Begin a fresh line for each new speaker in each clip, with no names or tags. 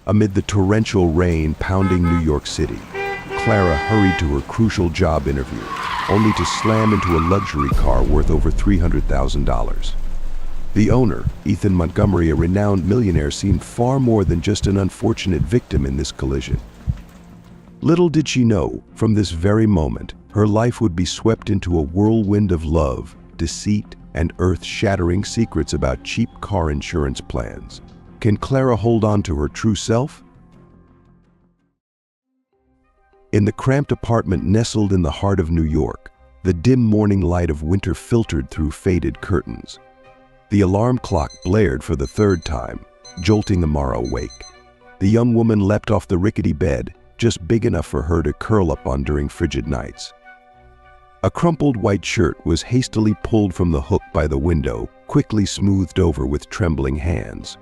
Amid the torrential rain pounding New York City, Clara hurried to her crucial job interview, only to slam into a luxury car worth over $300,000. The owner, Ethan Montgomery, a renowned millionaire, seemed far more than just an unfortunate victim in this collision. Little did she know, from this very moment, her life would be swept into a whirlwind of love, deceit, and earth-shattering secrets about cheap car insurance plans. Can Clara hold on to her true self? In the cramped apartment nestled in the heart of New York, the dim morning light of winter filtered through faded curtains. The alarm clock blared for the third time, jolting the morrow wake. The young woman leapt off the rickety bed, just big enough for her to curl up on during frigid nights. A crumpled white shirt was hastily pulled from the hook by the window, quickly smoothed over with trembling hands.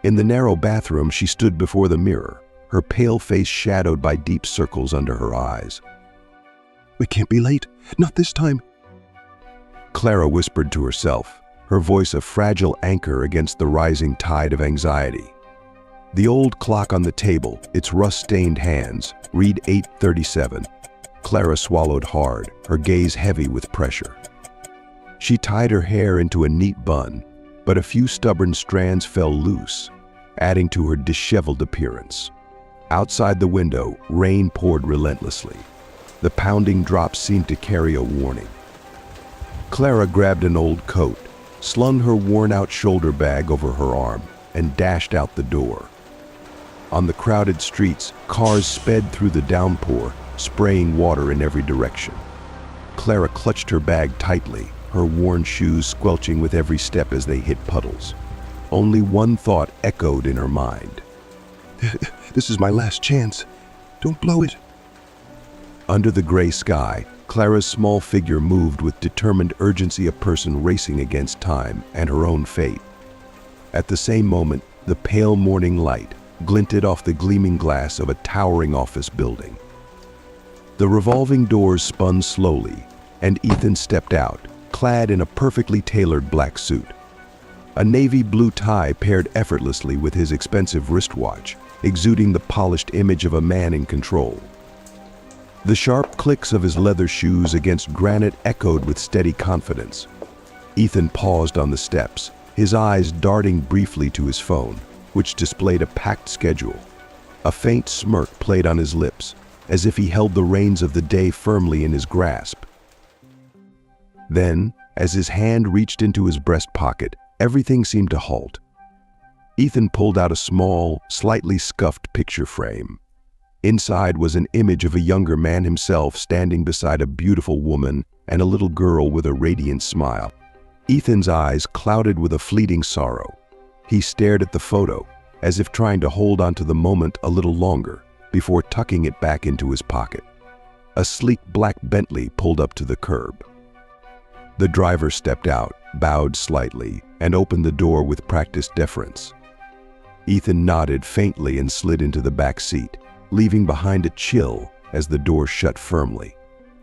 In the narrow bathroom, she stood before the mirror, her pale face shadowed by deep circles under her eyes.
"We can't be late. Not this time."
Clara whispered to herself, her voice a fragile anchor against the rising tide of anxiety. The old clock on the table, its rust-stained hands, read 8:37. Clara swallowed hard, her gaze heavy with pressure. She tied her hair into a neat bun, but a few stubborn strands fell loose, adding to her disheveled appearance. Outside the window, rain poured relentlessly. The pounding drops seemed to carry a warning. Clara grabbed an old coat, slung her worn-out shoulder bag over her arm, and dashed out the door. On the crowded streets, cars sped through the downpour, spraying water in every direction. Clara clutched her bag tightly, her worn shoes squelching with every step as they hit puddles. Only one thought echoed in her mind.
"This is my last chance. Don't blow it."
Under the gray sky, Clara's small figure moved with determined urgency, a person racing against time and her own fate. At the same moment, the pale morning light glinted off the gleaming glass of a towering office building. The revolving doors spun slowly, and Ethan stepped out, clad in a perfectly tailored black suit. A navy blue tie paired effortlessly with his expensive wristwatch, exuding the polished image of a man in control. The sharp clicks of his leather shoes against granite echoed with steady confidence. Ethan paused on the steps, his eyes darting briefly to his phone, which displayed a packed schedule. A faint smirk played on his lips, as if he held the reins of the day firmly in his grasp. Then, as his hand reached into his breast pocket, everything seemed to halt. Ethan pulled out a small, slightly scuffed picture frame. Inside was an image of a younger man himself standing beside a beautiful woman and a little girl with a radiant smile. Ethan's eyes clouded with a fleeting sorrow. He stared at the photo, as if trying to hold on to the moment a little longer, before tucking it back into his pocket. A sleek black Bentley pulled up to the curb. The driver stepped out, bowed slightly, and opened the door with practiced deference. Ethan nodded faintly and slid into the back seat, leaving behind a chill as the door shut firmly.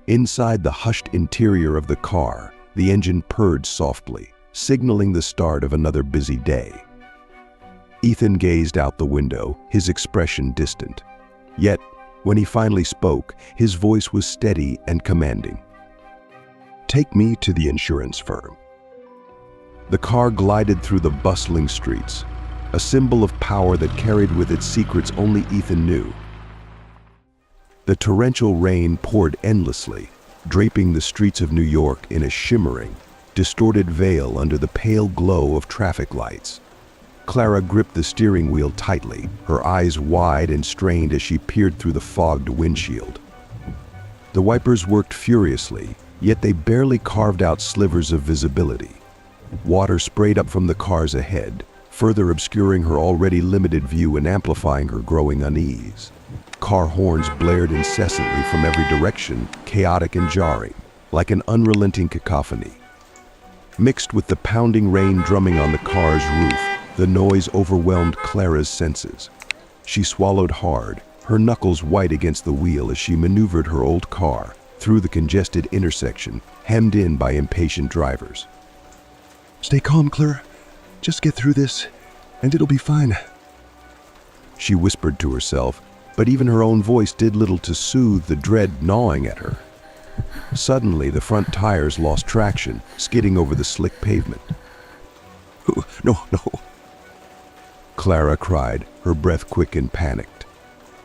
Inside the hushed interior of the car, the engine purred softly, signaling the start of another busy day. Ethan gazed out the window, his expression distant. Yet, when he finally spoke, his voice was steady and commanding. "Take me to the insurance firm." The car glided through the bustling streets, a symbol of power that carried with it secrets only Ethan knew. The torrential rain poured endlessly, draping the streets of New York in a shimmering, distorted veil under the pale glow of traffic lights. Clara gripped the steering wheel tightly, her eyes wide and strained as she peered through the fogged windshield. The wipers worked furiously, yet they barely carved out slivers of visibility. Water sprayed up from the cars ahead, further obscuring her already limited view and amplifying her growing unease. Car horns blared incessantly from every direction, chaotic and jarring, like an unrelenting cacophony. Mixed with the pounding rain drumming on the car's roof, the noise overwhelmed Clara's senses. She swallowed hard, her knuckles white against the wheel as she maneuvered her old car through the congested intersection, hemmed in by impatient drivers.
"Stay calm, Clara. Just get through this, and it'll be fine."
she whispered to herself, but even her own voice did little to soothe the dread gnawing at her. Suddenly, the front tires lost traction, skidding over the slick pavement.
No, no.
Clara cried, her breath quick and panicked.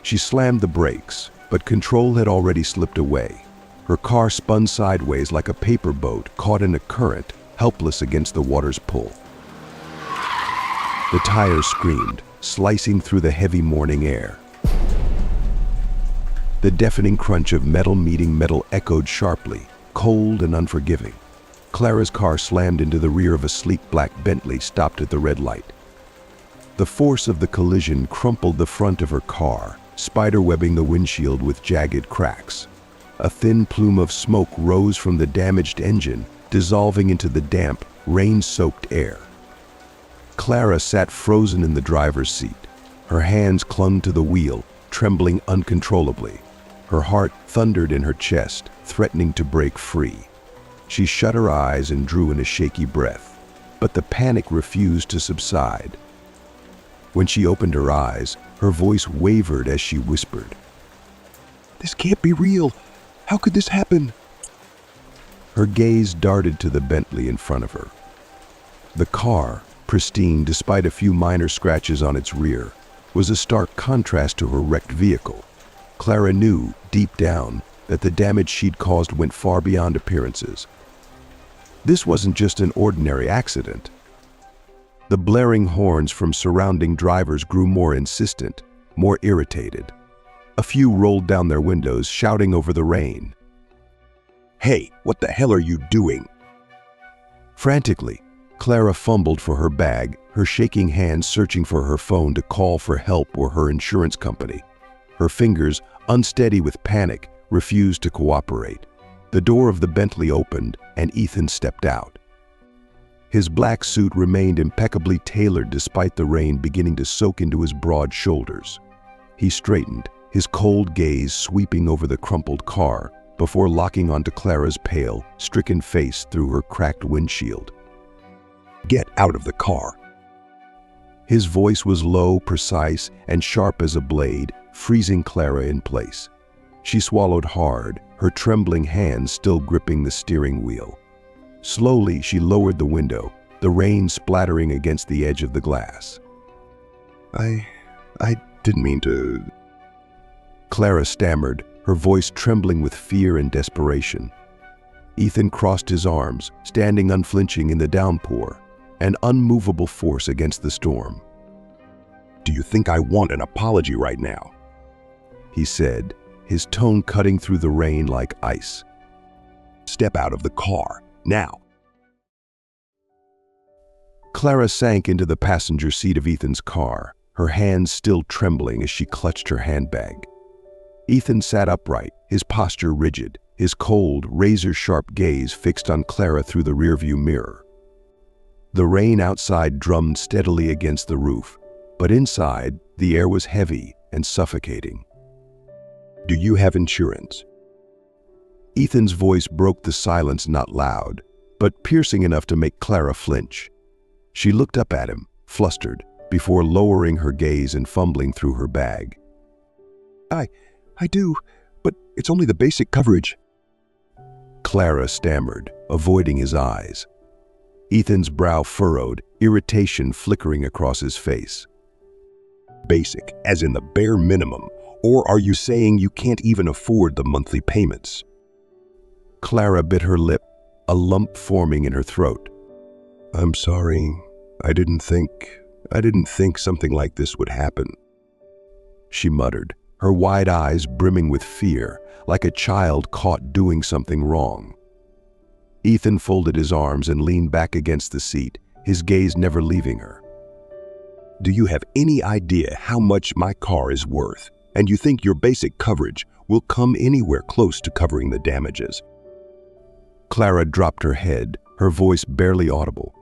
She slammed the brakes, but control had already slipped away. Her car spun sideways like a paper boat caught in a current, helpless against the water's pull. The tires screamed, slicing through the heavy morning air. The deafening crunch of metal meeting metal echoed sharply, cold and unforgiving. Clara's car slammed into the rear of a sleek black Bentley stopped at the red light. The force of the collision crumpled the front of her car, spiderwebbing the windshield with jagged cracks. A thin plume of smoke rose from the damaged engine, dissolving into the damp, rain-soaked air. Clara sat frozen in the driver's seat. Her hands clung to the wheel, trembling uncontrollably. Her heart thundered in her chest, threatening to break free. She shut her eyes and drew in a shaky breath, but the panic refused to subside. When she opened her eyes, her voice wavered as she whispered,
This can't be real. How could this happen?
Her gaze darted to the Bentley in front of her. The car, pristine despite a few minor scratches on its rear, was a stark contrast to her wrecked vehicle. Clara knew, deep down, that the damage she'd caused went far beyond appearances. This wasn't just an ordinary accident. The blaring horns from surrounding drivers grew more insistent, more irritated. A few rolled down their windows, shouting over the rain.
Hey, what the hell are you doing?
Frantically, Clara fumbled for her bag, her shaking hands searching for her phone to call for help or her insurance company. Her fingers, unsteady with panic, refused to cooperate. The door of the Bentley opened, and Ethan stepped out. His black suit remained impeccably tailored despite the rain beginning to soak into his broad shoulders. He straightened, his cold gaze sweeping over the crumpled car, before locking onto Clara's pale, stricken face through her cracked windshield.
Get out of the car.
His voice was low, precise, and sharp as a blade, freezing Clara in place. She swallowed hard, her trembling hands still gripping the steering wheel. Slowly, she lowered the window, the rain splattering against the edge of the glass.
I didn't mean to...
Clara stammered, her voice trembling with fear and desperation. Ethan crossed his arms, standing unflinching in the downpour, an unmovable force against the storm.
Do you think I want an apology right now?
He said, his tone cutting through the rain like ice.
Step out of the car, now.
Clara sank into the passenger seat of Ethan's car, her hands still trembling as she clutched her handbag. Ethan sat upright, his posture rigid, his cold, razor-sharp gaze fixed on Clara through the rearview mirror. The rain outside drummed steadily against the roof, but inside, the air was heavy and suffocating.
Do you have insurance?
Ethan's voice broke the silence, not loud, but piercing enough to make Clara flinch. She looked up at him, flustered, before lowering her gaze and fumbling through her bag.
I do, but it's only the basic coverage.
Clara stammered, avoiding his eyes. Ethan's brow furrowed, irritation flickering across his face.
Basic, as in the bare minimum, or are you saying you can't even afford the monthly payments?
Clara bit her lip, a lump forming in her throat.
I'm sorry. I didn't think something like this would happen.
She muttered, her wide eyes brimming with fear, like a child caught doing something wrong. Ethan folded his arms and leaned back against the seat, his gaze never leaving her.
Do you have any idea how much my car is worth? And you think your basic coverage will come anywhere close to covering the damages?
Clara dropped her head, her voice barely audible.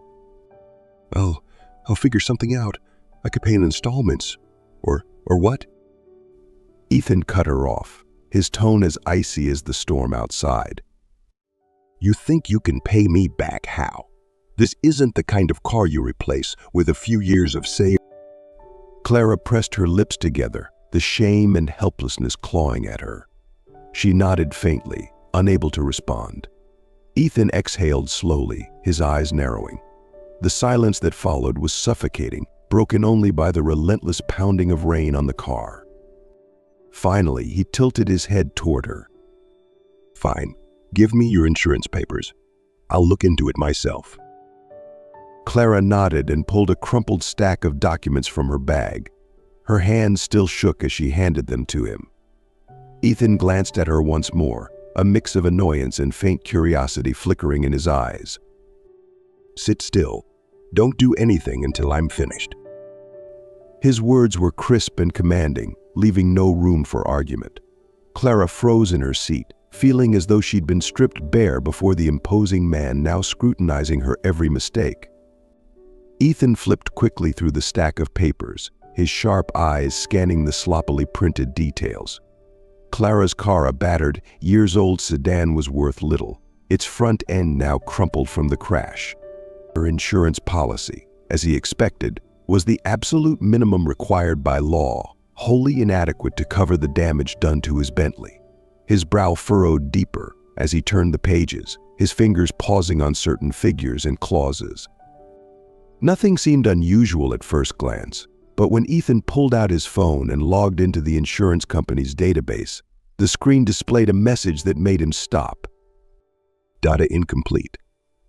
I'll figure something out. I could pay in installments. Or what?
Ethan cut her off, his tone as icy as the storm outside.
You think you can pay me back how? This isn't the kind of car you replace with a few years of savings.
Clara pressed her lips together, the shame and helplessness clawing at her. She nodded faintly, unable to respond. Ethan exhaled slowly, his eyes narrowing. The silence that followed was suffocating, broken only by the relentless pounding of rain on the car. Finally, he tilted his head toward her.
Fine. Give me your insurance papers. I'll look into it myself.
Clara nodded and pulled a crumpled stack of documents from her bag. Her hands still shook as she handed them to him. Ethan glanced at her once more, a mix of annoyance and faint curiosity flickering in his eyes.
Sit still. Don't do anything until I'm finished.
His words were crisp and commanding, leaving no room for argument. Clara froze in her seat, feeling as though she'd been stripped bare before the imposing man now scrutinizing her every mistake. Ethan flipped quickly through the stack of papers, his sharp eyes scanning the sloppily printed details. Clara's car, a battered, years-old sedan, was worth little, its front end now crumpled from the crash. Her insurance policy, as he expected, was the absolute minimum required by law, wholly inadequate to cover the damage done to his Bentley. His brow furrowed deeper as he turned the pages, his fingers pausing on certain figures and clauses. Nothing seemed unusual at first glance, but when Ethan pulled out his phone and logged into the insurance company's database, the screen displayed a message that made him stop.
Data incomplete.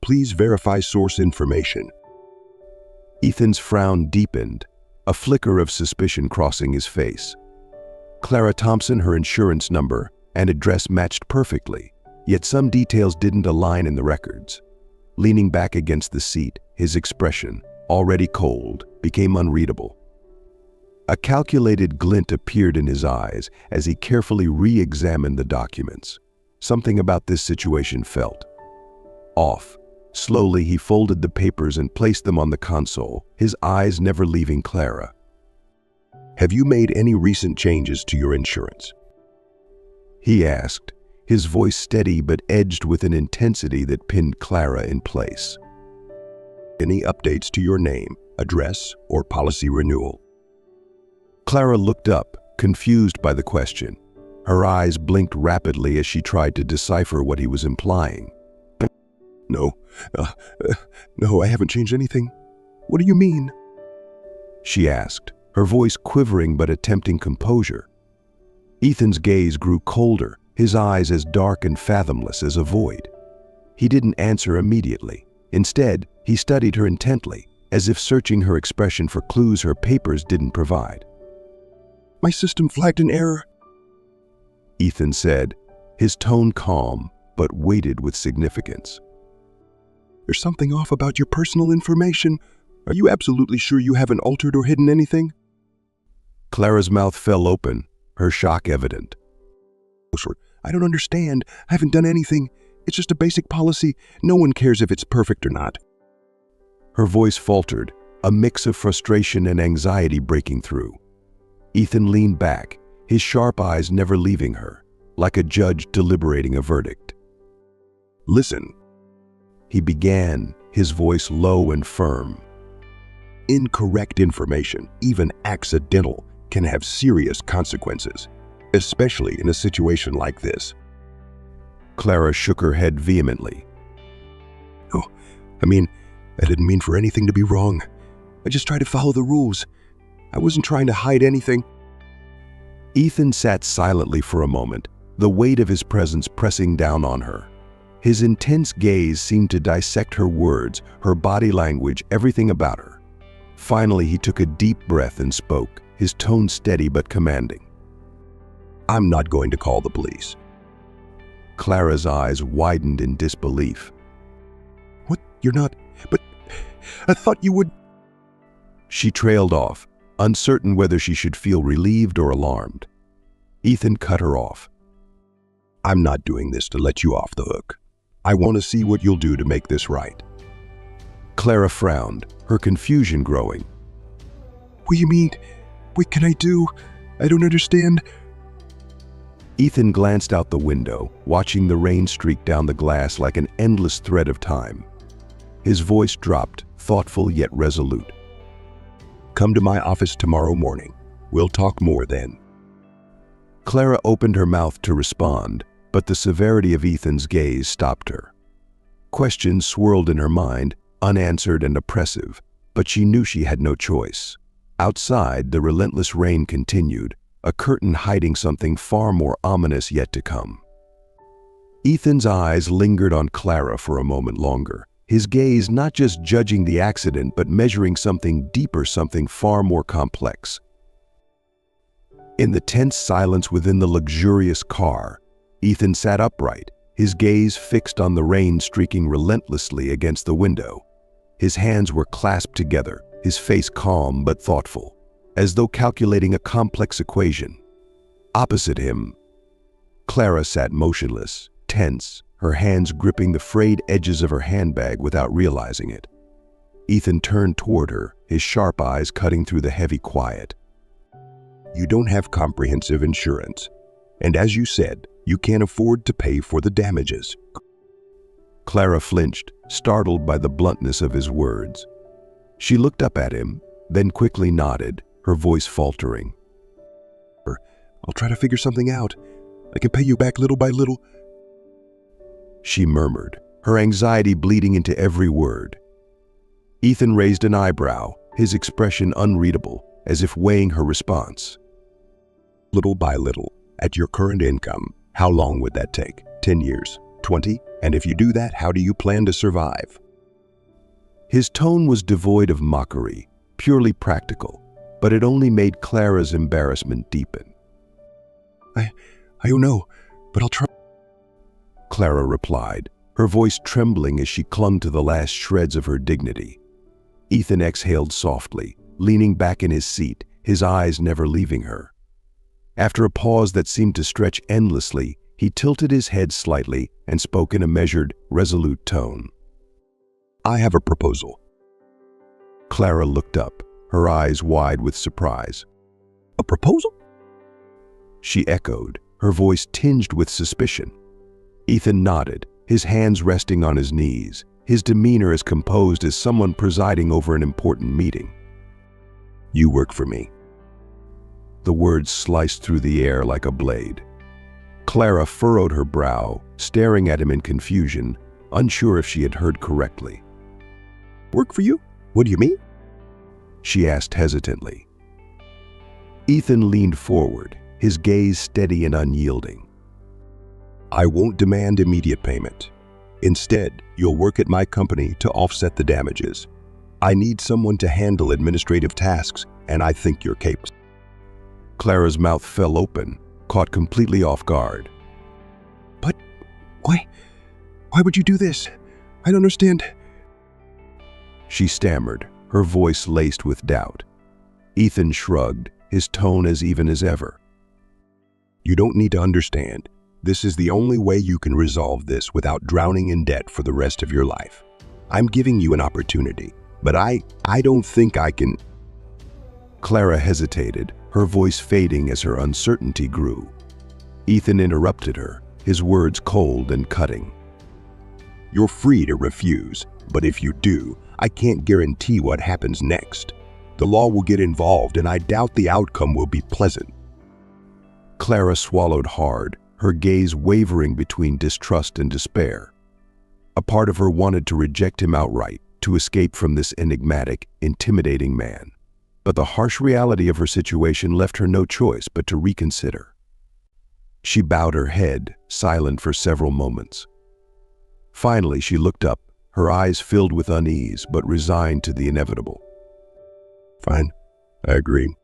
Please verify source information.
Ethan's frown deepened, a flicker of suspicion crossing his face. Clara Thompson, her insurance number and address matched perfectly, yet some details didn't align in the records. Leaning back against the seat, his expression, already cold, became unreadable. A calculated glint appeared in his eyes as he carefully re-examined the documents. Something about this situation felt off. Slowly, he folded the papers and placed them on the console, his eyes never leaving Clara.
Have you made any recent changes to your insurance?
He asked, his voice steady but edged with an intensity that pinned Clara in place.
Any updates to your name, address, or policy renewal?
Clara looked up, confused by the question. Her eyes blinked rapidly as she tried to decipher what he was implying.
No, I haven't changed anything. What do you mean?
She asked, her voice quivering but attempting composure. Ethan's gaze grew colder, his eyes as dark and fathomless as a void. He didn't answer immediately. Instead, he studied her intently, as if searching her expression for clues her papers didn't provide.
My system flagged an error,
Ethan said, his tone calm but weighted with significance.
There's something off about your personal information. Are you absolutely sure you haven't altered or hidden anything?
Clara's mouth fell open, her shock evident.
I don't understand. I haven't done anything. It's just a basic policy. No one cares if it's perfect or not.
Her voice faltered, a mix of frustration and anxiety breaking through. Ethan leaned back, his sharp eyes never leaving her, like a judge deliberating a verdict.
Listen,
he began, his voice low and firm.
Incorrect information, even accidental, can have serious consequences, especially in a situation like this.
Clara shook her head vehemently.
Oh, I didn't mean for anything to be wrong. I just tried to follow the rules. I wasn't trying to hide anything.
Ethan sat silently for a moment, the weight of his presence pressing down on her. His intense gaze seemed to dissect her words, her body language, everything about her. Finally, he took a deep breath and spoke, his tone steady but commanding.
I'm not going to call the police.
Clara's eyes widened in disbelief.
What? You're not? But I thought you would.
She trailed off, uncertain whether she should feel relieved or alarmed. Ethan cut her off.
I'm not doing this to let you off the hook. I want to see what you'll do to make this right.
Clara frowned, her confusion growing.
What do you mean? What can I do? I don't understand.
Ethan glanced out the window, watching the rain streak down the glass like an endless thread of time. His voice dropped, thoughtful yet resolute.
Come to my office tomorrow morning. We'll talk more then.
Clara opened her mouth to respond, but the severity of Ethan's gaze stopped her. Questions swirled in her mind, unanswered and oppressive, but she knew she had no choice. Outside, the relentless rain continued, a curtain hiding something far more ominous yet to come. Ethan's eyes lingered on Clara for a moment longer, his gaze not just judging the accident but measuring something deeper, something far more complex. In the tense silence within the luxurious car, Ethan sat upright, his gaze fixed on the rain streaking relentlessly against the window. His hands were clasped together, his face calm but thoughtful, as though calculating a complex equation. Opposite him, Clara sat motionless, tense, her hands gripping the frayed edges of her handbag without realizing it. Ethan turned toward her, his sharp eyes cutting through the heavy quiet.
You don't have comprehensive insurance, and as you said, you can't afford to pay for the damages.
Clara flinched, startled by the bluntness of his words. She looked up at him, then quickly nodded, her voice faltering.
I'll try to figure something out. I can pay you back little by little.
She murmured, her anxiety bleeding into every word. Ethan raised an eyebrow, his expression unreadable, as if weighing her response.
Little by little, at your current income, how long would that take? 10 years? 20? And if you do that, how do you plan to survive?
His tone was devoid of mockery, purely practical, but it only made Clara's embarrassment deepen.
I don't know, but I'll try.
Clara replied, her voice trembling as she clung to the last shreds of her dignity. Ethan exhaled softly, leaning back in his seat, his eyes never leaving her. After a pause that seemed to stretch endlessly, he tilted his head slightly and spoke in a measured, resolute tone.
I have a proposal.
Clara looked up, her eyes wide with surprise.
A proposal?
She echoed, her voice tinged with suspicion. Ethan nodded, his hands resting on his knees, his demeanor as composed as someone presiding over an important meeting.
You work for me.
The words sliced through the air like a blade. Clara furrowed her brow, staring at him in confusion, unsure if she had heard correctly.
Work for you? What do you mean?
She asked hesitantly. Ethan leaned forward, his gaze steady and unyielding.
I won't demand immediate payment. Instead, you'll work at my company to offset the damages. I need someone to handle administrative tasks, and I think you're capable.
Clara's mouth fell open, caught completely off guard.
But why would you do this? I don't understand.
She stammered, her voice laced with doubt. Ethan shrugged, his tone as even as ever.
You don't need to understand. This is the only way you can resolve this without drowning in debt for the rest of your life. I'm giving you an opportunity, but I don't think I can.
Clara hesitated, her voice fading as her uncertainty grew. Ethan interrupted her, his words cold and cutting.
You're free to refuse, but if you do, I can't guarantee what happens next. The law will get involved, and I doubt the outcome will be pleasant.
Clara swallowed hard, her gaze wavering between distrust and despair. A part of her wanted to reject him outright, to escape from this enigmatic, intimidating man. But the harsh reality of her situation left her no choice but to reconsider. She bowed her head, silent for several moments. Finally, she looked up, her eyes filled with unease but resigned to the inevitable.
Fine, I agree.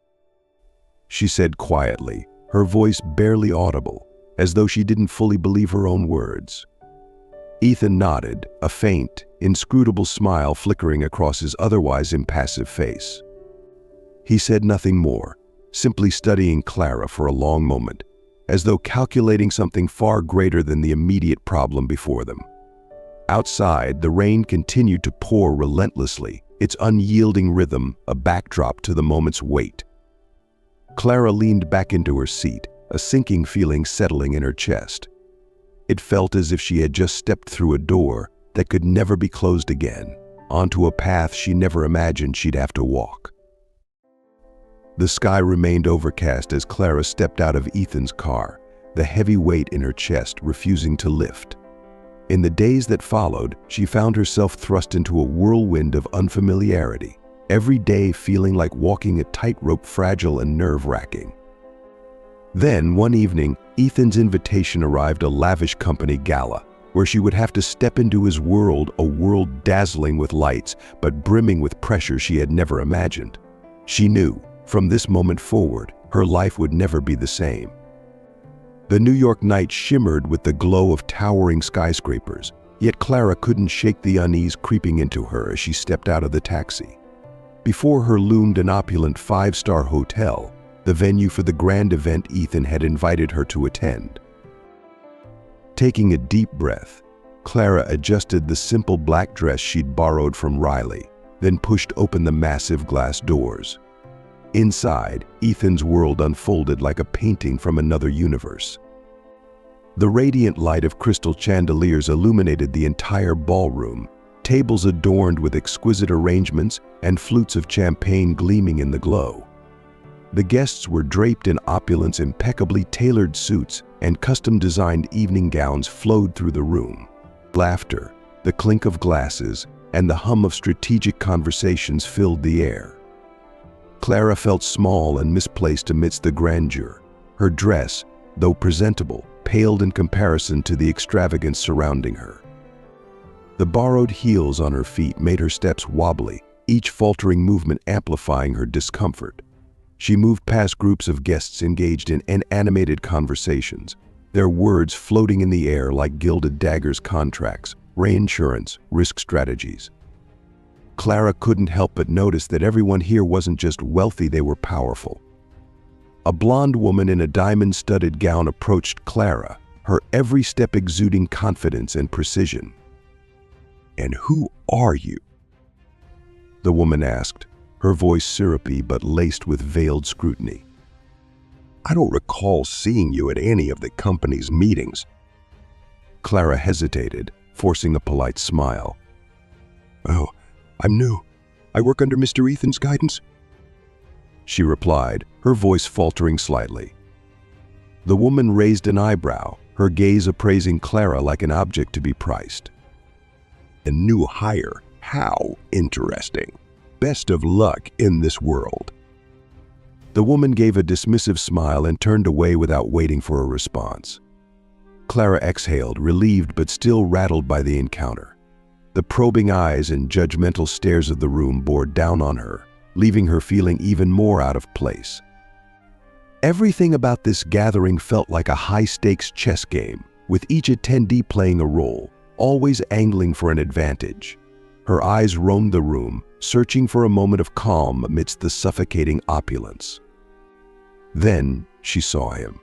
She said quietly, her voice barely audible, as though she didn't fully believe her own words. Ethan nodded, a faint, inscrutable smile flickering across his otherwise impassive face. He said nothing more, simply studying Clara for a long moment, as though calculating something far greater than the immediate problem before them. Outside, the rain continued to pour relentlessly, its unyielding rhythm a backdrop to the moment's weight. Clara leaned back into her seat, a sinking feeling settling in her chest. It felt as if she had just stepped through a door that could never be closed again, onto a path she never imagined she'd have to walk. The sky remained overcast as Clara stepped out of Ethan's car, the heavy weight in her chest refusing to lift. In the days that followed, she found herself thrust into a whirlwind of unfamiliarity, every day feeling like walking a tightrope, fragile and nerve-wracking. Then, one evening, Ethan's invitation arrived, a lavish company gala, where she would have to step into his world, a world dazzling with lights, but brimming with pressure she had never imagined. She knew, from this moment forward, her life would never be the same. The New York night shimmered with the glow of towering skyscrapers, yet Clara couldn't shake the unease creeping into her as she stepped out of the taxi. Before her loomed an opulent five-star hotel, the venue for the grand event Ethan had invited her to attend. Taking a deep breath, Clara adjusted the simple black dress she'd borrowed from Riley, then pushed open the massive glass doors. Inside, Ethan's world unfolded like a painting from another universe. The radiant light of crystal chandeliers illuminated the entire ballroom, tables adorned with exquisite arrangements and flutes of champagne gleaming in the glow. The guests were draped in opulence, impeccably tailored suits and custom-designed evening gowns flowed through the room. Laughter, the clink of glasses, and the hum of strategic conversations filled the air. Clara felt small and misplaced amidst the grandeur. Her dress, though presentable, paled in comparison to the extravagance surrounding her. The borrowed heels on her feet made her steps wobbly, each faltering movement amplifying her discomfort. She moved past groups of guests engaged in animated conversations, their words floating in the air like gilded daggers, contracts, reinsurance, risk strategies. Clara couldn't help but notice that everyone here wasn't just wealthy, they were powerful. A blonde woman in a diamond-studded gown approached Clara, her every step exuding confidence and precision.
"And who are you?"
the woman asked, her voice syrupy but laced with veiled scrutiny.
"I don't recall seeing you at any of the company's meetings."
Clara hesitated, forcing a polite smile.
"Oh, I'm new. I work under Mr. Ethan's guidance,"
she replied, her voice faltering slightly. The woman raised an eyebrow, her gaze appraising Clara like an object to be priced.
"A new hire. How interesting. Best of luck in this world."
The woman gave a dismissive smile and turned away without waiting for a response. Clara exhaled, relieved but still rattled by the encounter. The probing eyes and judgmental stares of the room bore down on her, leaving her feeling even more out of place. Everything about this gathering felt like a high-stakes chess game, with each attendee playing a role, always angling for an advantage. Her eyes roamed the room, searching for a moment of calm amidst the suffocating opulence. Then she saw him.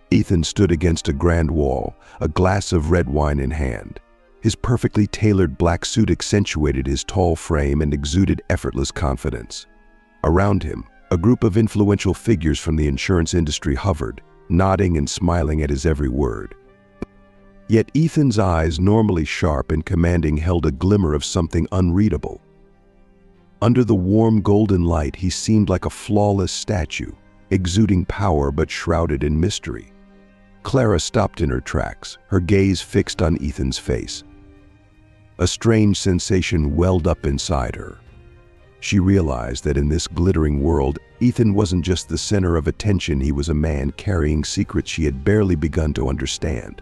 Ethan stood against a grand wall, a glass of red wine in hand. His perfectly tailored black suit accentuated his tall frame and exuded effortless confidence. Around him, a group of influential figures from the insurance industry hovered, nodding and smiling at his every word. Yet Ethan's eyes, normally sharp and commanding, held a glimmer of something unreadable. Under the warm golden light, he seemed like a flawless statue, exuding power but shrouded in mystery. Clara stopped in her tracks, her gaze fixed on Ethan's face. A strange sensation welled up inside her. She realized that in this glittering world, Ethan wasn't just the center of attention, he was a man carrying secrets she had barely begun to understand.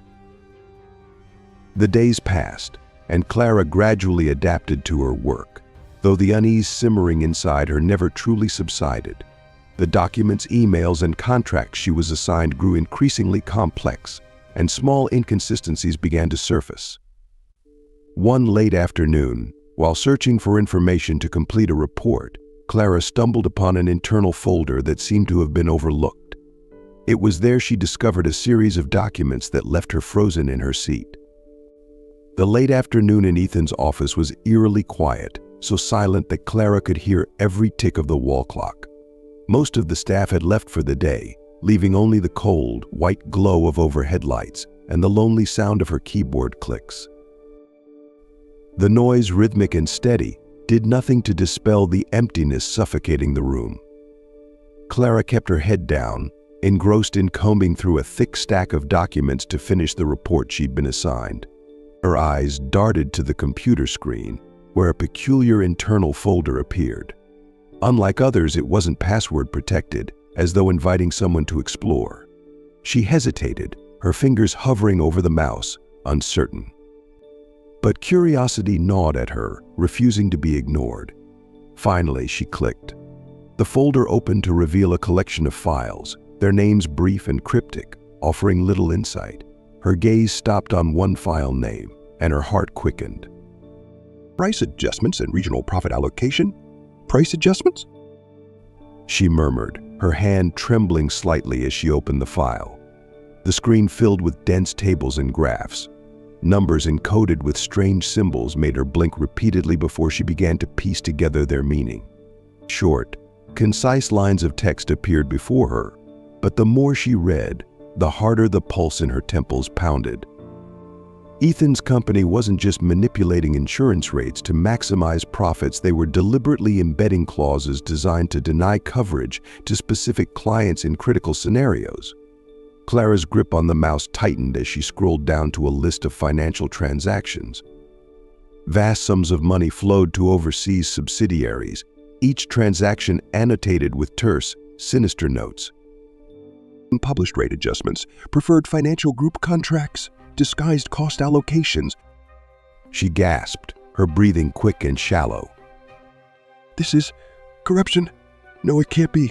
The days passed, and Clara gradually adapted to her work, though the unease simmering inside her never truly subsided. The documents, emails, and contracts she was assigned grew increasingly complex, and small inconsistencies began to surface. One late afternoon, while searching for information to complete a report, Clara stumbled upon an internal folder that seemed to have been overlooked. It was there she discovered a series of documents that left her frozen in her seat. The late afternoon in Ethan's office was eerily quiet, so silent that Clara could hear every tick of the wall clock. Most of the staff had left for the day, leaving only the cold, white glow of overhead lights and the lonely sound of her keyboard clicks. The noise, rhythmic and steady, did nothing to dispel the emptiness suffocating the room. Clara kept her head down, engrossed in combing through a thick stack of documents to finish the report she'd been assigned. Her eyes darted to the computer screen, where a peculiar internal folder appeared. Unlike others, it wasn't password protected, as though inviting someone to explore. She hesitated, her fingers hovering over the mouse, uncertain. But curiosity gnawed at her, refusing to be ignored. Finally, she clicked. The folder opened to reveal a collection of files, their names brief and cryptic, offering little insight. Her gaze stopped on one file name, and her heart quickened.
Price adjustments and regional profit allocation? Price adjustments?
She murmured, her hand trembling slightly as she opened the file. The screen filled with dense tables and graphs. Numbers encoded with strange symbols made her blink repeatedly before she began to piece together their meaning. Short, concise lines of text appeared before her, but the more she read, the harder the pulse in her temples pounded. Ethan's company wasn't just manipulating insurance rates to maximize profits, they were deliberately embedding clauses designed to deny coverage to specific clients in critical scenarios. Clara's grip on the mouse tightened as she scrolled down to a list of financial transactions. Vast sums of money flowed to overseas subsidiaries, each transaction annotated with terse, sinister notes.
Published rate adjustments, preferred financial group contracts, disguised cost allocations.
She gasped, her breathing quick and shallow.
This is corruption. No, it can't be.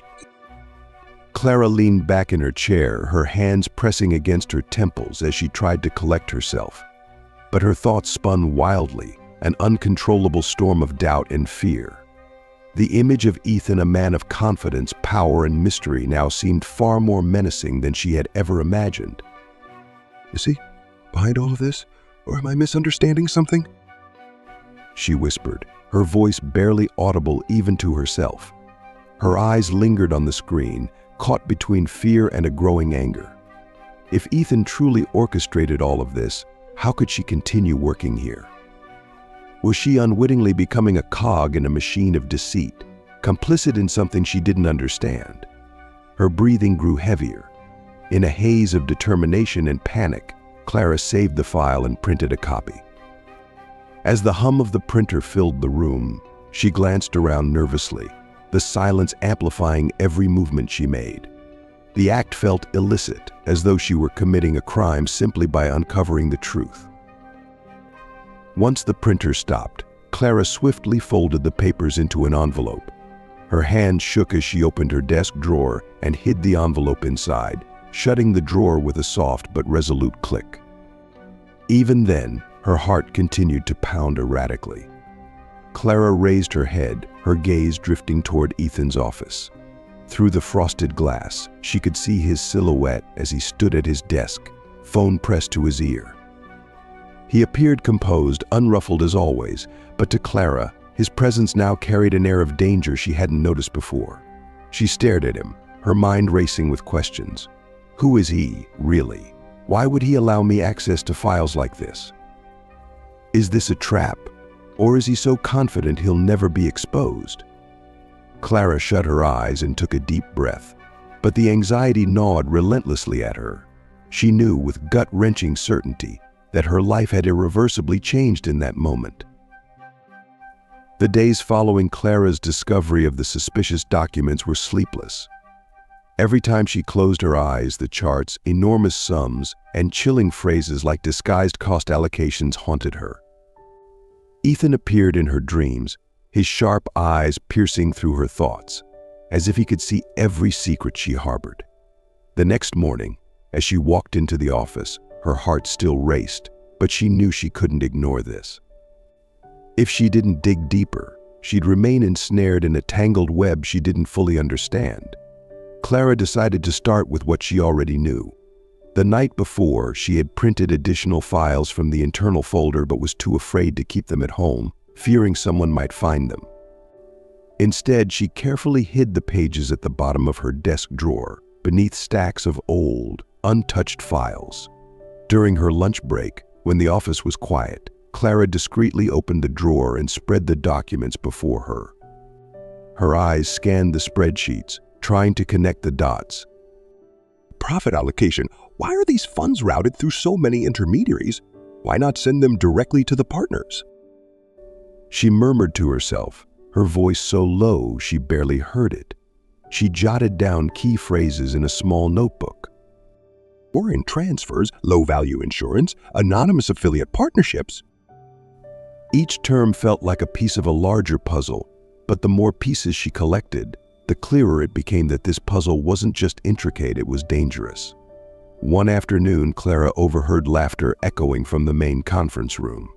Clara leaned back in her chair, her hands pressing against her temples as she tried to collect herself. But her thoughts spun wildly, an uncontrollable storm of doubt and fear. The image of Ethan, a man of confidence, power, and mystery, now seemed far more menacing than she had ever imagined.
Is he behind all of this? Or am I misunderstanding something?
She whispered, her voice barely audible even to herself. Her eyes lingered on the screen, caught between fear and a growing anger. If Ethan truly orchestrated all of this, how could she continue working here? Was she unwittingly becoming a cog in a machine of deceit, complicit in something she didn't understand? Her breathing grew heavier. In a haze of determination and panic, Clara saved the file and printed a copy. As the hum of the printer filled the room, she glanced around nervously, the silence amplifying every movement she made. The act felt illicit, as though she were committing a crime simply by uncovering the truth. Once the printer stopped, Clara swiftly folded the papers into an envelope. Her hand shook as she opened her desk drawer and hid the envelope inside, shutting the drawer with a soft but resolute click. Even then, her heart continued to pound erratically. Clara raised her head, her gaze drifting toward Ethan's office. Through the frosted glass, she could see his silhouette as he stood at his desk, phone pressed to his ear. He appeared composed, unruffled as always, but to Clara, his presence now carried an air of danger she hadn't noticed before. She stared at him, her mind racing with questions. Who is he, really? Why would he allow me access to files like this? Is this a trap? Or is he so confident he'll never be exposed? Clara shut her eyes and took a deep breath, but the anxiety gnawed relentlessly at her. She knew with gut-wrenching certainty that her life had irreversibly changed in that moment. The days following Clara's discovery of the suspicious documents were sleepless. Every time she closed her eyes, the charts, enormous sums, and chilling phrases like disguised cost allocations haunted her. Ethan appeared in her dreams, his sharp eyes piercing through her thoughts, as if he could see every secret she harbored. The next morning, as she walked into the office, her heart still raced, but she knew she couldn't ignore this. If she didn't dig deeper, she'd remain ensnared in a tangled web she didn't fully understand. Clara decided to start with what she already knew. The night before, she had printed additional files from the internal folder but was too afraid to keep them at home, fearing someone might find them. Instead, she carefully hid the pages at the bottom of her desk drawer, beneath stacks of old, untouched files. During her lunch break, when the office was quiet, Clara discreetly opened the drawer and spread the documents before her. Her eyes scanned the spreadsheets, trying to connect the dots.
Profit allocation. Why are these funds routed through so many intermediaries? Why not send them directly to the partners?
She murmured to herself, her voice so low she barely heard it. She jotted down key phrases in a small notebook.
Foreign transfers, low-value insurance, anonymous affiliate partnerships.
Each term felt like a piece of a larger puzzle, but the more pieces she collected, the clearer it became that this puzzle wasn't just intricate, it was dangerous. One afternoon, Clara overheard laughter echoing from the main conference room.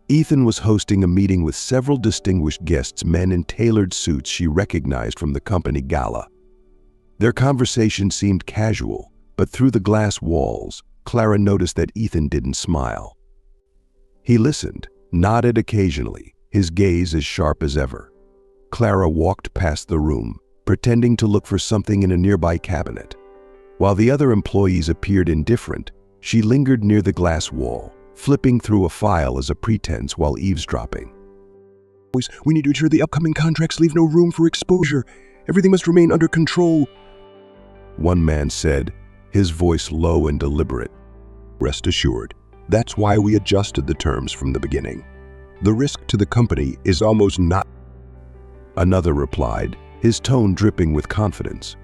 Ethan was hosting a meeting with several distinguished guests, men in tailored suits she recognized from the company gala. Their conversation seemed casual, but through the glass walls, Clara noticed that Ethan didn't smile. He listened, nodded occasionally, his gaze as sharp as ever. Clara walked past the room, pretending to look for something in a nearby cabinet. While the other employees appeared indifferent, she lingered near the glass wall, flipping through a file as a pretense while eavesdropping.
"Boys, we need to ensure the upcoming contracts leave no room for exposure. Everything must remain under control,"
one man said, his voice low and deliberate.
"Rest assured, that's why we adjusted the terms from the beginning. The risk to the company is almost not."
Another replied, his tone dripping with confidence.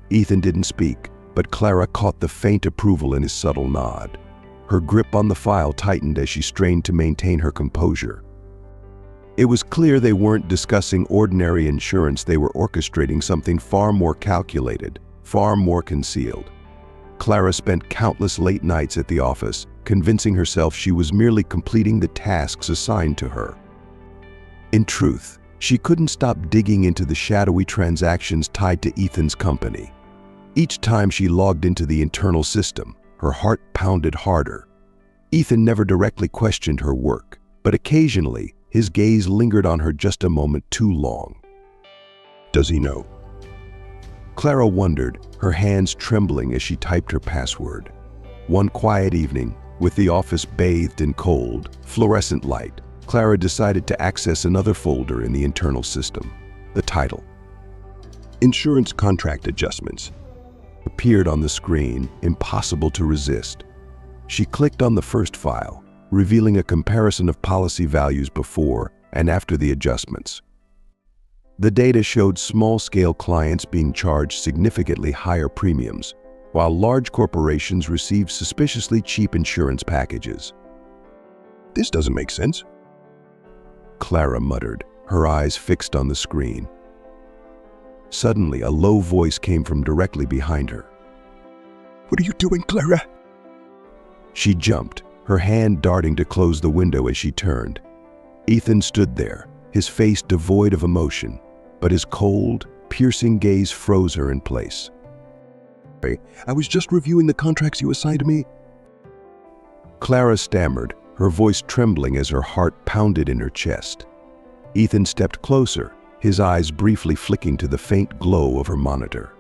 Ethan didn't speak, but Clara caught the faint approval in his subtle nod. Her grip on the file tightened as she strained to maintain her composure. It was clear they weren't discussing ordinary insurance, they were orchestrating something far more calculated, far more concealed. Clara spent countless late nights at the office, convincing herself she was merely completing the tasks assigned to her. In truth, she couldn't stop digging into the shadowy transactions tied to Ethan's company. Each time she logged into the internal system, her heart pounded harder. Ethan never directly questioned her work, but occasionally, his gaze lingered on her just a moment too long.
Does he know?
Clara wondered, her hands trembling as she typed her password. One quiet evening, with the office bathed in cold, fluorescent light, Clara decided to access another folder in the internal system. The title,
Insurance Contract Adjustments,
appeared on the screen, impossible to resist. She clicked on the first file, revealing a comparison of policy values before and after the adjustments. The data showed small-scale clients being charged significantly higher premiums, while large corporations received suspiciously cheap insurance packages.
"This doesn't make sense,"
Clara muttered, her eyes fixed on the screen. Suddenly, a low voice came from directly behind her.
"What are you doing, Clara?"
She jumped, her hand darting to close the window as she turned. Ethan stood there, his face devoid of emotion, but his cold, piercing gaze froze her in place.
"I was just reviewing the contracts you assigned me."
Clara stammered, her voice trembling as her heart pounded in her chest. Ethan stepped closer, his eyes briefly flicking to the faint glow of her monitor.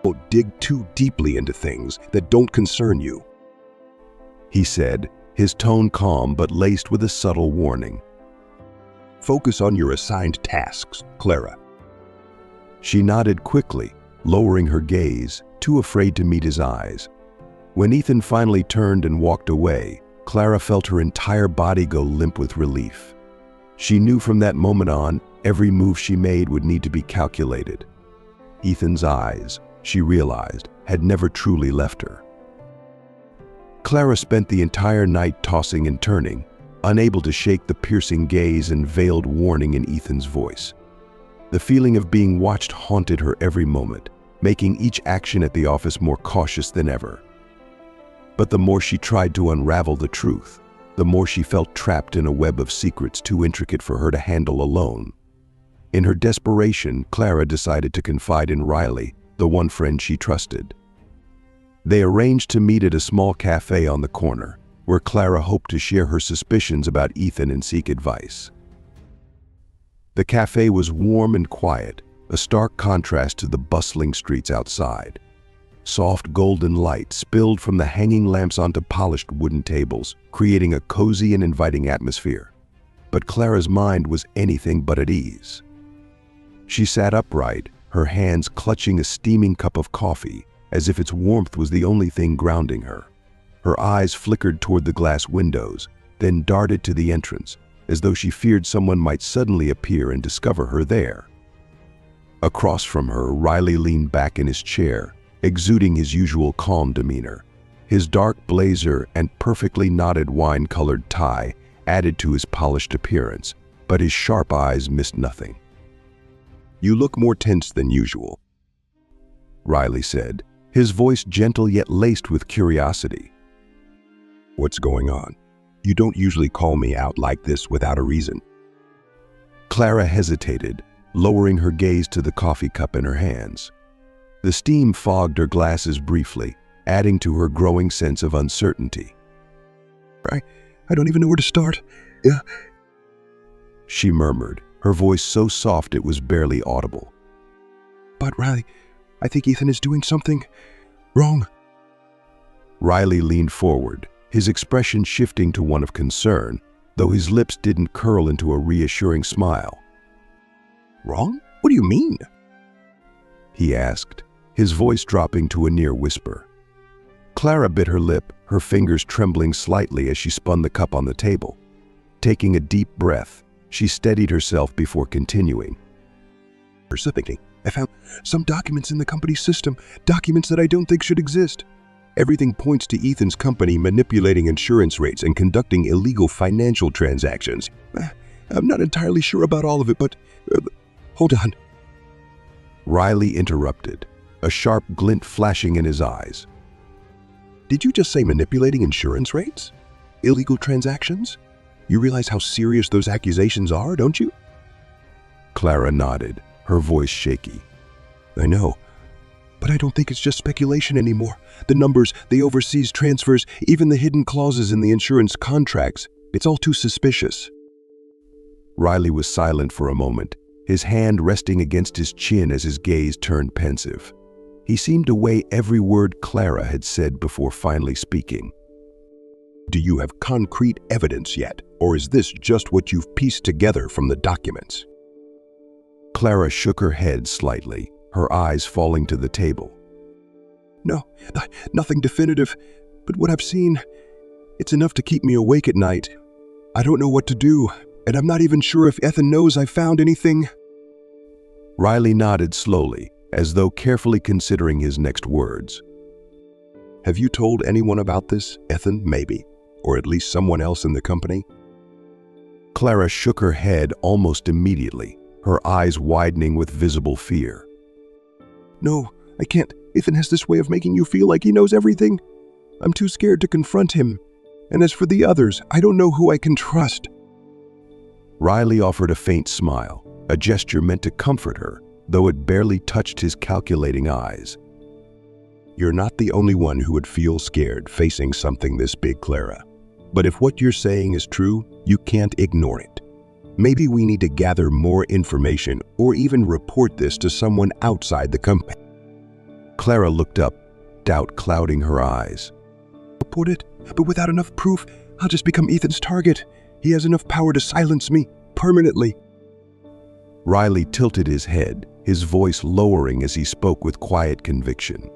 "Don't dig too deeply into things that don't concern you,"
he said, his tone calm but laced with a subtle warning.
"Focus on your assigned tasks, Clara."
She nodded quickly, lowering her gaze, too afraid to meet his eyes. When Ethan finally turned and walked away, Clara felt her entire body go limp with relief. She knew from that moment on, every move she made would need to be calculated. Ethan's eyes, she realized, had never truly left her. Clara spent the entire night tossing and turning, unable to shake the piercing gaze and veiled warning in Ethan's voice. The feeling of being watched haunted her every moment, making each action at the office more cautious than ever. But the more she tried to unravel the truth, the more she felt trapped in a web of secrets too intricate for her to handle alone. In her desperation, Clara decided to confide in Riley, the one friend she trusted. They arranged to meet at a small cafe on the corner, where Clara hoped to share her suspicions about Ethan and seek advice. The cafe was warm and quiet, a stark contrast to the bustling streets outside. Soft golden light spilled from the hanging lamps onto polished wooden tables, creating a cozy and inviting atmosphere. But Clara's mind was anything but at ease. She sat upright, her hands clutching a steaming cup of coffee, as if its warmth was the only thing grounding her. Her eyes flickered toward the glass windows, then darted to the entrance, as though she feared someone might suddenly appear and discover her there. Across from her, Riley leaned back in his chair, exuding his usual calm demeanor. His dark blazer and perfectly knotted wine-colored tie added to his polished appearance, but his sharp eyes missed nothing.
"You look more tense than usual,"
Riley said, his voice gentle yet laced with curiosity.
"What's going on? You don't usually call me out like this without a reason."
Clara hesitated, lowering her gaze to the coffee cup in her hands. The steam fogged her glasses briefly, adding to her growing sense of uncertainty.
I don't even know where to start. Yeah.
She murmured, her voice so soft it was barely audible.
"But Riley, I think Ethan is doing something wrong."
Riley leaned forward, his expression shifting to one of concern, though his lips didn't curl into a reassuring smile.
"Wrong? What do you mean?"
he asked, his voice dropping to a near whisper. Clara bit her lip, her fingers trembling slightly as she spun the cup on the table. Taking a deep breath, she steadied herself before continuing.
"I found some documents in the company's system, documents that I don't think should exist. Everything points to Ethan's company manipulating insurance rates and conducting illegal financial transactions. I'm not entirely sure about all of it, but hold on."
Riley interrupted, a sharp glint flashing in his eyes.
"Did you just say manipulating insurance rates? Illegal transactions? You realize how serious those accusations are, don't you?"
Clara nodded, her voice shaky.
"I know, but I don't think it's just speculation anymore. The numbers, the overseas transfers, even the hidden clauses in the insurance contracts, it's all too suspicious."
Riley was silent for a moment, his hand resting against his chin as his gaze turned pensive. He seemed to weigh every word Clara had said before finally speaking.
"Do you have concrete evidence yet, or is this just what you've pieced together from the documents?"
Clara shook her head slightly, her eyes falling to the table.
"No, nothing definitive, but what I've seen, it's enough to keep me awake at night. I don't know what to do, and I'm not even sure if Ethan knows I found anything."
Riley nodded slowly, as though carefully considering his next words.
"Have you told anyone about this, Ethan, maybe? Or at least someone else in the company?"
Clara shook her head almost immediately, her eyes widening with visible fear.
"No, I can't. Ethan has this way of making you feel like he knows everything. I'm too scared to confront him. And as for the others, I don't know who I can trust."
Riley offered a faint smile, a gesture meant to comfort her, though it barely touched his calculating eyes.
"You're not the only one who would feel scared facing something this big, Clara. But if what you're saying is true, you can't ignore it. Maybe we need to gather more information or even report this to someone outside the company."
Clara looked up, doubt clouding her eyes.
"Report it? But without enough proof, I'll just become Ethan's target. He has enough power to silence me permanently."
Riley tilted his head, his voice lowering as he spoke with quiet conviction.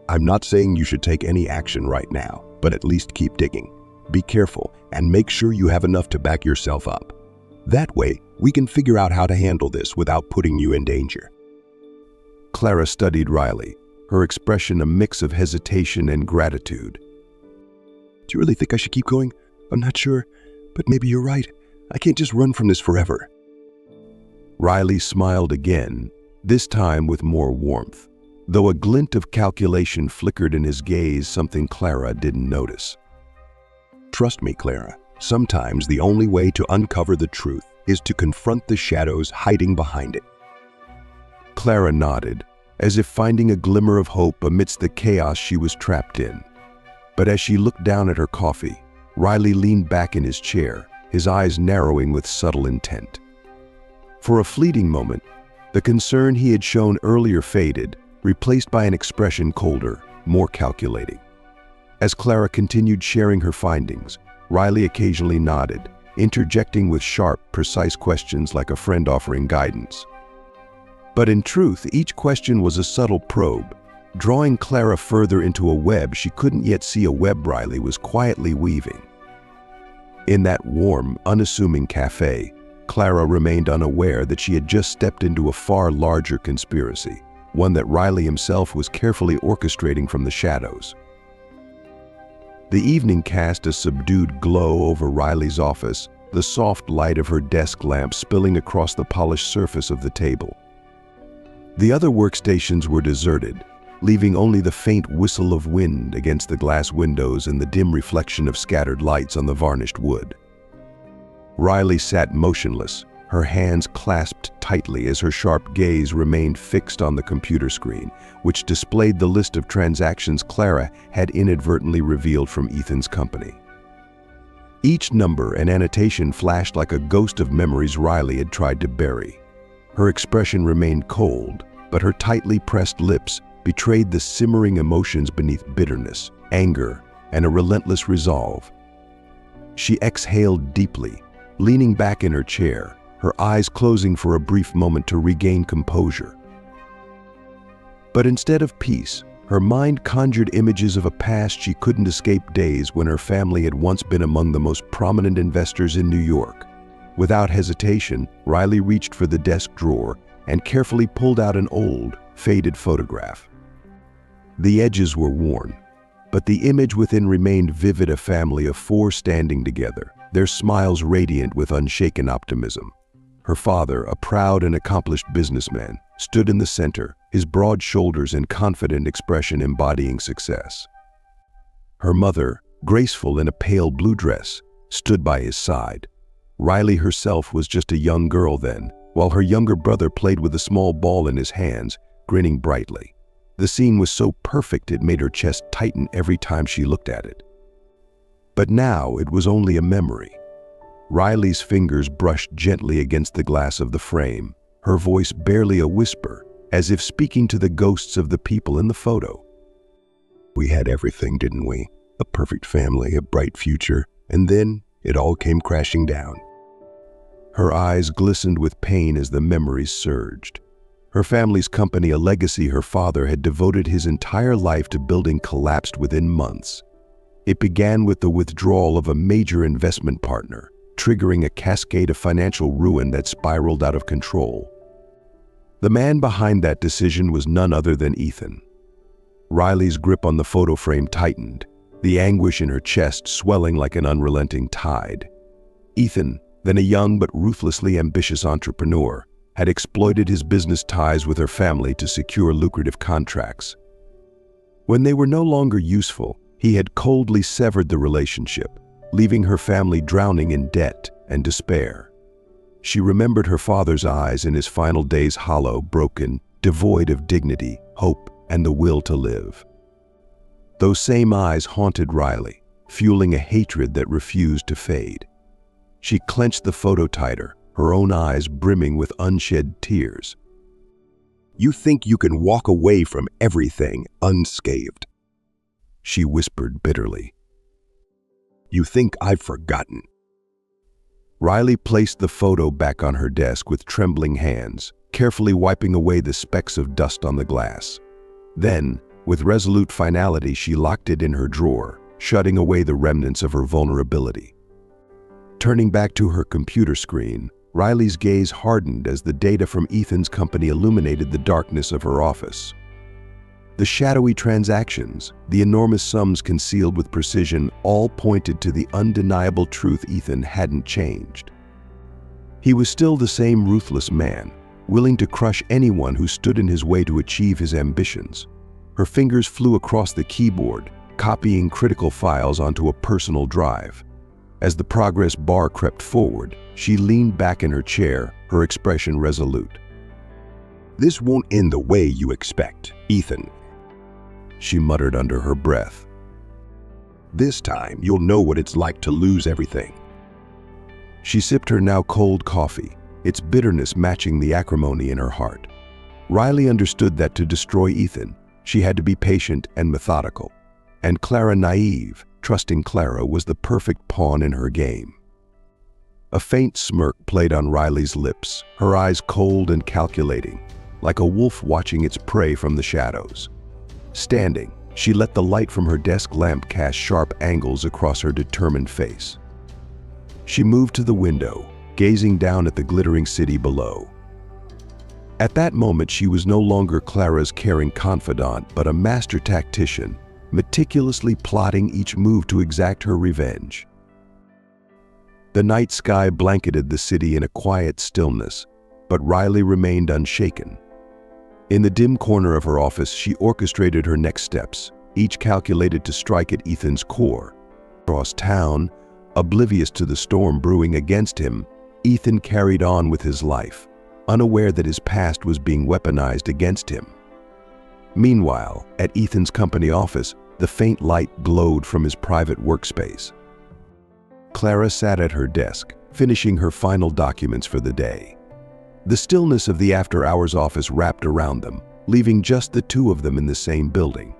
"I'm not saying you should take any action right now, but at least keep digging. Be careful and make sure you have enough to back yourself up. That way, we can figure out how to handle this without putting you in danger."
Clara studied Riley, her expression a mix of hesitation and gratitude.
"Do you really think I should keep going? I'm not sure, but maybe you're right. I can't just run from this forever."
Riley smiled again, this time with more warmth, though a glint of calculation flickered in his gaze, something Clara didn't notice.
"Trust me, Clara. Sometimes the only way to uncover the truth is to confront the shadows hiding behind it."
Clara nodded, as if finding a glimmer of hope amidst the chaos she was trapped in. But as she looked down at her coffee, Riley leaned back in his chair, his eyes narrowing with subtle intent. For a fleeting moment, the concern he had shown earlier faded, replaced by an expression colder, more calculating. As Clara continued sharing her findings, Riley occasionally nodded, interjecting with sharp, precise questions like a friend offering guidance. But in truth, each question was a subtle probe, drawing Clara further into a web she couldn't yet see, a web Riley was quietly weaving. In that warm, unassuming cafe, Clara remained unaware that she had just stepped into a far larger conspiracy, one that Riley himself was carefully orchestrating from the shadows. The evening cast a subdued glow over Riley's office, the soft light of her desk lamp spilling across the polished surface of the table. The other workstations were deserted, leaving only the faint whistle of wind against the glass windows and the dim reflection of scattered lights on the varnished wood. Riley sat motionless, her hands clasped tightly as her sharp gaze remained fixed on the computer screen, which displayed the list of transactions Clara had inadvertently revealed from Ethan's company. Each number and annotation flashed like a ghost of memories Riley had tried to bury. Her expression remained cold, but her tightly pressed lips betrayed the simmering emotions beneath bitterness, anger, and a relentless resolve. She exhaled deeply, leaning back in her chair, her eyes closing for a brief moment to regain composure. But instead of peace, her mind conjured images of a past she couldn't escape, days when her family had once been among the most prominent investors in New York. Without hesitation, Riley reached for the desk drawer and carefully pulled out an old, faded photograph. The edges were worn, but the image within remained vivid, a family of four standing together, their smiles radiant with unshaken optimism. Her father, a proud and accomplished businessman, stood in the center, his broad shoulders and confident expression embodying success. Her mother, graceful in a pale blue dress, stood by his side. Riley herself was just a young girl then, while her younger brother played with a small ball in his hands, grinning brightly. The scene was so perfect it made her chest tighten every time she looked at it. But now it was only a memory. Riley's fingers brushed gently against the glass of the frame, her voice barely a whisper, as if speaking to the ghosts of the people in the photo.
We had everything, didn't we? A perfect family, a bright future, and then it all came crashing down.
Her eyes glistened with pain as the memories surged. Her family's company, a legacy her father had devoted his entire life to building, collapsed within months. It began with the withdrawal of a major investment partner, triggering a cascade of financial ruin that spiraled out of control. The man behind that decision was none other than Ethan. Riley's grip on the photo frame tightened, the anguish in her chest swelling like an unrelenting tide. Ethan, then a young but ruthlessly ambitious entrepreneur, had exploited his business ties with her family to secure lucrative contracts. When they were no longer useful, he had coldly severed the relationship, leaving her family drowning in debt and despair. She remembered her father's eyes in his final days, hollow, broken, devoid of dignity, hope, and the will to live. Those same eyes haunted Riley, fueling a hatred that refused to fade. She clenched the photo tighter, her own eyes brimming with unshed tears.
You think you can walk away from everything unscathed?
She whispered bitterly.
You think I've forgotten?
Riley placed the photo back on her desk with trembling hands, carefully wiping away the specks of dust on the glass. Then, with resolute finality, she locked it in her drawer, shutting away the remnants of her vulnerability. Turning back to her computer screen, Riley's gaze hardened as the data from Ethan's company illuminated the darkness of her office. The shadowy transactions, the enormous sums concealed with precision, all pointed to the undeniable truth: Ethan hadn't changed. He was still the same ruthless man, willing to crush anyone who stood in his way to achieve his ambitions. Her fingers flew across the keyboard, copying critical files onto a personal drive. As the progress bar crept forward, she leaned back in her chair, her expression resolute.
This won't end the way you expect, Ethan,
she muttered under her breath.
This time you'll know what it's like to lose everything.
She sipped her now cold coffee, its bitterness matching the acrimony in her heart. Riley understood that to destroy Ethan, she had to be patient and methodical. And Clara, naive, trusting Clara, was the perfect pawn in her game. A faint smirk played on Riley's lips, her eyes cold and calculating, like a wolf watching its prey from the shadows. Standing, she let the light from her desk lamp cast sharp angles across her determined face. She moved to the window, gazing down at the glittering city below. At that moment, she was no longer Clara's caring confidant, but a master tactician, meticulously plotting each move to exact her revenge. The night sky blanketed the city in a quiet stillness, but Riley remained unshaken. In the dim corner of her office, she orchestrated her next steps, each calculated to strike at Ethan's core. Across town, oblivious to the storm brewing against him, Ethan carried on with his life, unaware that his past was being weaponized against him. Meanwhile, at Ethan's company office, the faint light glowed from his private workspace. Clara sat at her desk, finishing her final documents for the day. The stillness of the after-hours office wrapped around them, leaving just the two of them in the same building.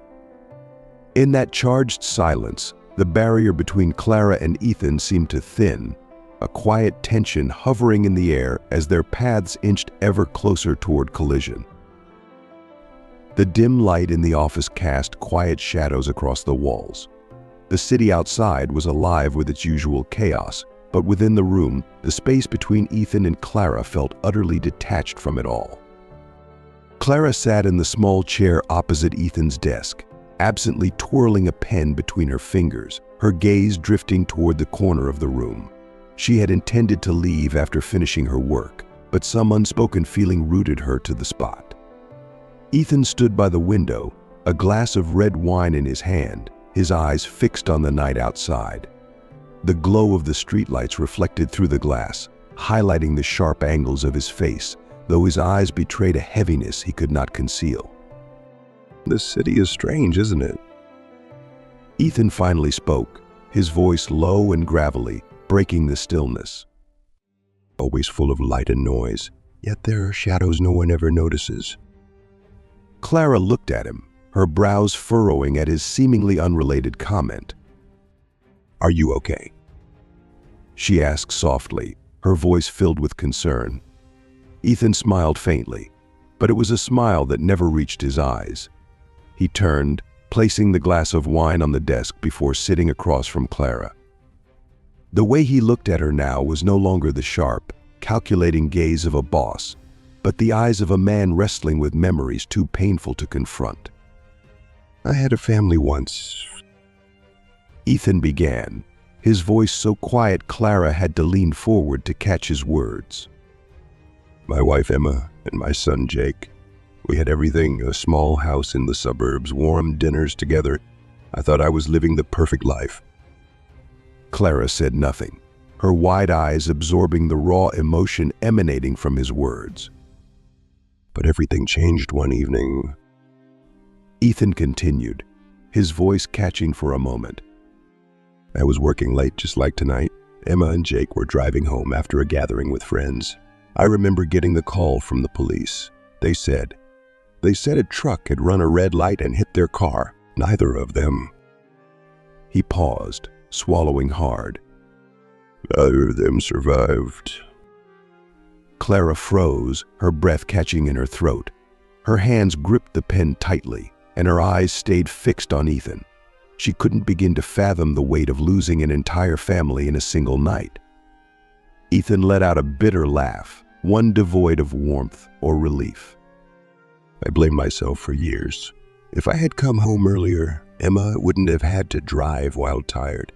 In that charged silence, the barrier between Clara and Ethan seemed to thin, a quiet tension hovering in the air as their paths inched ever closer toward collision. The dim light in the office cast quiet shadows across the walls. The city outside was alive with its usual chaos, but within the room, the space between Ethan and Clara felt utterly detached from it all. Clara sat in the small chair opposite Ethan's desk, absently twirling a pen between her fingers, her gaze drifting toward the corner of the room. She had intended to leave after finishing her work, but some unspoken feeling rooted her to the spot. Ethan stood by the window, a glass of red wine in his hand, his eyes fixed on the night outside. The glow of the streetlights reflected through the glass, highlighting the sharp angles of his face, though his eyes betrayed a heaviness he could not conceal.
This city is strange, isn't it?
Ethan finally spoke, his voice low and gravelly, breaking the stillness.
Always full of light and noise, yet there are shadows no one ever notices.
Clara looked at him, her brows furrowing at his seemingly unrelated comment.
Are you okay?
She asked softly, her voice filled with concern. Ethan smiled faintly, but it was a smile that never reached his eyes. He turned, placing the glass of wine on the desk before sitting across from Clara. The way he looked at her now was no longer the sharp, calculating gaze of a boss, but the eyes of a man wrestling with memories too painful to confront.
I had a family once.
Ethan began, his voice so quiet Clara had to lean forward to catch his words.
My wife Emma and my son Jake. We had everything, a small house in the suburbs, warm dinners together. I thought I was living the perfect life.
Clara said nothing, her wide eyes absorbing the raw emotion emanating from his words.
But everything changed one evening.
Ethan continued, his voice catching for a moment.
I was working late just like tonight. Emma and Jake were driving home after a gathering with friends. I remember getting the call from the police. They said a truck had run a red light and hit their car. Neither of them.
He paused, swallowing hard.
Neither of them survived.
Clara froze, her breath catching in her throat. Her hands gripped the pen tightly, and her eyes stayed fixed on Ethan. She couldn't begin to fathom the weight of losing an entire family in a single night. Ethan let out a bitter laugh, one devoid of warmth or relief.
I blamed myself for years. If I had come home earlier, Emma wouldn't have had to drive while tired.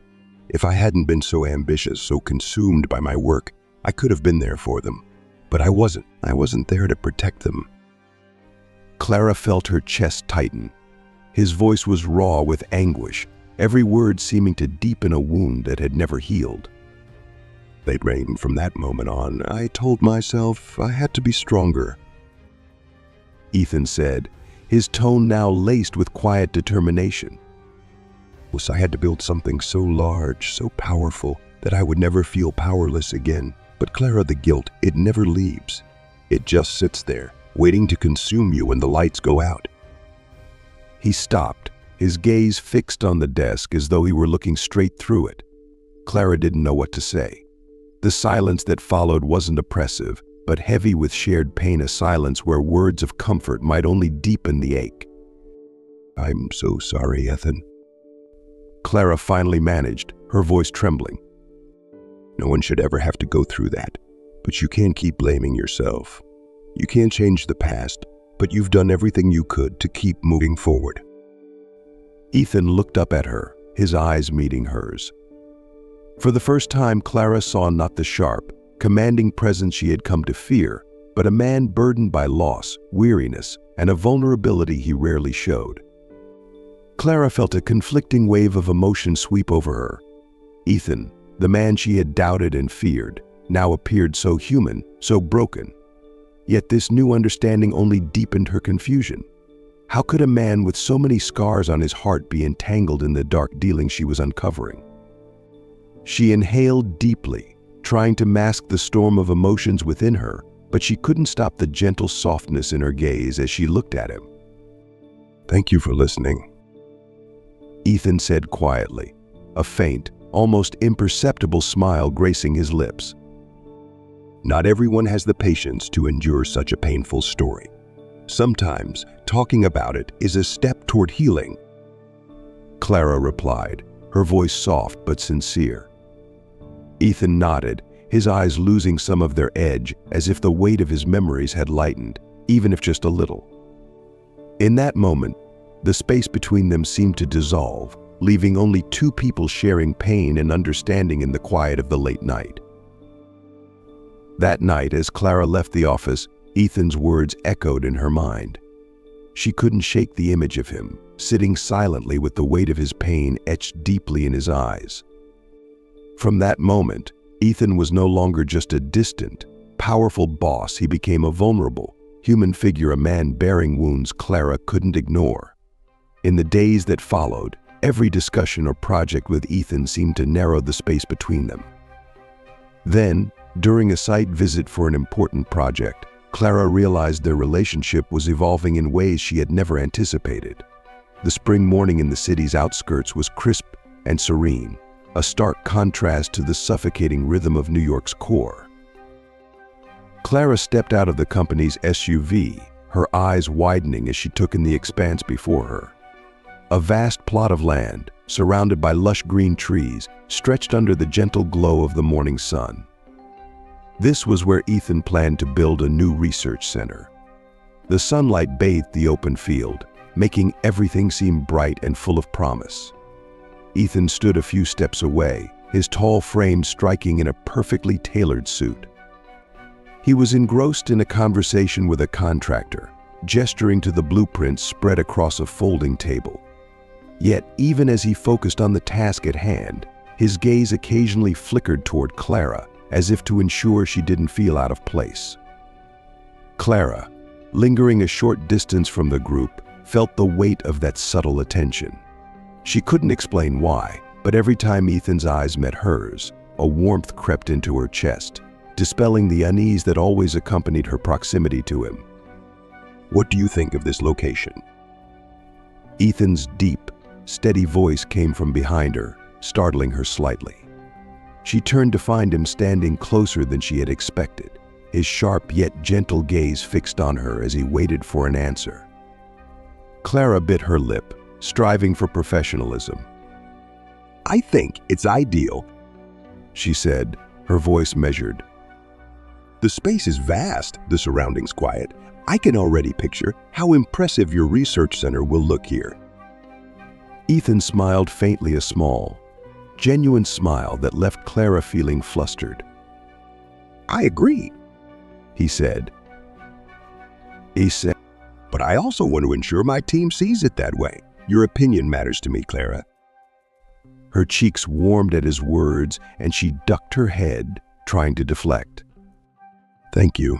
If I hadn't been so ambitious, so consumed by my work, I could have been there for them. But I wasn't. I wasn't there to protect them.
Clara felt her chest tighten. His voice was raw with anguish, every word seeming to deepen a wound that had never healed.
They'd rain from that moment on. I told myself I had to be stronger.
Ethan said, his tone now laced with quiet determination.
I had to build something so large, so powerful, that I would never feel powerless again. But Clara, the guilt, it never leaves. It just sits there, waiting to consume you when the lights go out.
He stopped, his gaze fixed on the desk as though he were looking straight through it. Clara didn't know what to say. The silence that followed wasn't oppressive. but heavy with shared pain, a silence where words of comfort might only deepen the ache.
"I'm so sorry, Ethan."
Clara finally managed, her voice trembling.
"No one should ever have to go through that. But you can't keep blaming yourself. You can't change the past, but you've done everything you could to keep moving forward."
Ethan looked up at her, his eyes meeting hers. For the first time, Clara saw not the sharp, commanding presence she had come to fear, but a man burdened by loss, weariness, and a vulnerability he rarely showed. Clara felt a conflicting wave of emotion sweep over her. Ethan, the man she had doubted and feared, now appeared so human, so broken. Yet this new understanding only deepened her confusion. How could a man with so many scars on his heart be entangled in the dark dealing she was uncovering? She inhaled deeply, trying to mask the storm of emotions within her, but she couldn't stop the gentle softness in her gaze as she looked at him.
"Thank you for listening,"
Ethan said quietly, a faint, almost imperceptible smile gracing his lips.
"Not everyone has the patience to endure such a painful story. Sometimes talking about it is a step toward healing."
Clara replied, her voice soft but sincere. Ethan nodded, his eyes losing some of their edge as if the weight of his memories had lightened, even if just a little. In that moment, the space between them seemed to dissolve, leaving only two people sharing pain and understanding in the quiet of the late night. That night, as Clara left the office, Ethan's words echoed in her mind. She couldn't shake the image of him, sitting silently with the weight of his pain etched deeply in his eyes. From that moment, Ethan was no longer just a distant, powerful boss. He became a vulnerable, human figure, a man bearing wounds Clara couldn't ignore. In the days that followed, every discussion or project with Ethan seemed to narrow the space between them. Then, during a site visit for an important project, Clara realized their relationship was evolving in ways she had never anticipated. The spring morning in the city's outskirts was crisp and serene, a stark contrast to the suffocating rhythm of New York's core. Clara stepped out of the company's SUV, her eyes widening as she took in the expanse before her. A vast plot of land, surrounded by lush green trees, stretched under the gentle glow of the morning sun. This was where Ethan planned to build a new research center. The sunlight bathed the open field, making everything seem bright and full of promise. Ethan stood a few steps away, his tall frame striking in a perfectly tailored suit. He was engrossed in a conversation with a contractor, gesturing to the blueprints spread across a folding table. Yet, even as he focused on the task at hand, his gaze occasionally flickered toward Clara, as if to ensure she didn't feel out of place. Clara, lingering a short distance from the group, felt the weight of that subtle attention. She couldn't explain why, but every time Ethan's eyes met hers, a warmth crept into her chest, dispelling the unease that always accompanied her proximity to him.
"What do you think of this location?"
Ethan's deep, steady voice came from behind her, startling her slightly. She turned to find him standing closer than she had expected, his sharp yet gentle gaze fixed on her as he waited for an answer. Clara bit her lip, striving for professionalism.
"I think it's ideal,"
she said, her voice measured.
"The space is vast, the surroundings quiet. I can already picture how impressive your research center will look here."
Ethan smiled faintly, a small, genuine smile that left Clara feeling flustered.
"I agree,"
he said.
"But I also want to ensure my team sees it that way. Your opinion matters to me, Clara."
Her cheeks warmed at his words, and she ducked her head, trying to deflect.
"Thank you,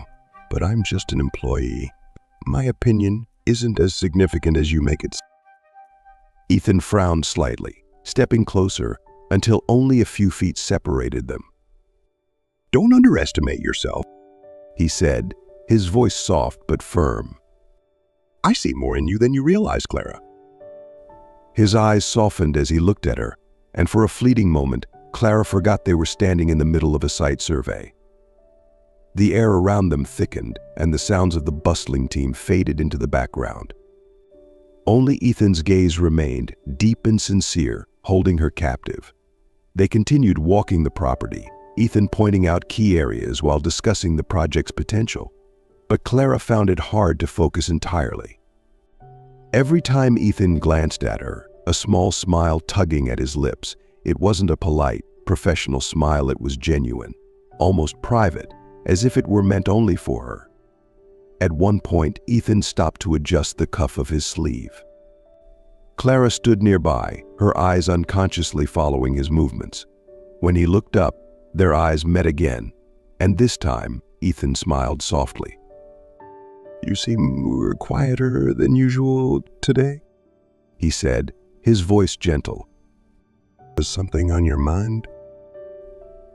but I'm just an employee. My opinion isn't as significant as you make it."
Ethan frowned slightly, stepping closer until only a few feet separated them.
"Don't underestimate yourself,"
he said, his voice soft but firm.
"I see more in you than you realize, Clara."
His eyes softened as he looked at her, and for a fleeting moment, Clara forgot they were standing in the middle of a site survey. The air around them thickened, and the sounds of the bustling team faded into the background. Only Ethan's gaze remained, deep and sincere, holding her captive. They continued walking the property, Ethan pointing out key areas while discussing the project's potential. But Clara found it hard to focus entirely. Every time Ethan glanced at her, a small smile tugging at his lips. It wasn't a polite, professional smile, it was genuine, almost private, as if it were meant only for her. At one point, Ethan stopped to adjust the cuff of his sleeve. Clara stood nearby, her eyes unconsciously following his movements. When he looked up, their eyes met again, and this time, Ethan smiled softly.
"You seem quieter than usual today,"
he said, his voice gentle.
"Is something on your mind?"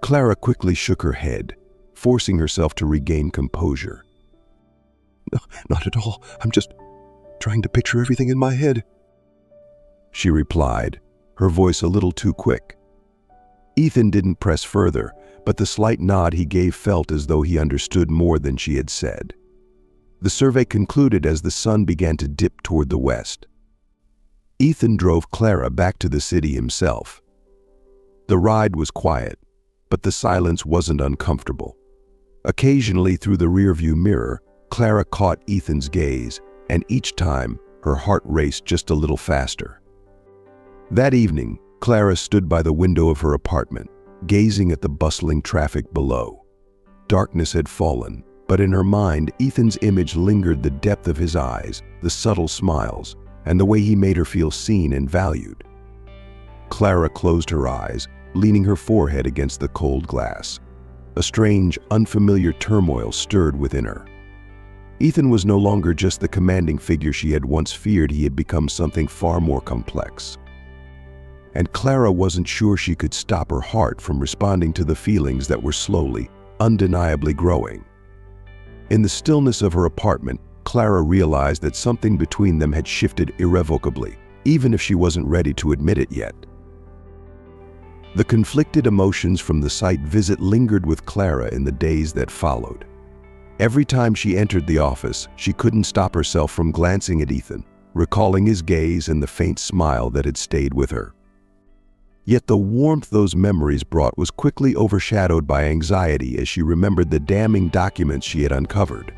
Clara quickly shook her head, forcing herself to regain composure.
"No, not at all. I'm just trying to picture everything in my head,"
she replied, her voice a little too quick. Ethan didn't press further, but the slight nod he gave felt as though he understood more than she had said. The survey concluded as the sun began to dip toward the west. Ethan drove Clara back to the city himself. The ride was quiet, but the silence wasn't uncomfortable. Occasionally, through the rearview mirror, Clara caught Ethan's gaze, and each time, her heart raced just a little faster. That evening, Clara stood by the window of her apartment, gazing at the bustling traffic below. Darkness had fallen, but in her mind, Ethan's image lingered, the depth of his eyes, the subtle smiles, and the way he made her feel seen and valued. Clara closed her eyes, leaning her forehead against the cold glass. A strange, unfamiliar turmoil stirred within her. Ethan was no longer just the commanding figure she had once feared. He had become something far more complex. And Clara wasn't sure she could stop her heart from responding to the feelings that were slowly, undeniably growing. In the stillness of her apartment, Clara realized that something between them had shifted irrevocably, even if she wasn't ready to admit it yet. The conflicted emotions from the site visit lingered with Clara in the days that followed. Every time she entered the office, she couldn't stop herself from glancing at Ethan, recalling his gaze and the faint smile that had stayed with her. Yet the warmth those memories brought was quickly overshadowed by anxiety as she remembered the damning documents she had uncovered.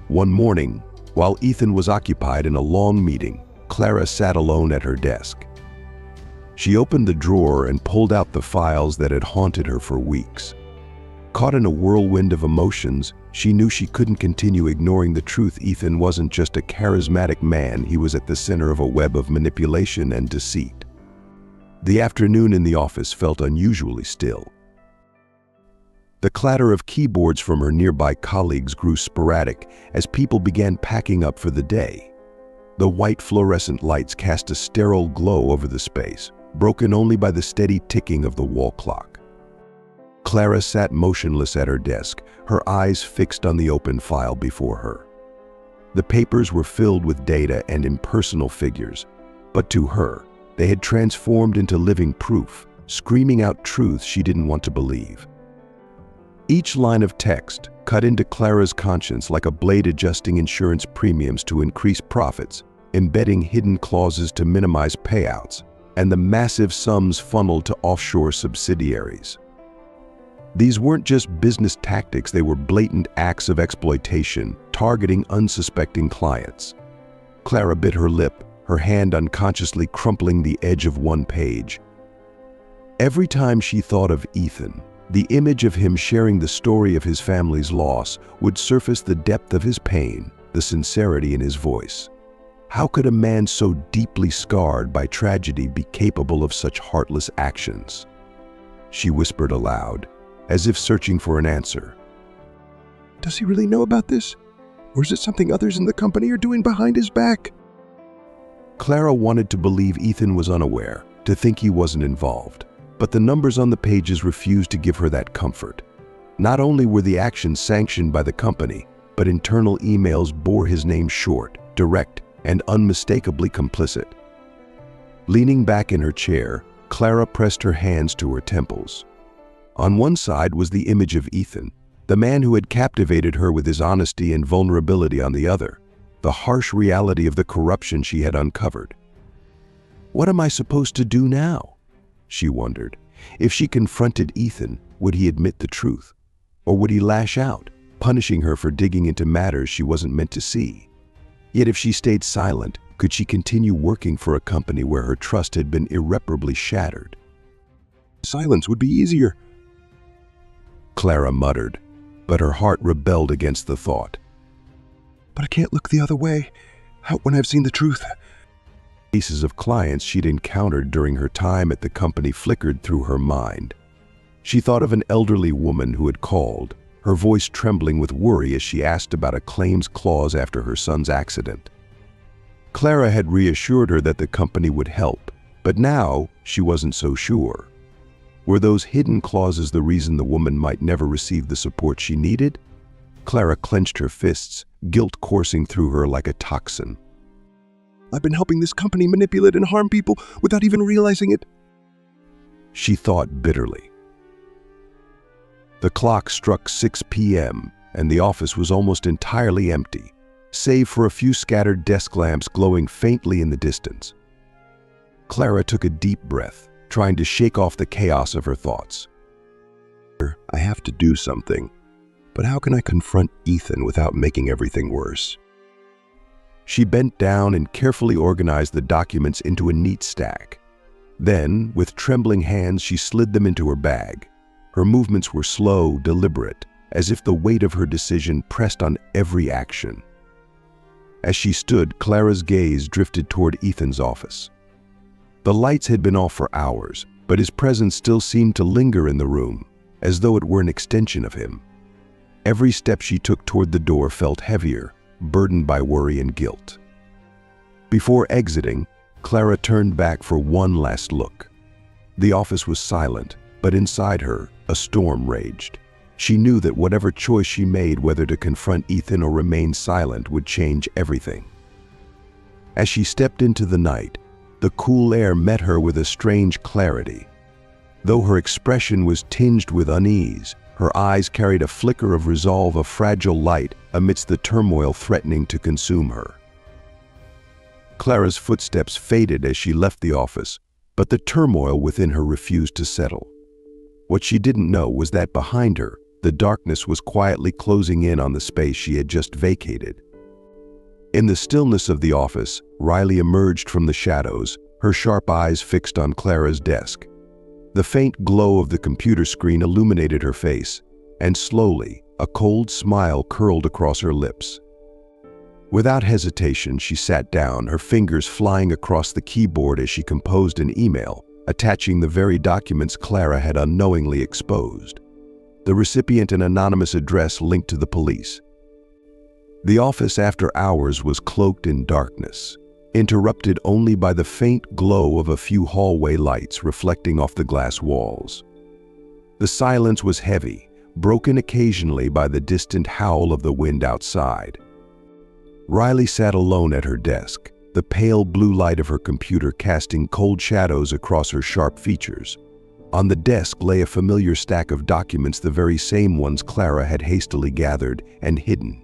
One morning, while Ethan was occupied in a long meeting, Clara sat alone at her desk. She opened the drawer and pulled out the files that had haunted her for weeks. Caught in a whirlwind of emotions, she knew she couldn't continue ignoring the truth. Ethan wasn't just a charismatic man, he was at the center of a web of manipulation and deceit. The afternoon in the office felt unusually still. The clatter of keyboards from her nearby colleagues grew sporadic as people began packing up for the day. The white fluorescent lights cast a sterile glow over the space, broken only by the steady ticking of the wall clock. Clara sat motionless at her desk, her eyes fixed on the open file before her. The papers were filled with data and impersonal figures, but to her, they had transformed into living proof, screaming out truths she didn't want to believe. Each line of text cut into Clara's conscience like a blade adjusting insurance premiums to increase profits, embedding hidden clauses to minimize payouts, and the massive sums funneled to offshore subsidiaries. These weren't just business tactics, they were blatant acts of exploitation, targeting unsuspecting clients. Clara bit her lip, her hand unconsciously crumpling the edge of one page. Every time she thought of Ethan, the image of him sharing the story of his family's loss would surface, the depth of his pain, the sincerity in his voice. How could a man so deeply scarred by tragedy be capable of such heartless actions? She whispered aloud, as if searching for an answer.
"Does he really know about this? Or is it something others in the company are doing behind his back?"
Clara wanted to believe Ethan was unaware, to think he wasn't involved, but the numbers on the pages refused to give her that comfort. Not only were the actions sanctioned by the company, but internal emails bore his name short, direct, and unmistakably complicit. Leaning back in her chair, Clara pressed her hands to her temples. On one side was the image of Ethan, The man who had captivated her with his honesty and vulnerability on the other, the harsh reality of the corruption she had uncovered. What am I supposed to do now? She wondered. If she confronted Ethan, would he admit the truth? Or would he lash out, punishing her for digging into matters she wasn't meant to see? Yet if she stayed silent, could she continue working for a company where her trust had been irreparably shattered?
Silence would be easier,
Clara muttered, but her heart rebelled against the thought.
but I can't look the other way when I've seen the truth.
Cases of clients she'd encountered during her time at the company flickered through her mind. She thought of an elderly woman who had called, her voice trembling with worry as she asked about a claims clause after her son's accident. Clara had reassured her that the company would help, but now she wasn't so sure. Were those hidden clauses the reason the woman might never receive the support she needed? Clara clenched her fists, guilt coursing through her like a toxin.
I've been helping this company manipulate and harm people without even realizing it,
she thought bitterly. The clock struck 6 p.m., and the office was almost entirely empty, save for a few scattered desk lamps glowing faintly in the distance. Clara took a deep breath, trying to shake off the chaos of her thoughts.
I have to do something, but how can I confront Ethan without making everything worse?
She bent down and carefully organized the documents into a neat stack. Then, with trembling hands, she slid them into her bag. Her movements were slow, deliberate, as if the weight of her decision pressed on every action. As she stood, Clara's gaze drifted toward Ethan's office. The lights had been off for hours, but his presence still seemed to linger in the room, as though it were an extension of him. Every step she took toward the door felt heavier, burdened by worry and guilt. Before exiting, Clara turned back for one last look. The office was silent, but inside her, a storm raged. She knew that whatever choice she made, whether to confront Ethan or remain silent, would change everything. As she stepped into the night, the cool air met her with a strange clarity. Though her expression was tinged with unease, her eyes carried a flicker of resolve, a fragile light amidst the turmoil threatening to consume her. Clara's footsteps faded as she left the office, but the turmoil within her refused to settle. What she didn't know was that behind her, the darkness was quietly closing in on the space she had just vacated. In the stillness of the office, Riley emerged from the shadows, her sharp eyes fixed on Clara's desk. The faint glow of the computer screen illuminated her face, and slowly, a cold smile curled across her lips. Without hesitation, she sat down, her fingers flying across the keyboard as she composed an email, attaching the very documents Clara had unknowingly exposed. The recipient, an anonymous address linked to the police. The office after hours was cloaked in darkness, interrupted only by the faint glow of a few hallway lights reflecting off the glass walls. The silence was heavy, broken occasionally by the distant howl of the wind outside. Riley sat alone at her desk, the pale blue light of her computer casting cold shadows across her sharp features. On the desk lay a familiar stack of documents, the very same ones Clara had hastily gathered and hidden.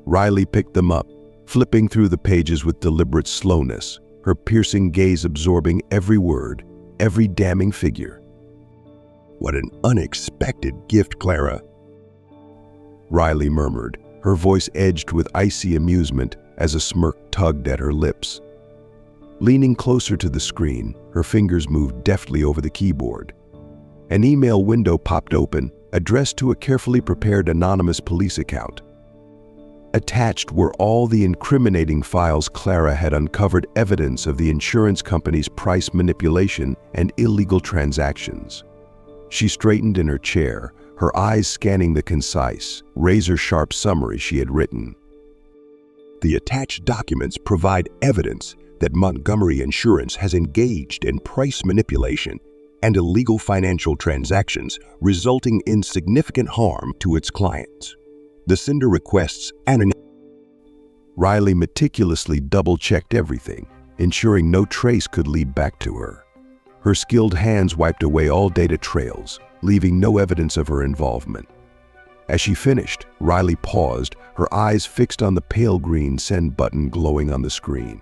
Riley picked them up, flipping through the pages with deliberate slowness, her piercing gaze absorbing every word, every damning figure.
What an unexpected gift, Clara,
Riley murmured, her voice edged with icy amusement as a smirk tugged at her lips. Leaning closer to the screen, her fingers moved deftly over the keyboard. An email window popped open, addressed to a carefully prepared anonymous police account. Attached were all the incriminating files Clara had uncovered, evidence of the insurance company's price manipulation and illegal transactions. She straightened in her chair, her eyes scanning the concise, razor-sharp summary she had written.
The attached documents provide evidence that Montgomery Insurance has engaged in price manipulation and illegal financial transactions, resulting in significant harm to its clients. The sender requests anonymity.
Riley meticulously double-checked everything, ensuring no trace could lead back to her. Her skilled hands wiped away all data trails, leaving no evidence of her involvement. As she finished, Riley paused, her eyes fixed on the pale green send button glowing on the screen.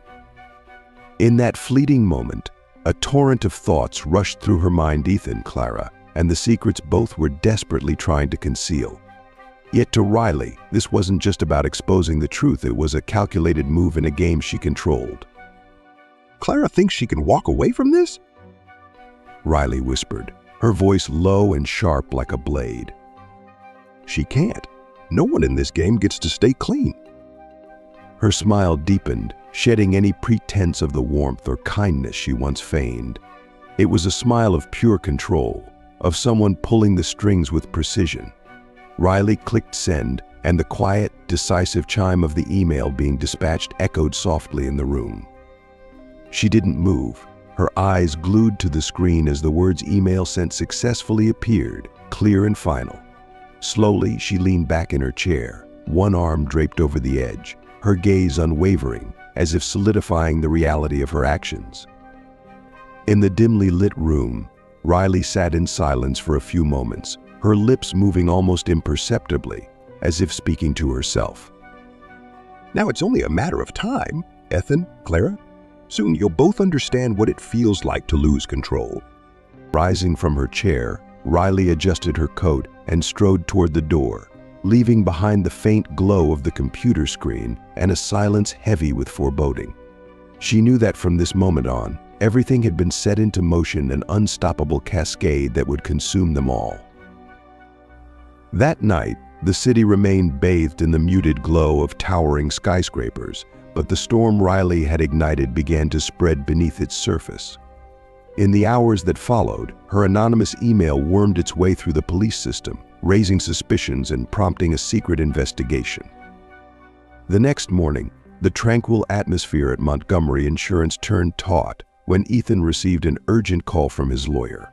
In that fleeting moment, a torrent of thoughts rushed through her mind: Ethan, Clara, and the secrets both were desperately trying to conceal. Yet to Riley, this wasn't just about exposing the truth, it was a calculated move in a game she controlled.
Clara thinks she can walk away from this?
Riley whispered, her voice low and sharp like a blade.
She can't. No one in this game gets to stay clean.
Her smile deepened, shedding any pretense of the warmth or kindness she once feigned. It was a smile of pure control, of someone pulling the strings with precision. Riley clicked send, and the quiet, decisive chime of the email being dispatched echoed softly in the room. She didn't move, her eyes glued to the screen as the words "email sent successfully" appeared, clear and final. Slowly, she leaned back in her chair, one arm draped over the edge, her gaze unwavering, as if solidifying the reality of her actions. In the dimly lit room, Riley sat in silence for a few moments, her lips moving almost imperceptibly, as if speaking to herself.
Now it's only a matter of time, Ethan, Clara. Soon you'll both understand what it feels like to lose control.
Rising from her chair, Riley adjusted her coat and strode toward the door, leaving behind the faint glow of the computer screen and a silence heavy with foreboding. She knew that from this moment on, everything had been set into motion, an unstoppable cascade that would consume them all. That night, the city remained bathed in the muted glow of towering skyscrapers, but the storm Riley had ignited began to spread beneath its surface. In the hours that followed, her anonymous email wormed its way through the police system, raising suspicions and prompting a secret investigation. The next morning, the tranquil atmosphere at Montgomery Insurance turned taut when Ethan received an urgent call from his lawyer.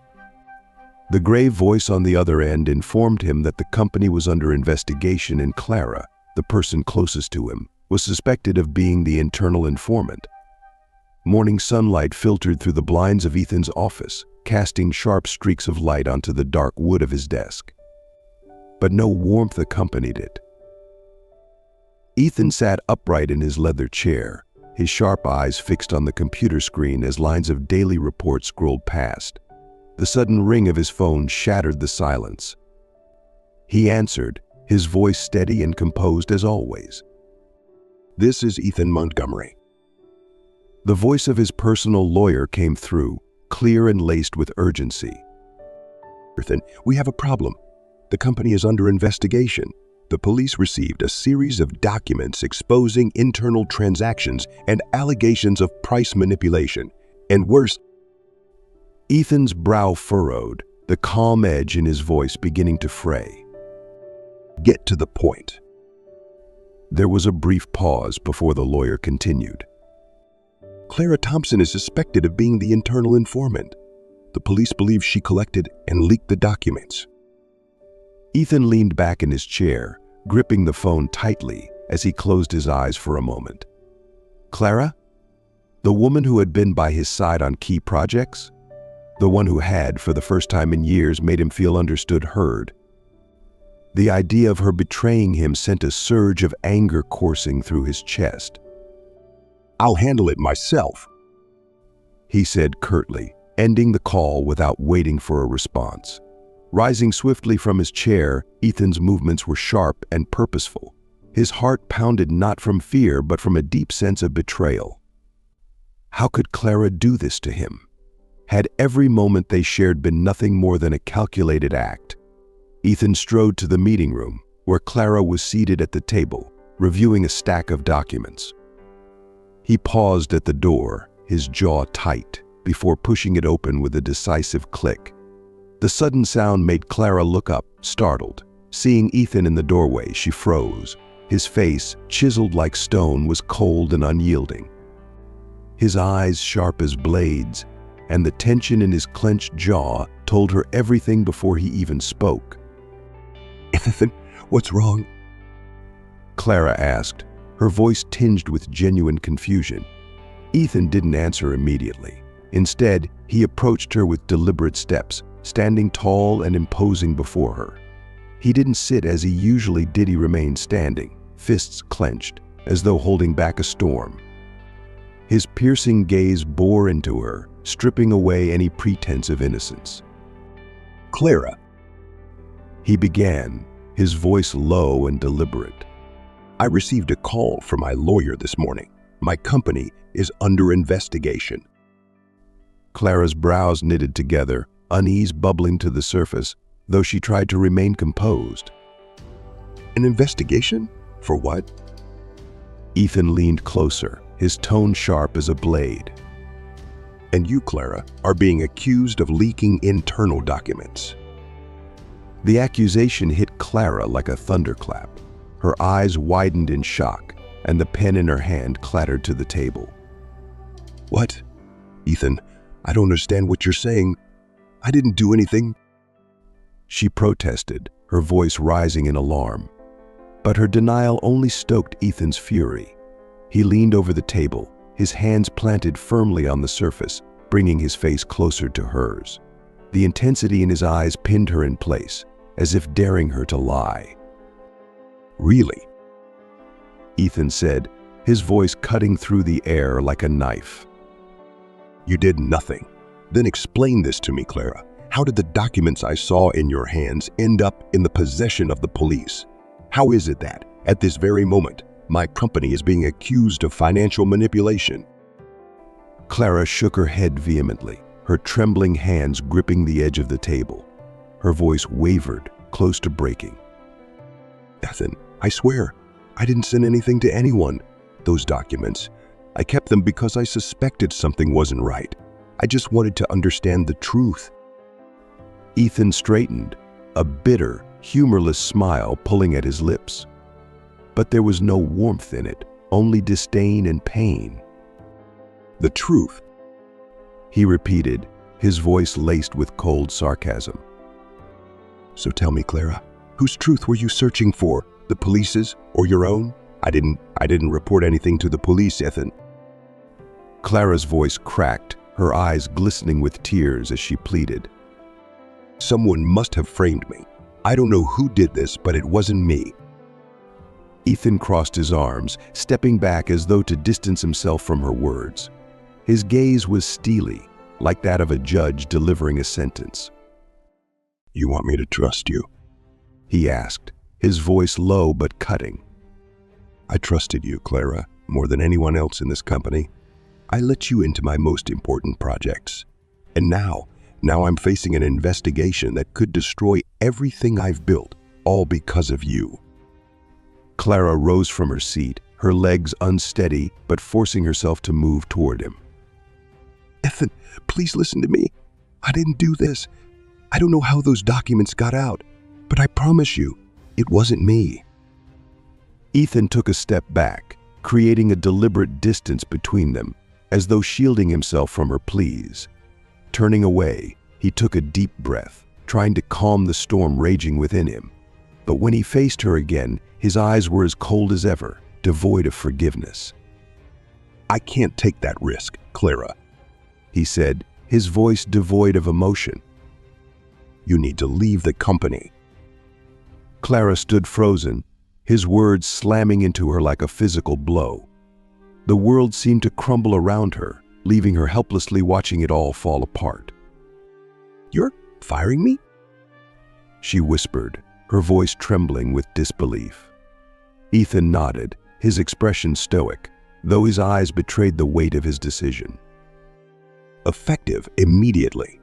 The grave voice on the other end informed him that the company was under investigation and Clara, the person closest to him, was suspected of being the internal informant. Morning sunlight filtered through the blinds of Ethan's office, casting sharp streaks of light onto the dark wood of his desk. But no warmth accompanied it. Ethan sat upright in his leather chair, his sharp eyes fixed on the computer screen as lines of daily reports scrolled past. The sudden ring of his phone shattered the silence. He answered, his voice steady and composed as always.
"This is Ethan Montgomery."
The voice of his personal lawyer came through, clear and laced with urgency.
"Ethan, we have a problem. The company is under investigation. The police received a series of documents exposing internal transactions and allegations of price manipulation. And worse..."
Ethan's brow furrowed, the calm edge in his voice beginning to fray.
"Get to the point."
There was a brief pause before the lawyer continued.
"Clara Thompson is suspected of being the internal informant. The police believe she collected and leaked the documents."
Ethan leaned back in his chair, gripping the phone tightly as he closed his eyes for a moment. Clara? The woman who had been by his side on key projects? The one who had, for the first time in years, made him feel understood, heard. The idea of her betraying him sent a surge of anger coursing through his chest.
"I'll handle it myself,"
he said curtly, ending the call without waiting for a response. Rising swiftly from his chair, Ethan's movements were sharp and purposeful. His heart pounded not from fear, but from a deep sense of betrayal. How could Clara do this to him? Had every moment they shared been nothing more than a calculated act? Ethan strode to the meeting room, where Clara was seated at the table, reviewing a stack of documents. He paused at the door, his jaw tight, before pushing it open with a decisive click. The sudden sound made Clara look up, startled. Seeing Ethan in the doorway, she froze. His face, chiseled like stone, was cold and unyielding. His eyes sharp as blades, and the tension in his clenched jaw told her everything before he even spoke.
"Ethan, what's wrong?"
Clara asked, her voice tinged with genuine confusion. Ethan didn't answer immediately. Instead, he approached her with deliberate steps, standing tall and imposing before her. He didn't sit as he usually did. He remained standing, fists clenched, as though holding back a storm. His piercing gaze bore into her, stripping away any pretense of innocence.
"Clara,"
he began, his voice low and deliberate.
"I received a call from my lawyer this morning. My company is under investigation."
Clara's brows knitted together, unease bubbling to the surface, though she tried to remain composed.
"An investigation? For what?"
Ethan leaned closer, his tone sharp as a blade.
"And you, Clara, are being accused of leaking internal documents."
The accusation hit Clara like a thunderclap. Her eyes widened in shock, and the pen in her hand clattered to the table.
"What? Ethan, I don't understand what you're saying. I didn't do anything."
She protested, her voice rising in alarm. But her denial only stoked Ethan's fury. He leaned over the table, his hands planted firmly on the surface, bringing his face closer to hers. The intensity in his eyes pinned her in place, as if daring her to lie.
"Really?"
Ethan said, his voice cutting through the air like a knife.
"You did nothing. Then explain this to me, Clara. How did the documents I saw in your hands end up in the possession of the police? How is it that, at this very moment, my company is being accused of financial manipulation?"
Clara shook her head vehemently, her trembling hands gripping the edge of the table. Her voice wavered, close to breaking.
"Ethan, I swear, I didn't send anything to anyone. Those documents, I kept them because I suspected something wasn't right. I just wanted to understand the truth."
Ethan straightened, a bitter, humorless smile pulling at his lips. But there was no warmth in it, only disdain and pain.
"The truth?"
he repeated, his voice laced with cold sarcasm.
"So tell me, Clara, whose truth were you searching for? The police's or your own?" I didn't report anything to the police, Ethan."
Clara's voice cracked, her eyes glistening with tears as she pleaded.
"Someone must have framed me. I don't know who did this, but it wasn't me."
Ethan crossed his arms, stepping back as though to distance himself from her words. His gaze was steely, like that of a judge delivering a sentence.
"You want me to trust you?"
he asked, his voice low but cutting.
"I trusted you, Clara, more than anyone else in this company. I let you into my most important projects. And now I'm facing an investigation that could destroy everything I've built, all because of you."
Clara rose from her seat, her legs unsteady, but forcing herself to move toward him.
"Ethan, please listen to me. I didn't do this. I don't know how those documents got out, but I promise you, it wasn't me."
Ethan took a step back, creating a deliberate distance between them, as though shielding himself from her pleas. Turning away, he took a deep breath, trying to calm the storm raging within him. But when he faced her again, his eyes were as cold as ever, devoid of forgiveness.
"I can't take that risk, Clara,"
he said, his voice devoid of emotion.
"You need to leave the company."
Clara stood frozen, his words slamming into her like a physical blow. The world seemed to crumble around her, leaving her helplessly watching it all fall apart.
"You're firing me?"
she whispered, her voice trembling with disbelief. Ethan nodded, his expression stoic, though his eyes betrayed the weight of his decision.
"Effective immediately."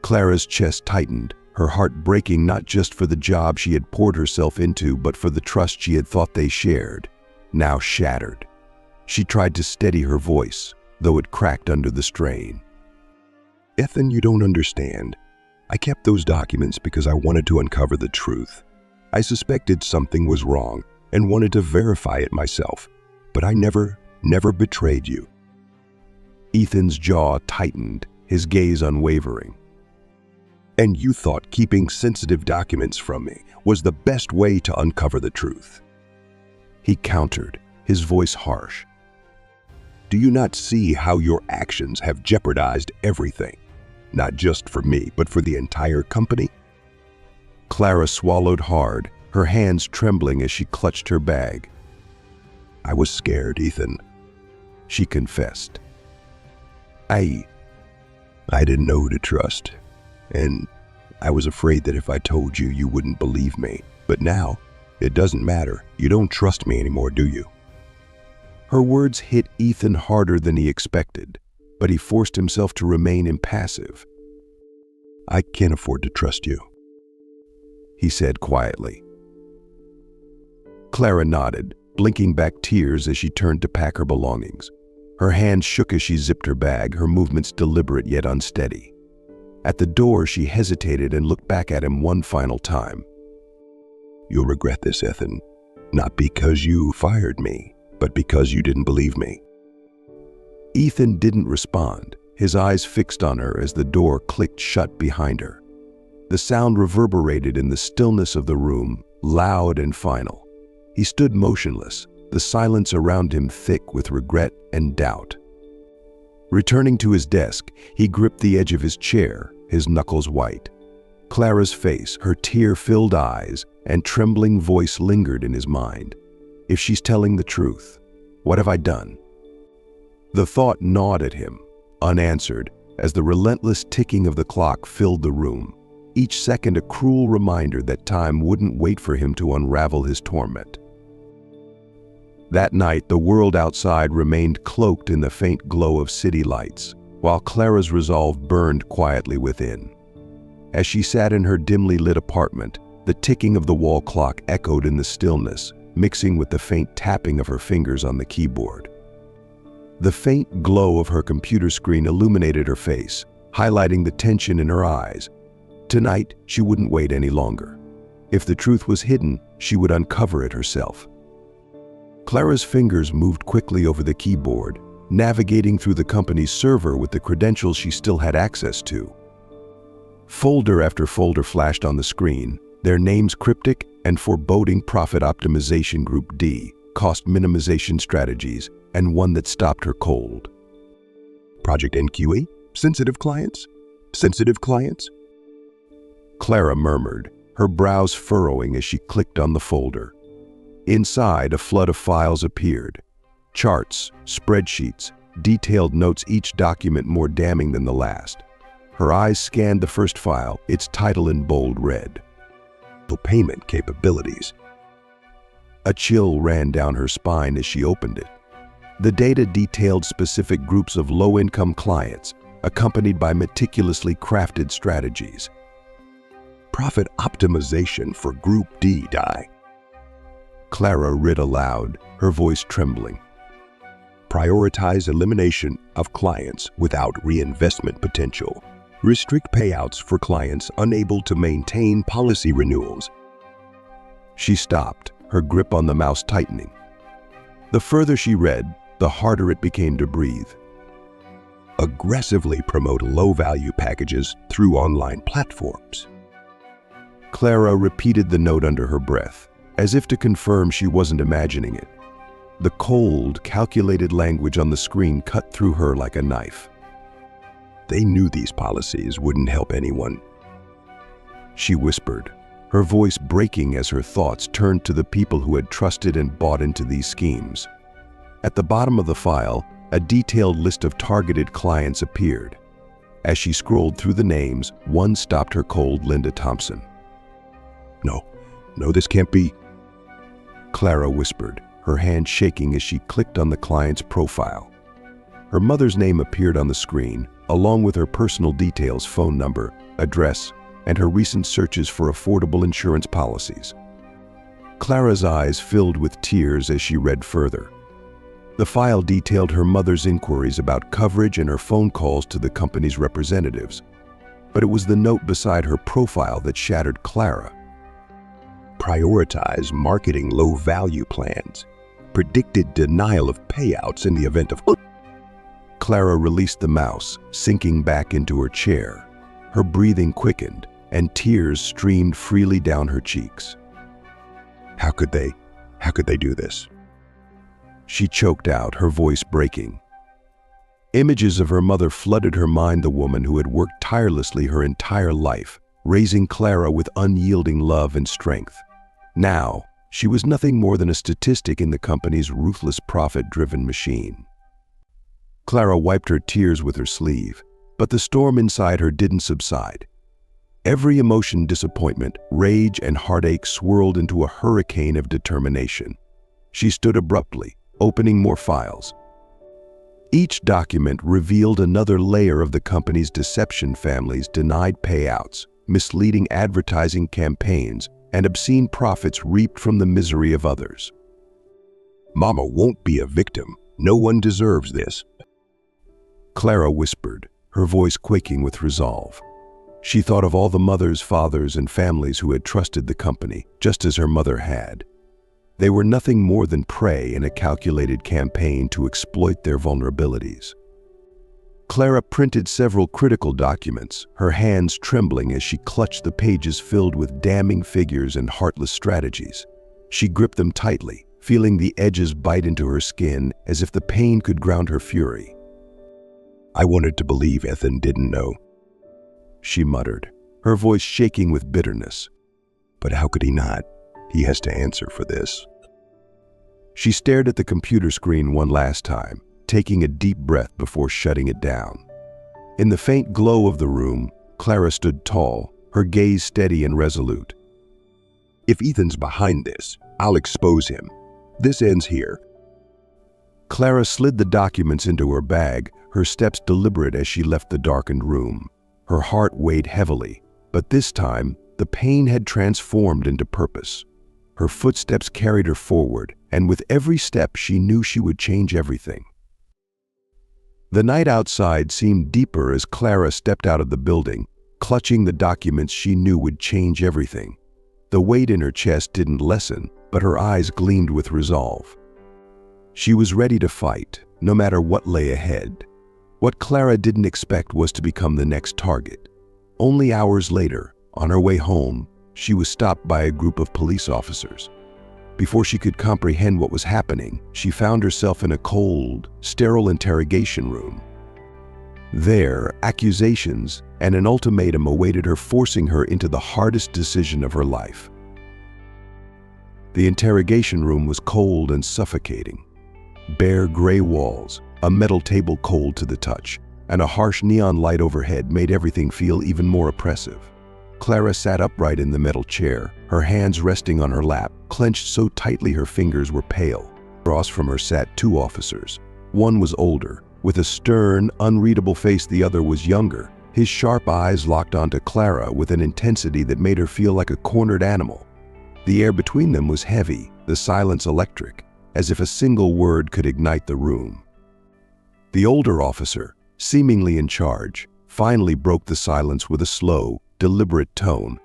Clara's chest tightened, her heart breaking not just for the job she had poured herself into, but for the trust she had thought they shared, now shattered. She tried to steady her voice, though it cracked under the strain.
"Ethan, you don't understand. I kept those documents because I wanted to uncover the truth. I suspected something was wrong and wanted to verify it myself, but I never betrayed you."
Ethan's jaw tightened, his gaze unwavering.
"And you thought keeping sensitive documents from me was the best way to uncover the truth?"
he countered, his voice harsh.
"Do you not see how your actions have jeopardized everything? Not just for me, but for the entire company?"
Clara swallowed hard, her hands trembling as she clutched her bag.
"I was scared, Ethan,"
she confessed.
I didn't know who to trust, and I was afraid that if I told you, you wouldn't believe me. But now, it doesn't matter. You don't trust me anymore, do you?"
Her words hit Ethan harder than he expected, but he forced himself to remain impassive.
"I can't afford to trust you,"
he said quietly. Clara nodded, blinking back tears as she turned to pack her belongings. Her hands shook as she zipped her bag, her movements deliberate yet unsteady. At the door, she hesitated and looked back at him one final time.
"You'll regret this, Ethan. Not because you fired me, but because you didn't believe me."
Ethan didn't respond, his eyes fixed on her as the door clicked shut behind her. The sound reverberated in the stillness of the room, loud and final. He stood motionless, the silence around him thick with regret and doubt. Returning to his desk, he gripped the edge of his chair, his knuckles white. Clara's face, her tear-filled eyes, and trembling voice lingered in his mind. If she's telling the truth, what have I done? The thought gnawed at him, unanswered, as the relentless ticking of the clock filled the room, each second a cruel reminder that time wouldn't wait for him to unravel his torment. That night, the world outside remained cloaked in the faint glow of city lights, while Clara's resolve burned quietly within. As she sat in her dimly lit apartment, the ticking of the wall clock echoed in the stillness, mixing with the faint tapping of her fingers on the keyboard. The faint glow of her computer screen illuminated her face, highlighting the tension in her eyes. Tonight, she wouldn't wait any longer. If the truth was hidden, she would uncover it herself. Clara's fingers moved quickly over the keyboard, navigating through the company's server with the credentials she still had access to. Folder after folder flashed on the screen, their names cryptic and foreboding: Profit Optimization Group D, Cost Minimization Strategies, and one that stopped her cold.
"Project NQE? Sensitive clients? Sensitive clients?"
Clara murmured, her brows furrowing as she clicked on the folder. Inside, a flood of files appeared. Charts, spreadsheets, detailed notes, each document more damning than the last. Her eyes scanned the first file, its title in bold red.
"Payment capabilities."
A chill ran down her spine as she opened it. The data detailed specific groups of low-income clients, accompanied by meticulously crafted strategies.
"Profit optimization for Group D, die."
Clara read aloud, her voice trembling.
"Prioritize elimination of clients without reinvestment potential. Restrict payouts for clients unable to maintain policy renewals."
She stopped, her grip on the mouse tightening. The further she read, the harder it became to breathe.
"Aggressively promote low-value packages through online platforms."
Clara repeated the note under her breath, as if to confirm she wasn't imagining it. The cold, calculated language on the screen cut through her like a knife.
"They knew these policies wouldn't help anyone,"
she whispered, her voice breaking as her thoughts turned to the people who had trusted and bought into these schemes. At the bottom of the file, a detailed list of targeted clients appeared. As she scrolled through the names, one stopped her cold: Linda Thompson.
No, this can't be,"
Clara whispered, her hand shaking as she clicked on the client's profile. Her mother's name appeared on the screen, along with her personal details: phone number, address, and her recent searches for affordable insurance policies. Clara's eyes filled with tears as she read further. The file detailed her mother's inquiries about coverage and her phone calls to the company's representatives. But it was the note beside her profile that shattered Clara.
"Prioritize marketing low-value plans. Predicted denial of payouts in the event of..."
Clara released the mouse, sinking back into her chair. Her breathing quickened, and tears streamed freely down her cheeks.
How could they do this?"
She choked out, her voice breaking. Images of her mother flooded her mind, the woman who had worked tirelessly her entire life, raising Clara with unyielding love and strength. Now, she was nothing more than a statistic in the company's ruthless profit-driven machine. Clara wiped her tears with her sleeve, but the storm inside her didn't subside. Every emotion, disappointment, rage, and heartache swirled into a hurricane of determination. She stood abruptly, opening more files. Each document revealed another layer of the company's deception: families denied payouts, misleading advertising campaigns, and obscene profits reaped from the misery of others.
Mama won't be a victim. No one deserves this,
Clara whispered, her voice quaking with resolve. She thought of all the mothers, fathers, and families who had trusted the company, just as her mother had. They were nothing more than prey in a calculated campaign to exploit their vulnerabilities. Clara printed several critical documents, her hands trembling as she clutched the pages filled with damning figures and heartless strategies. She gripped them tightly, feeling the edges bite into her skin as if the pain could ground her fury.
I wanted to believe Ethan didn't know,
she muttered, her voice shaking with bitterness.
But how could he not? He has to answer for this.
She stared at the computer screen one last time, taking a deep breath before shutting it down. In the faint glow of the room, Clara stood tall, her gaze steady and resolute.
If Ethan's behind this, I'll expose him. This ends here.
Clara slid the documents into her bag, her steps deliberate as she left the darkened room. Her heart weighed heavily, but this time, the pain had transformed into purpose. Her footsteps carried her forward, and with every step she knew she would change everything. The night outside seemed deeper as Clara stepped out of the building, clutching the documents she knew would change everything. The weight in her chest didn't lessen, but her eyes gleamed with resolve. She was ready to fight, no matter what lay ahead. What Clara didn't expect was to become the next target. Only hours later, on her way home, she was stopped by a group of police officers. Before she could comprehend what was happening, she found herself in a cold, sterile interrogation room. There, accusations and an ultimatum awaited her, forcing her into the hardest decision of her life. The interrogation room was cold and suffocating. Bare gray walls, a metal table cold to the touch, and a harsh neon light overhead made everything feel even more oppressive. Clara sat upright in the metal chair, her hands resting on her lap, clenched so tightly her fingers were pale. Across from her sat two officers. One was older, with a stern, unreadable face. The other was younger, his sharp eyes locked onto Clara with an intensity that made her feel like a cornered animal. The air between them was heavy, the silence electric, as if a single word could ignite the room. The older officer, seemingly in charge, finally broke the silence with a slow, deliberate tone.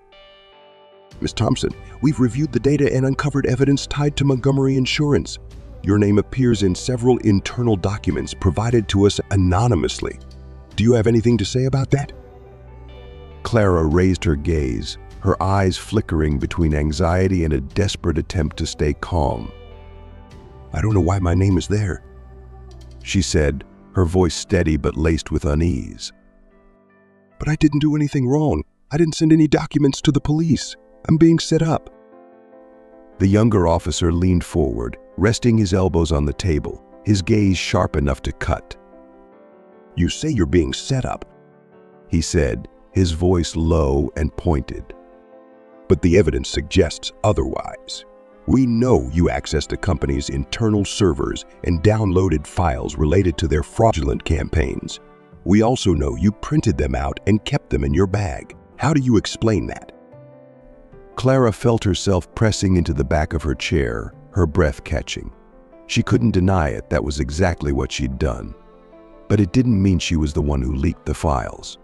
Miss Thompson, we've reviewed the data and uncovered evidence tied to Montgomery Insurance. Your name appears in several internal documents provided to us anonymously. Do you have anything to say about that?
Clara raised her gaze, her eyes flickering between anxiety and a desperate attempt to stay calm.
I don't know why my name is there,
she said, her voice steady but laced with unease.
But I didn't do anything wrong. I didn't send any documents to the police. I'm being set up.
The younger officer leaned forward, resting his elbows on the table, his gaze sharp enough to cut.
You say you're being set up,
he said, his voice low and pointed.
But the evidence suggests otherwise. We know you accessed the company's internal servers and downloaded files related to their fraudulent campaigns. We also know you printed them out and kept them in your bag. How do you explain that?
Clara felt herself pressing into the back of her chair, her breath catching. She couldn't deny it, that was exactly what she'd done. But it didn't mean she was the one who leaked the files.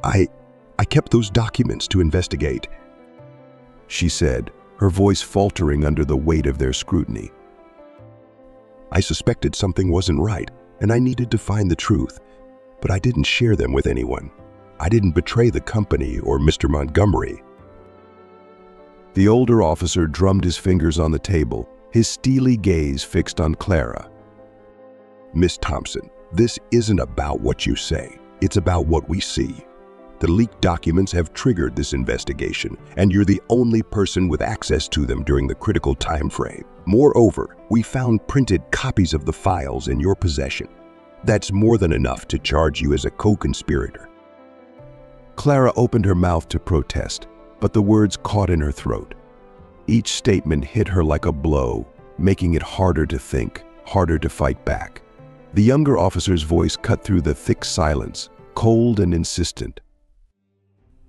I kept those documents to investigate,
she said, her voice faltering under the weight of their scrutiny.
I suspected something wasn't right, and I needed to find the truth, but I didn't share them with anyone. I didn't betray the company or Mr. Montgomery.
The older officer drummed his fingers on the table, his steely gaze fixed on Clara.
Miss Thompson, this isn't about what you say. It's about what we see. The leaked documents have triggered this investigation, and you're the only person with access to them during the critical time frame. Moreover, we found printed copies of the files in your possession. That's more than enough to charge you as a co-conspirator.
Clara opened her mouth to protest, but the words caught in her throat. Each statement hit her like a blow, making it harder to think, harder to fight back. The younger officer's voice cut through the thick silence, cold and insistent.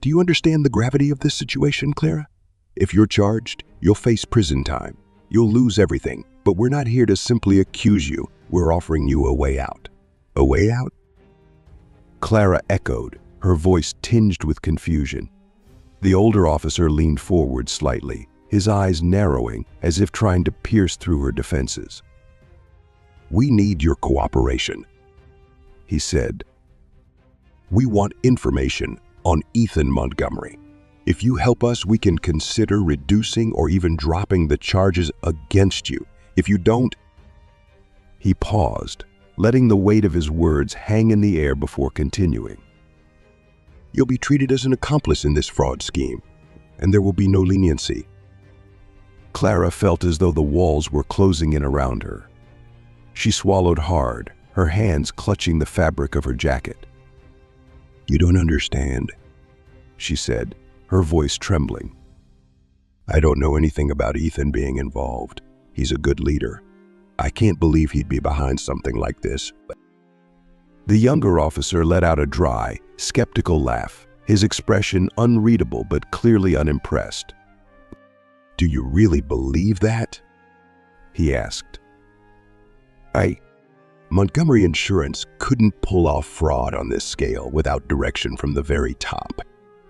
Do you understand the gravity of this situation, Clara? If you're charged, you'll face prison time. You'll lose everything, but we're not here to simply accuse you. We're offering you a way out. A way out?
Clara echoed, her voice tinged with confusion. The older officer leaned forward slightly, his eyes narrowing as if trying to pierce through her defenses.
We need your cooperation,
he said.
We want information on Ethan Montgomery. If you help us, we can consider reducing or even dropping the charges against you. If you don't...
He paused, letting the weight of his words hang in the air before continuing.
You'll be treated as an accomplice in this fraud scheme, and there will be no leniency.
Clara felt as though the walls were closing in around her. She swallowed hard, her hands clutching the fabric of her jacket.
You don't understand,
she said, her voice trembling.
I don't know anything about Ethan being involved. He's a good leader. I can't believe he'd be behind something like this.
The younger officer let out a dry, skeptical laugh, his expression unreadable but clearly unimpressed.
Do you really believe that?
He asked.
Montgomery Insurance couldn't pull off fraud on this scale without direction from the very top.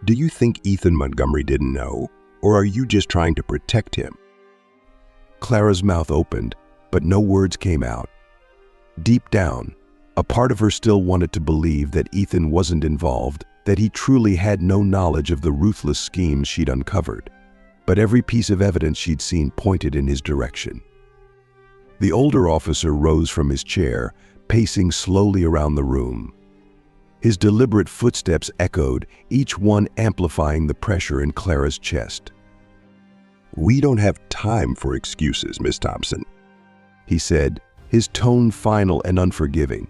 Do you think Ethan Montgomery didn't know, or are you just trying to protect him?
Clara's mouth opened, but no words came out. Deep down, a part of her still wanted to believe that Ethan wasn't involved, that he truly had no knowledge of the ruthless schemes she'd uncovered. But every piece of evidence she'd seen pointed in his direction. The older officer rose from his chair, pacing slowly around the room. His deliberate footsteps echoed, each one amplifying the pressure in Clara's chest.
We don't have time for excuses, Miss Thompson,
he said, his tone final and unforgiving.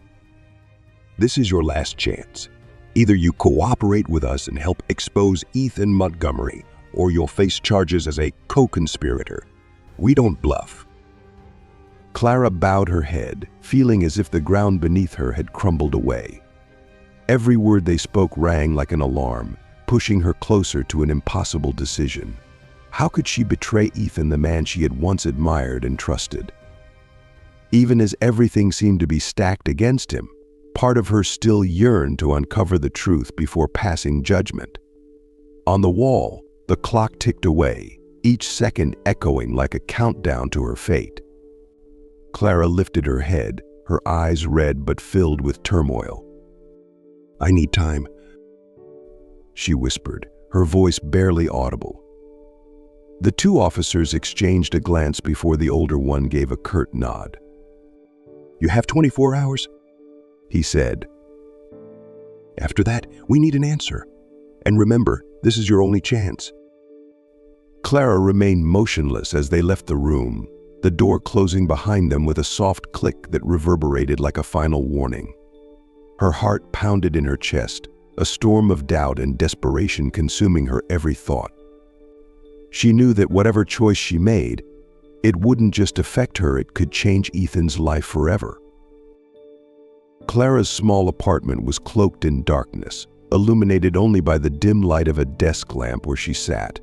This is your last chance. Either you cooperate with us and help expose Ethan Montgomery, or you'll face charges as a co-conspirator. We don't bluff.
Clara bowed her head, feeling as if the ground beneath her had crumbled away. Every word they spoke rang like an alarm, pushing her closer to an impossible decision. How could she betray Ethan, the man she had once admired and trusted? Even as everything seemed to be stacked against him, part of her still yearned to uncover the truth before passing judgment. On the wall, the clock ticked away, each second echoing like a countdown to her fate. Clara lifted her head, her eyes red but filled with turmoil.
I need time,
she whispered, her voice barely audible. The two officers exchanged a glance before the older one gave a curt nod.
You have 24 hours,
he said.
After that, we need an answer. And remember, this is your only chance.
Clara remained motionless as they left the room, the door closing behind them with a soft click that reverberated like a final warning. Her heart pounded in her chest, a storm of doubt and desperation consuming her every thought. She knew that whatever choice she made, it wouldn't just affect her, it could change Ethan's life forever. Clara's small apartment was cloaked in darkness, illuminated only by the dim light of a desk lamp where she sat.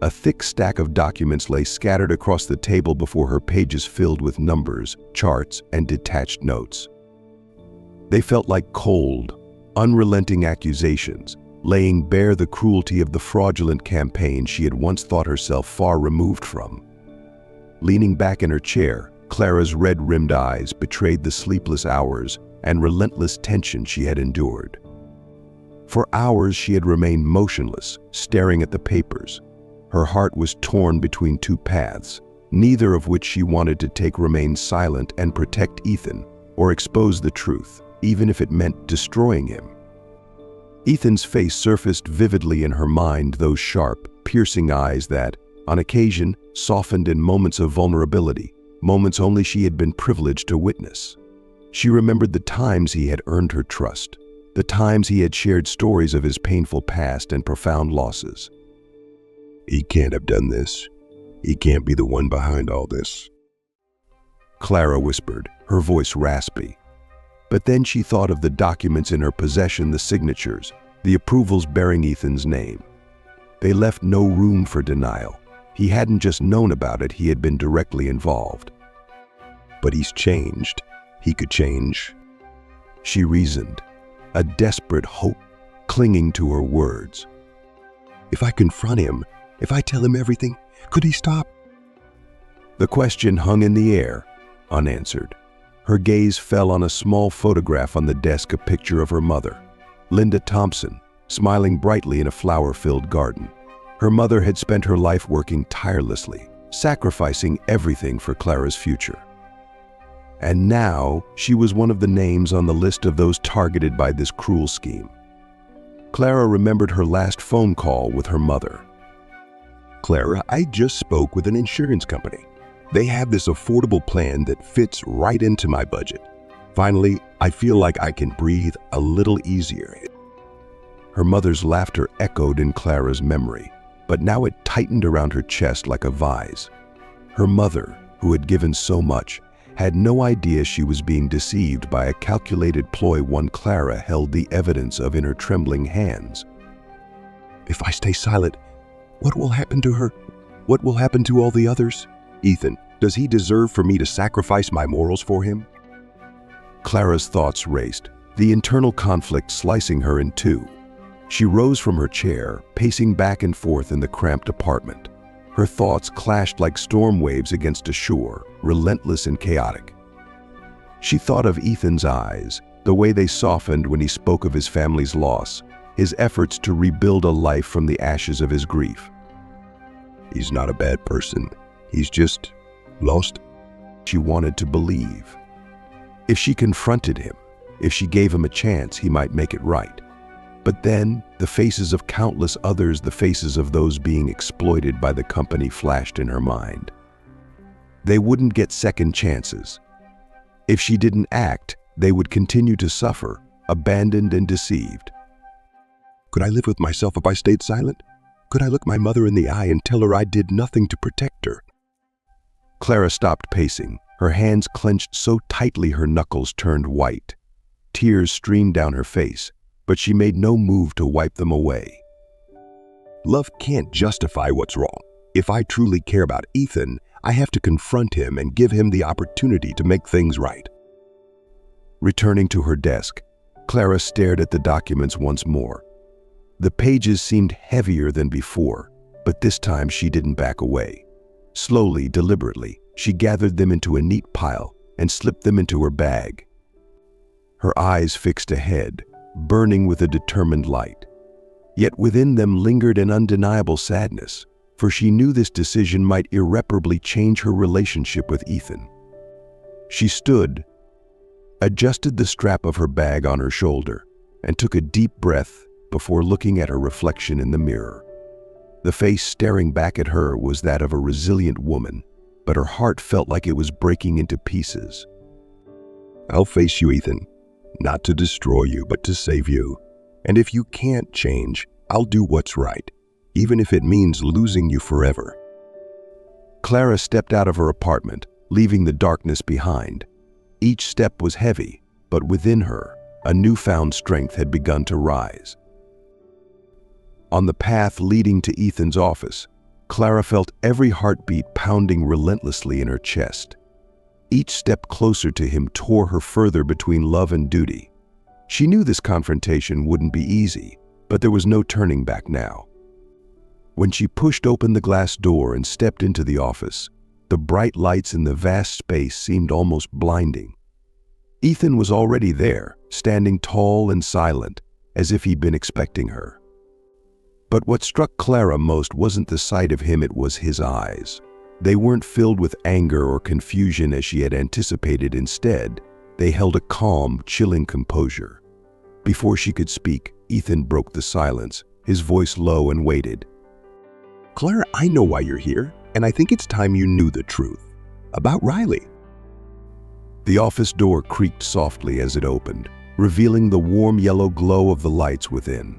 A thick stack of documents lay scattered across the table before her, pages filled with numbers, charts, and detached notes. They felt like cold, unrelenting accusations, laying bare the cruelty of the fraudulent campaign she had once thought herself far removed from. Leaning back in her chair, Clara's red-rimmed eyes betrayed the sleepless hours and relentless tension she had endured. For hours she had remained motionless, staring at the papers. Her heart was torn between two paths, neither of which she wanted to take. Remain silent and protect Ethan, or expose the truth, even if it meant destroying him. Ethan's face surfaced vividly in her mind, those sharp, piercing eyes that, on occasion, softened in moments of vulnerability, moments only she had been privileged to witness. She remembered the times he had earned her trust, the times he had shared stories of his painful past and profound losses.
He can't have done this. He can't be the one behind all this,
Clara whispered, her voice raspy. But then she thought of the documents in her possession, the signatures, the approvals bearing Ethan's name. They left no room for denial. He hadn't just known about it, he had been directly involved.
But he's changed. He could change,
she reasoned, a desperate hope clinging to her words.
If I confront him, if I tell him everything, could he stop?
The question hung in the air, unanswered. Her gaze fell on a small photograph on the desk, a picture of her mother, Linda Thompson, smiling brightly in a flower-filled garden. Her mother had spent her life working tirelessly, sacrificing everything for Clara's future. And now she was one of the names on the list of those targeted by this cruel scheme. Clara remembered her last phone call with her mother.
Clara, I just spoke with an insurance company. They have this affordable plan that fits right into my budget. Finally, I feel like I can breathe a little easier.
Her mother's laughter echoed in Clara's memory, but now it tightened around her chest like a vise. Her mother, who had given so much, had no idea she was being deceived by a calculated ploy one Clara held the evidence of in her trembling hands.
If I stay silent, what will happen to her? What will happen to all the others? Ethan, does he deserve for me to sacrifice my morals for him?
Clara's thoughts raced, the internal conflict slicing her in two. She rose from her chair, pacing back and forth in the cramped apartment. Her thoughts clashed like storm waves against a shore, relentless and chaotic. She thought of Ethan's eyes, the way they softened when he spoke of his family's loss, his efforts to rebuild a life from the ashes of his grief.
He's not a bad person. He's just lost.
She wanted to believe. If she confronted him, if she gave him a chance, he might make it right. But then, the faces of countless others, the faces of those being exploited by the company, flashed in her mind. They wouldn't get second chances. If she didn't act, they would continue to suffer, abandoned and deceived.
Could I live with myself if I stayed silent? Could I look my mother in the eye and tell her I did nothing to protect her?
Clara stopped pacing, her hands clenched so tightly her knuckles turned white. Tears streamed down her face, but she made no move to wipe them away.
Love can't justify what's wrong. If I truly care about Ethan, I have to confront him and give him the opportunity to make things right.
Returning to her desk, Clara stared at the documents once more. The pages seemed heavier than before, but this time she didn't back away. Slowly, deliberately, she gathered them into a neat pile and slipped them into her bag. Her eyes fixed ahead, burning with a determined light. Yet within them lingered an undeniable sadness, for she knew this decision might irreparably change her relationship with Ethan. She stood, adjusted the strap of her bag on her shoulder, and took a deep breath before looking at her reflection in the mirror. The face staring back at her was that of a resilient woman, but her heart felt like it was breaking into pieces.
I'll face you, Ethan. Not to destroy you, but to save you. And if you can't change, I'll do what's right, even if it means losing you forever.
Clara stepped out of her apartment, leaving the darkness behind. Each step was heavy, but within her, a newfound strength had begun to rise. On the path leading to Ethan's office, Clara felt every heartbeat pounding relentlessly in her chest. Each step closer to him tore her further between love and duty. She knew this confrontation wouldn't be easy, but there was no turning back now. When she pushed open the glass door and stepped into the office, the bright lights in the vast space seemed almost blinding. Ethan was already there, standing tall and silent, as if he'd been expecting her. But what struck Clara most wasn't the sight of him, it was his eyes. They weren't filled with anger or confusion as she had anticipated. Instead, they held a calm, chilling composure. Before she could speak, Ethan broke the silence, his voice low and weighted.
Clara, I know why you're here, and I think it's time you knew the truth. About Riley.
The office door creaked softly as it opened, revealing the warm yellow glow of the lights within.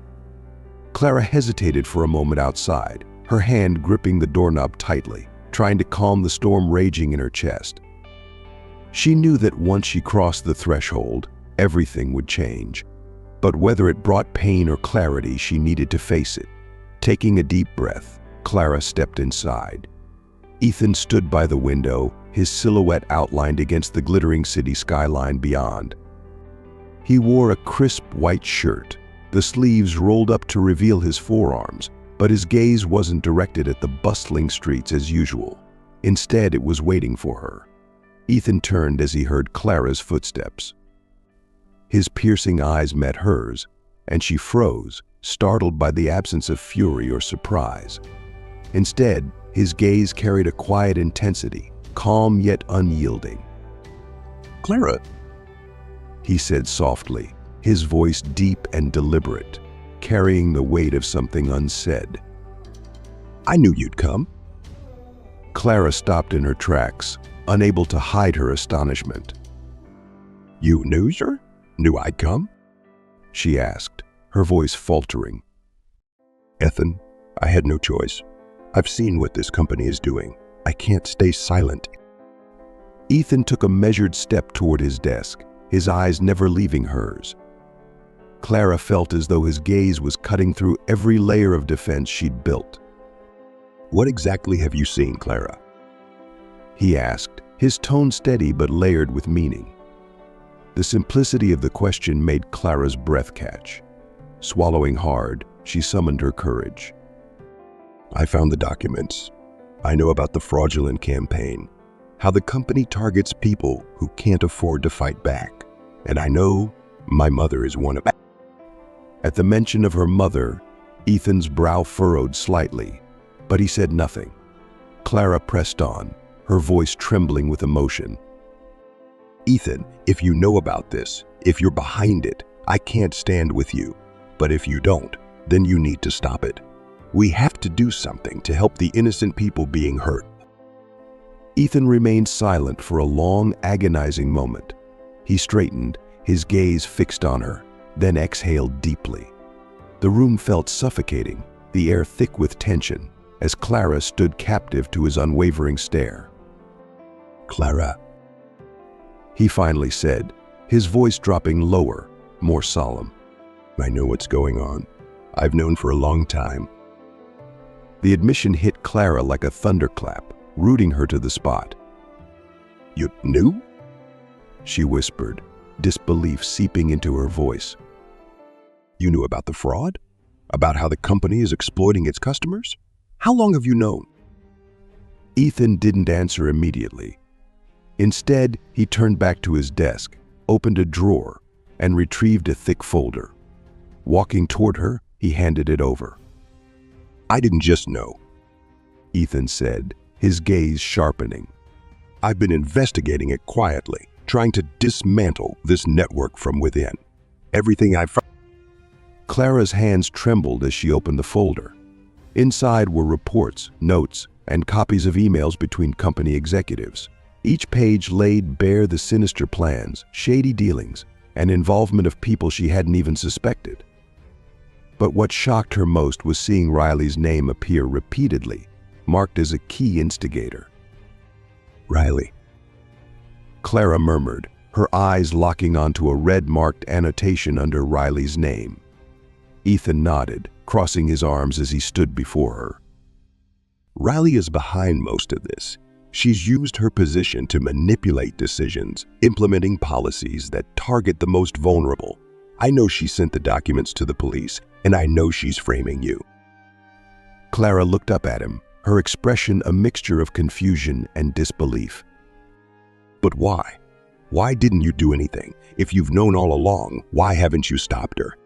Clara hesitated for a moment outside, her hand gripping the doorknob tightly, trying to calm the storm raging in her chest. She knew that once she crossed the threshold, everything would change. But whether it brought pain or clarity, she needed to face it. Taking a deep breath, Clara stepped inside. Ethan stood by the window, his silhouette outlined against the glittering city skyline beyond. He wore a crisp white shirt, the sleeves rolled up to reveal his forearms, but his gaze wasn't directed at the bustling streets as usual. Instead, it was waiting for her. Ethan turned as he heard Clara's footsteps. His piercing eyes met hers, and she froze, startled by the absence of fury or surprise. Instead, his gaze carried a quiet intensity, calm yet unyielding.
Clara,
he said softly, his voice deep and deliberate, carrying the weight of something unsaid.
I knew you'd come.
Clara stopped in her tracks, unable to hide her astonishment.
You knew, sir? Knew I'd come?
She asked, her voice faltering.
Ethan, I had no choice. I've seen what this company is doing. I can't stay silent.
Ethan took a measured step toward his desk, his eyes never leaving hers. Clara felt as though his gaze was cutting through every layer of defense she'd built.
What exactly have you seen, Clara?
He asked, his tone steady but layered with meaning. The simplicity of the question made Clara's breath catch. Swallowing hard, she summoned her courage.
I found the documents. I know about the fraudulent campaign, how the company targets people who can't afford to fight back. And I know my mother is one of them.
At the mention of her mother, Ethan's brow furrowed slightly, but he said nothing. Clara pressed on, her voice trembling with emotion.
Ethan, if you know about this, if you're behind it, I can't stand with you. But if you don't, then you need to stop it. We have to do something to help the innocent people being hurt.
Ethan remained silent for a long, agonizing moment. He straightened, his gaze fixed on her, then exhaled deeply. The room felt suffocating, the air thick with tension, as Clara stood captive to his unwavering stare.
Clara,
he finally said, his voice dropping lower, more solemn.
I know what's going on. I've known for a long time.
The admission hit Clara like a thunderclap, rooting her to the spot.
You knew?
She whispered, disbelief seeping into her voice.
You knew about the fraud? About how the company is exploiting its customers? How long have you known?
Ethan didn't answer immediately. Instead, he turned back to his desk, opened a drawer, and retrieved a thick folder. Walking toward her, he handed it over.
I didn't just know,
Ethan said, his gaze sharpening.
I've been investigating it quietly, trying to dismantle this network from within. Everything I've found.
Clara's hands trembled as she opened the folder. Inside were reports, notes, and copies of emails between company executives. Each page laid bare the sinister plans, shady dealings, and involvement of people she hadn't even suspected. But what shocked her most was seeing Riley's name appear repeatedly, marked as a key instigator.
Riley,
Clara murmured, her eyes locking onto a red-marked annotation under Riley's name. Ethan nodded, crossing his arms as he stood before her.
Riley is behind most of this. She's used her position to manipulate decisions, implementing policies that target the most vulnerable. I know she sent the documents to the police, and I know she's framing you.
Clara looked up at him, her expression a mixture of confusion and disbelief.
But why? Why didn't you do anything? If you've known all along, why haven't you stopped her?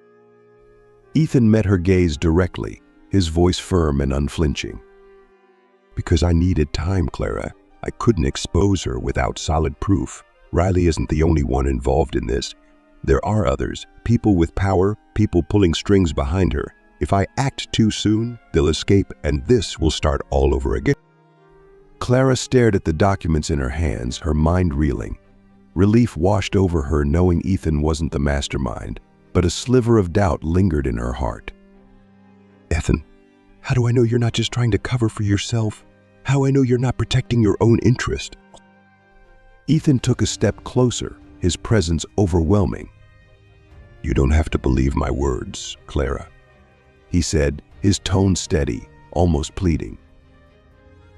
Ethan met her gaze directly, his voice firm and unflinching.
Because I needed time, Clara. I couldn't expose her without solid proof. Riley isn't the only one involved in this. There are others, people with power, people pulling strings behind her. If I act too soon, they'll escape and this will start all over again.
Clara stared at the documents in her hands, her mind reeling. Relief washed over her knowing Ethan wasn't the mastermind, but a sliver of doubt lingered in her heart.
Ethan, how do I know you're not just trying to cover for yourself? How I know you're not protecting your own interest?
Ethan took a step closer, his presence overwhelming.
You don't have to believe my words, Clara,
he said, his tone steady, almost pleading.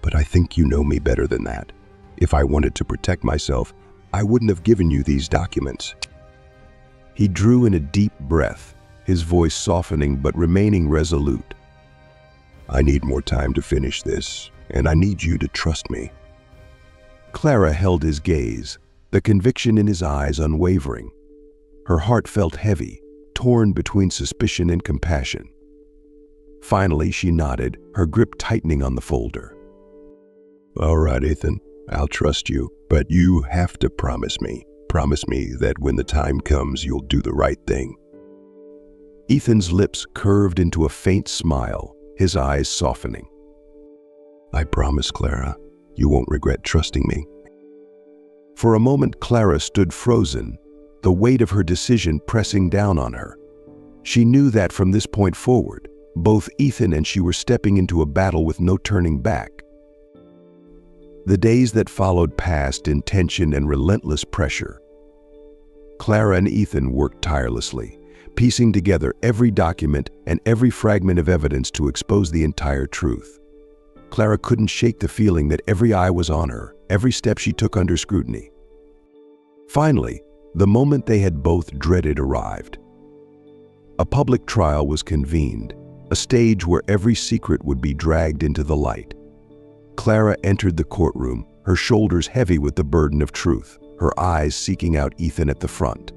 But I think you know me better than that. If I wanted to protect myself, I wouldn't have given you these documents.
He drew in a deep breath, his voice softening but remaining resolute.
I need more time to finish this, and I need you to trust me.
Clara held his gaze, the conviction in his eyes unwavering. Her heart felt heavy, torn between suspicion and compassion. Finally, she nodded, her grip tightening on the folder.
All right, Ethan, I'll trust you, but you have to promise me. Promise me that when the time comes, you'll do the right thing.
Ethan's lips curved into a faint smile, his eyes softening.
I promise, Clara, you won't regret trusting me.
For a moment, Clara stood frozen, the weight of her decision pressing down on her. She knew that from this point forward, both Ethan and she were stepping into a battle with no turning back. The days that followed passed in tension and relentless pressure. Clara and Ethan worked tirelessly, piecing together every document and every fragment of evidence to expose the entire truth. Clara couldn't shake the feeling that every eye was on her, every step she took under scrutiny. Finally, the moment they had both dreaded arrived. A public trial was convened, a stage where every secret would be dragged into the light. Clara entered the courtroom, her shoulders heavy with the burden of truth, her eyes seeking out Ethan at the front.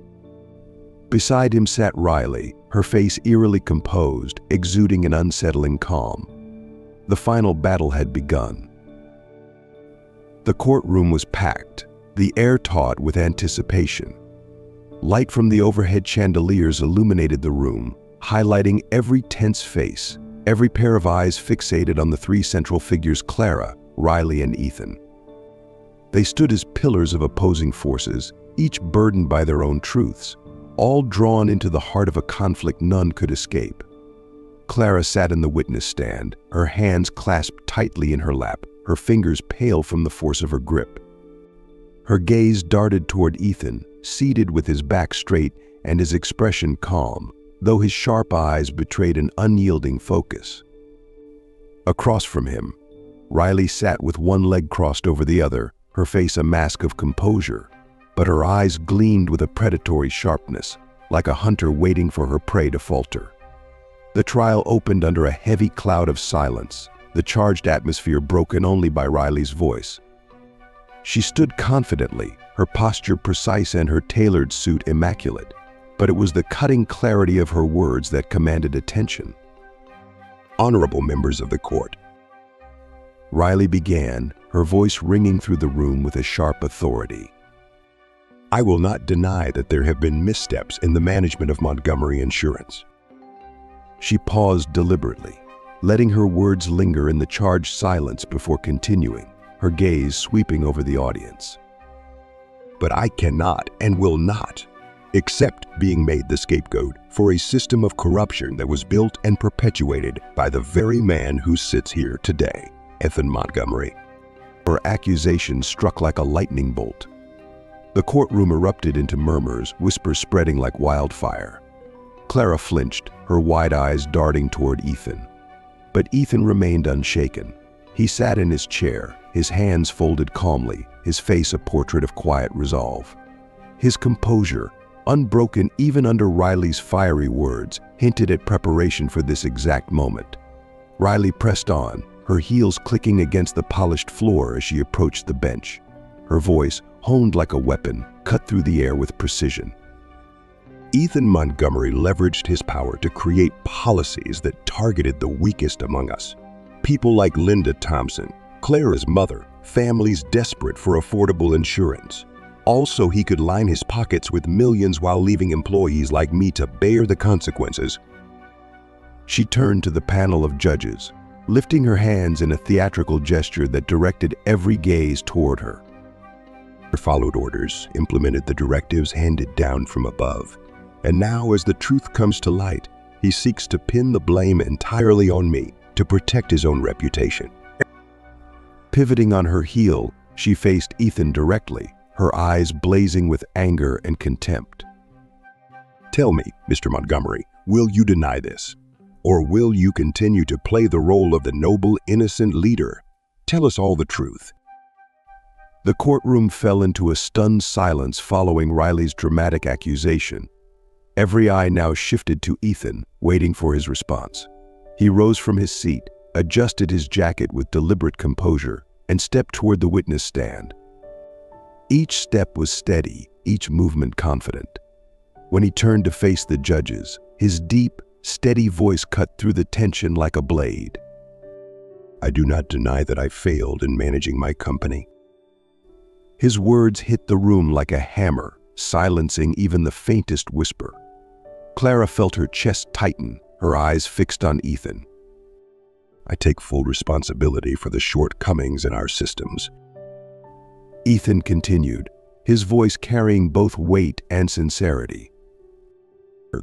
Beside him sat Riley, her face eerily composed, exuding an unsettling calm. The final battle had begun. The courtroom was packed, the air taut with anticipation. Light from the overhead chandeliers illuminated the room, highlighting every tense face, every pair of eyes fixated on the three central figures, Clara, Riley, and Ethan. They stood as pillars of opposing forces, each burdened by their own truths, all drawn into the heart of a conflict none could escape. Clara sat in the witness stand, her hands clasped tightly in her lap, her fingers pale from the force of her grip. Her gaze darted toward Ethan, seated with his back straight and his expression calm, though his sharp eyes betrayed an unyielding focus. Across from him, Riley sat with one leg crossed over the other, her face a mask of composure, but her eyes gleamed with a predatory sharpness, like a hunter waiting for her prey to falter. The trial opened under a heavy cloud of silence, the charged atmosphere broken only by Riley's voice. She stood confidently, her posture precise and her tailored suit immaculate, but it was the cutting clarity of her words that commanded attention.
Honorable members of the court,
Riley began, her voice ringing through the room with a sharp authority.
I will not deny that there have been missteps in the management of Montgomery Insurance.
She paused deliberately, letting her words linger in the charged silence before continuing, her gaze sweeping over the audience.
But I cannot and will not accept being made the scapegoat for a system of corruption that was built and perpetuated by the very man who sits here today, Ethan Montgomery.
Her accusation struck like a lightning bolt. The courtroom erupted into murmurs, whispers spreading like wildfire. Clara flinched, her wide eyes darting toward Ethan. But Ethan remained unshaken. He sat in his chair, his hands folded calmly, his face a portrait of quiet resolve. His composure, unbroken even under Riley's fiery words, hinted at preparation for this exact moment. Riley pressed on, her heels clicking against the polished floor as she approached the bench. Her voice, honed like a weapon, cut through the air with precision.
Ethan Montgomery leveraged his power to create policies that targeted the weakest among us. People like Linda Thompson, Clara's mother, families desperate for affordable insurance. Also, he could line his pockets with millions while leaving employees like me to bear the consequences.
She turned to the panel of judges, lifting her hands in a theatrical gesture that directed every gaze toward her.
Followed orders, implemented the directives handed down from above. And now, as the truth comes to light, he seeks to pin the blame entirely on me to protect his own reputation.
Pivoting on her heel, she faced Ethan directly, her eyes blazing with anger and contempt.
Tell me, Mr. Montgomery, will you deny this? Or will you continue to play the role of the noble, innocent leader? Tell us all the truth.
The courtroom fell into a stunned silence following Riley's dramatic accusation. Every eye now shifted to Ethan, waiting for his response. He rose from his seat, adjusted his jacket with deliberate composure, and stepped toward the witness stand. Each step was steady, each movement confident. When he turned to face the judges, his deep, steady voice cut through the tension like a blade.
I do not deny that I failed in managing my company.
His words hit the room like a hammer, silencing even the faintest whisper. Clara felt her chest tighten, her eyes fixed on Ethan.
I take full responsibility for the shortcomings in our systems.
Ethan continued, his voice carrying both weight and sincerity.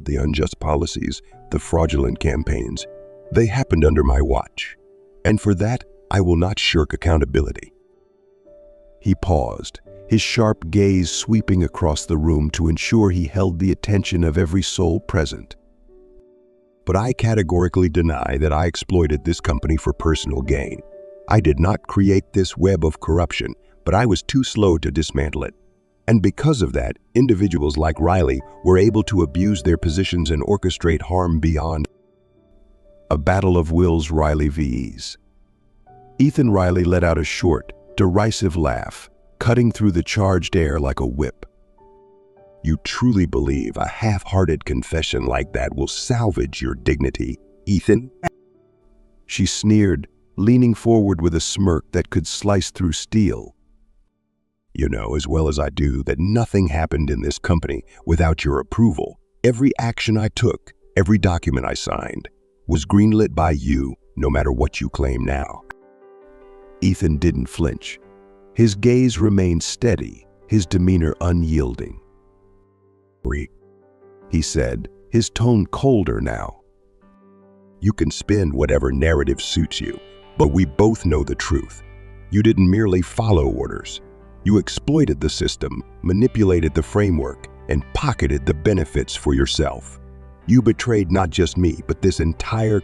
The unjust policies, the fraudulent campaigns, they happened under my watch. And for that, I will not shirk accountability.
He paused, his sharp gaze sweeping across the room to ensure he held the attention of every soul present.
But I categorically deny that I exploited this company for personal gain. I did not create this web of corruption, but I was too slow to dismantle it. And because of that, individuals like Riley were able to abuse their positions and orchestrate harm beyond.
A battle of wills, Riley vs. Ethan. Riley let out a short, derisive laugh, cutting through the charged air like a whip.
You truly believe a half-hearted confession like that will salvage your dignity, Ethan?
She sneered, leaning forward with a smirk that could slice through steel.
You know as well as I do that nothing happened in this company without your approval. Every action I took, every document I signed, was greenlit by you, no matter what you claim now.
Ethan didn't flinch. His gaze remained steady, his demeanor unyielding. He said, his tone colder now.
You can spin whatever narrative suits you, but we both know the truth. You didn't merely follow orders. You exploited the system, manipulated the framework, and pocketed the benefits for yourself. You betrayed not just me, but this entire...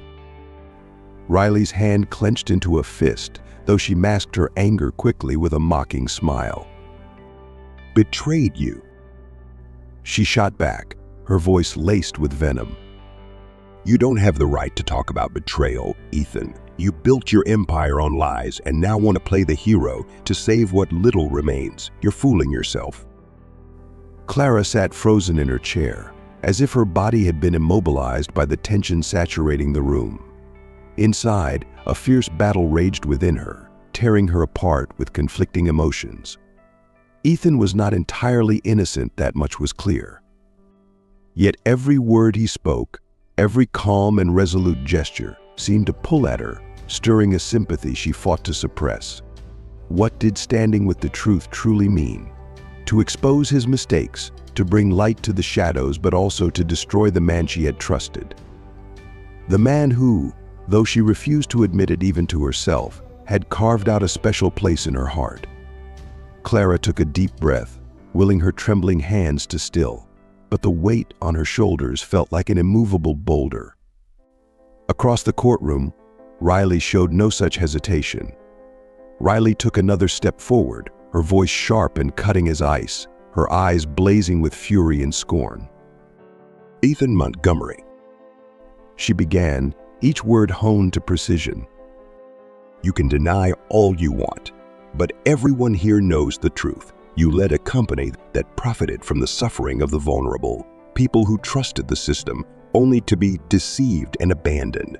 Riley's hand clenched into a fist, though she masked her anger quickly with a mocking smile.
Betrayed you?
She shot back, her voice laced with venom.
You don't have the right to talk about betrayal, Ethan. You built your empire on lies and now want to play the hero to save what little remains. You're fooling yourself.
Clara sat frozen in her chair, as if her body had been immobilized by the tension saturating the room. Inside, a fierce battle raged within her, tearing her apart with conflicting emotions. Ethan was not entirely innocent, that much was clear. Yet every word he spoke, every calm and resolute gesture, seemed to pull at her, stirring a sympathy she fought to suppress. What did standing with the truth truly mean? To expose his mistakes, to bring light to the shadows, but also to destroy the man she had trusted. The man who, though she refused to admit it even to herself, had carved out a special place in her heart. Clara took a deep breath, willing her trembling hands to still, but the weight on her shoulders felt like an immovable boulder. Across the courtroom, Riley showed no such hesitation. Riley took another step forward, her voice sharp and cutting as ice, her eyes blazing with fury and scorn.
Ethan Montgomery,
she began, each word honed to precision.
You can deny all you want, but everyone here knows the truth. You led a company that profited from the suffering of the vulnerable, people who trusted the system, only to be deceived and abandoned.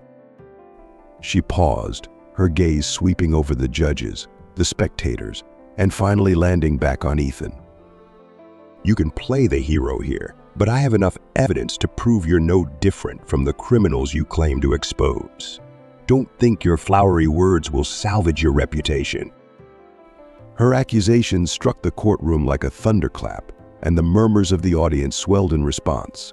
She paused, her gaze sweeping over the judges, the spectators, and finally landing back on Ethan.
You can play the hero here, but I have enough evidence to prove you're no different from the criminals you claim to expose. Don't think your flowery words will salvage your reputation.
Her accusations struck the courtroom like a thunderclap, and the murmurs of the audience swelled in response.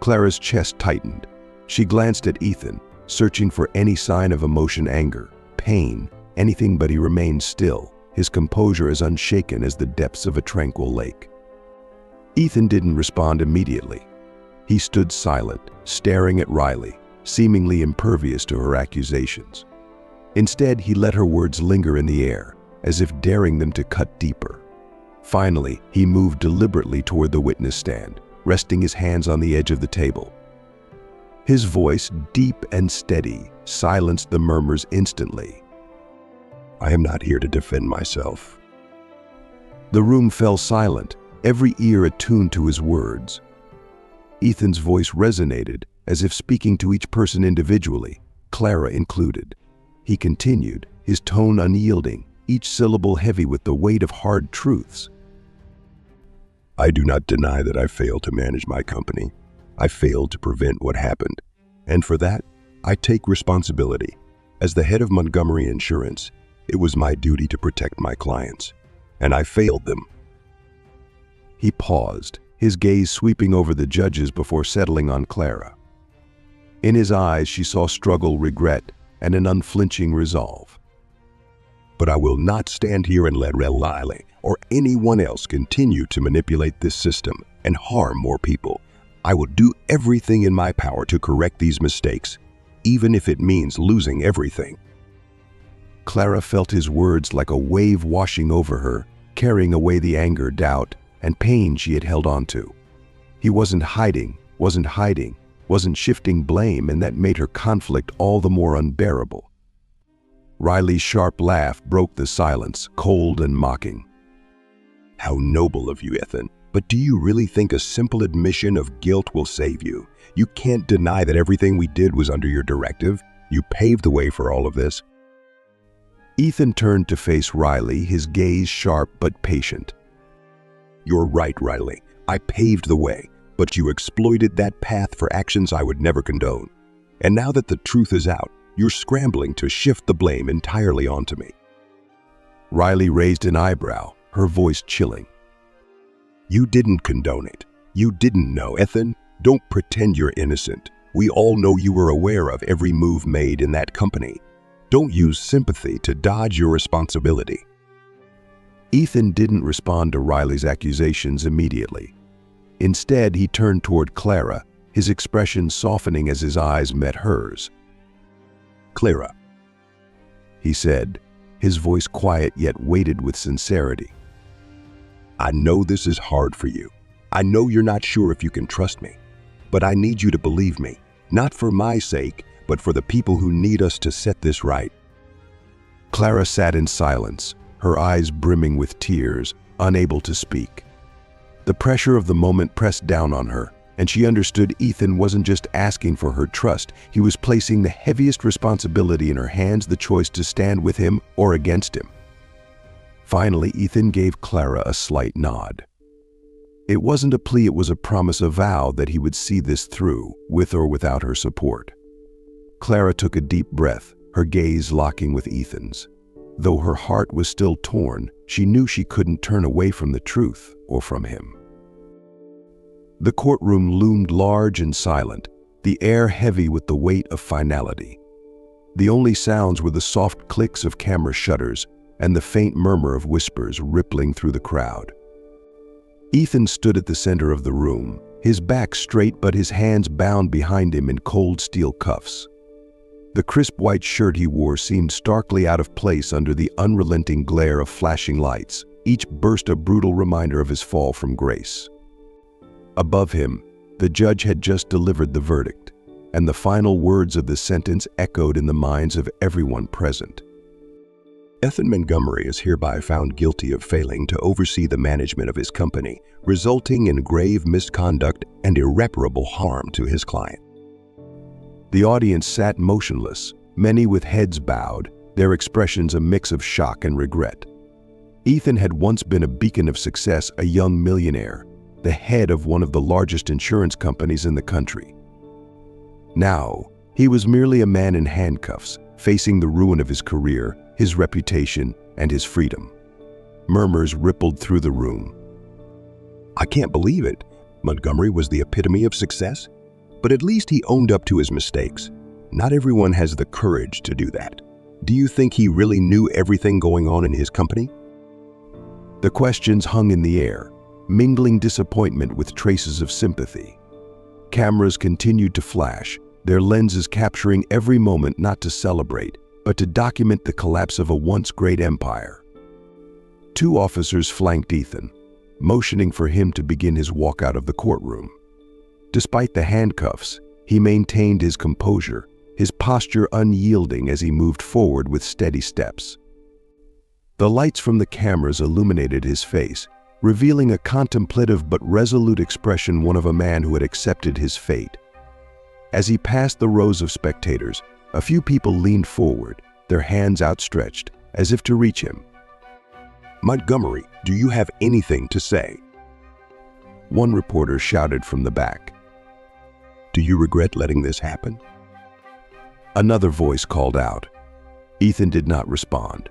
Clara's chest tightened. She glanced at Ethan, searching for any sign of emotion, anger, pain, anything, but he remained still, his composure as unshaken as the depths of a tranquil lake. Ethan didn't respond immediately. He stood silent, staring at Riley, seemingly impervious to her accusations. Instead, he let her words linger in the air, as if daring them to cut deeper. Finally, he moved deliberately toward the witness stand, resting his hands on the edge of the table. His voice, deep and steady, silenced the murmurs instantly.
I am not here to defend myself.
The room fell silent, every ear attuned to his words. Ethan's voice resonated, as if speaking to each person individually, Clara included. He continued, his tone unyielding, each syllable heavy with the weight of hard truths.
I do not deny that I failed to manage my company. I failed to prevent what happened. And for that, I take responsibility. As the head of Montgomery Insurance, it was my duty to protect my clients, and I failed them.
He paused, his gaze sweeping over the judges before settling on Clara. In his eyes, she saw struggle, regret, and an unflinching resolve.
But I will not stand here and let Riley or anyone else continue to manipulate this system and harm more people. I will do everything in my power to correct these mistakes, even if it means losing everything.
Clara felt his words like a wave washing over her, carrying away the anger, doubt, and pain she had held on to. He wasn't hiding, wasn't shifting blame, and that made her conflict all the more unbearable. Riley's sharp laugh broke the silence, cold and mocking.
How noble of you, Ethan. But do you really think a simple admission of guilt will save you? You can't deny that everything we did was under your directive. You paved the way for all of this.
Ethan turned to face Riley, his gaze sharp but patient.
You're right, Riley. I paved the way, but you exploited that path for actions I would never condone. And now that the truth is out, you're scrambling to shift the blame entirely onto me.
Riley raised an eyebrow, her voice chilling.
You didn't condone it. You didn't know, Ethan. Don't pretend you're innocent. We all know you were aware of every move made in that company. Don't use sympathy to dodge your responsibility.
Ethan didn't respond to Riley's accusations immediately. Instead, he turned toward Clara, his expression softening as his eyes met hers.
Clara,
he said, his voice quiet yet weighted with sincerity.
I know this is hard for you. I know you're not sure if you can trust me, but I need you to believe me, not for my sake, but for the people who need us to set this right.
Clara sat in silence, her eyes brimming with tears, unable to speak. The pressure of the moment pressed down on her, and she understood Ethan wasn't just asking for her trust, he was placing the heaviest responsibility in her hands, the choice to stand with him or against him. Finally, Ethan gave Clara a slight nod. It wasn't a plea, it was a promise, a vow that he would see this through, with or without her support. Clara took a deep breath, her gaze locking with Ethan's. Though her heart was still torn, she knew she couldn't turn away from the truth or from him. The courtroom loomed large and silent, the air heavy with the weight of finality. The only sounds were the soft clicks of camera shutters and the faint murmur of whispers rippling through the crowd. Ethan stood at the center of the room, his back straight but his hands bound behind him in cold steel cuffs. The crisp white shirt he wore seemed starkly out of place under the unrelenting glare of flashing lights, each burst a brutal reminder of his fall from grace. Above him, the judge had just delivered the verdict, and the final words of the sentence echoed in the minds of everyone present.
Ethan Montgomery is hereby found guilty of failing to oversee the management of his company, resulting in grave misconduct and irreparable harm to his client.
The audience sat motionless, many with heads bowed, their expressions a mix of shock and regret. Ethan had once been a beacon of success, a young millionaire, the head of one of the largest insurance companies in the country. Now, he was merely a man in handcuffs, facing the ruin of his career, his reputation, and his freedom. Murmurs rippled through the room.
I can't believe it. Montgomery was the epitome of success, but at least he owned up to his mistakes. Not everyone has the courage to do that. Do you think he really knew everything going on in his company?
The questions hung in the air, mingling disappointment with traces of sympathy. Cameras continued to flash, their lenses capturing every moment not to celebrate, but to document the collapse of a once great empire. Two officers flanked Ethan, motioning for him to begin his walk out of the courtroom. Despite the handcuffs, he maintained his composure, his posture unyielding as he moved forward with steady steps. The lights from the cameras illuminated his face, revealing a contemplative but resolute expression, one of a man who had accepted his fate. As he passed the rows of spectators, a few people leaned forward, their hands outstretched, as if to reach him.
Montgomery, do you have anything to say?
One reporter shouted from the back.
Do you regret letting this happen?
Another voice called out. Ethan did not respond.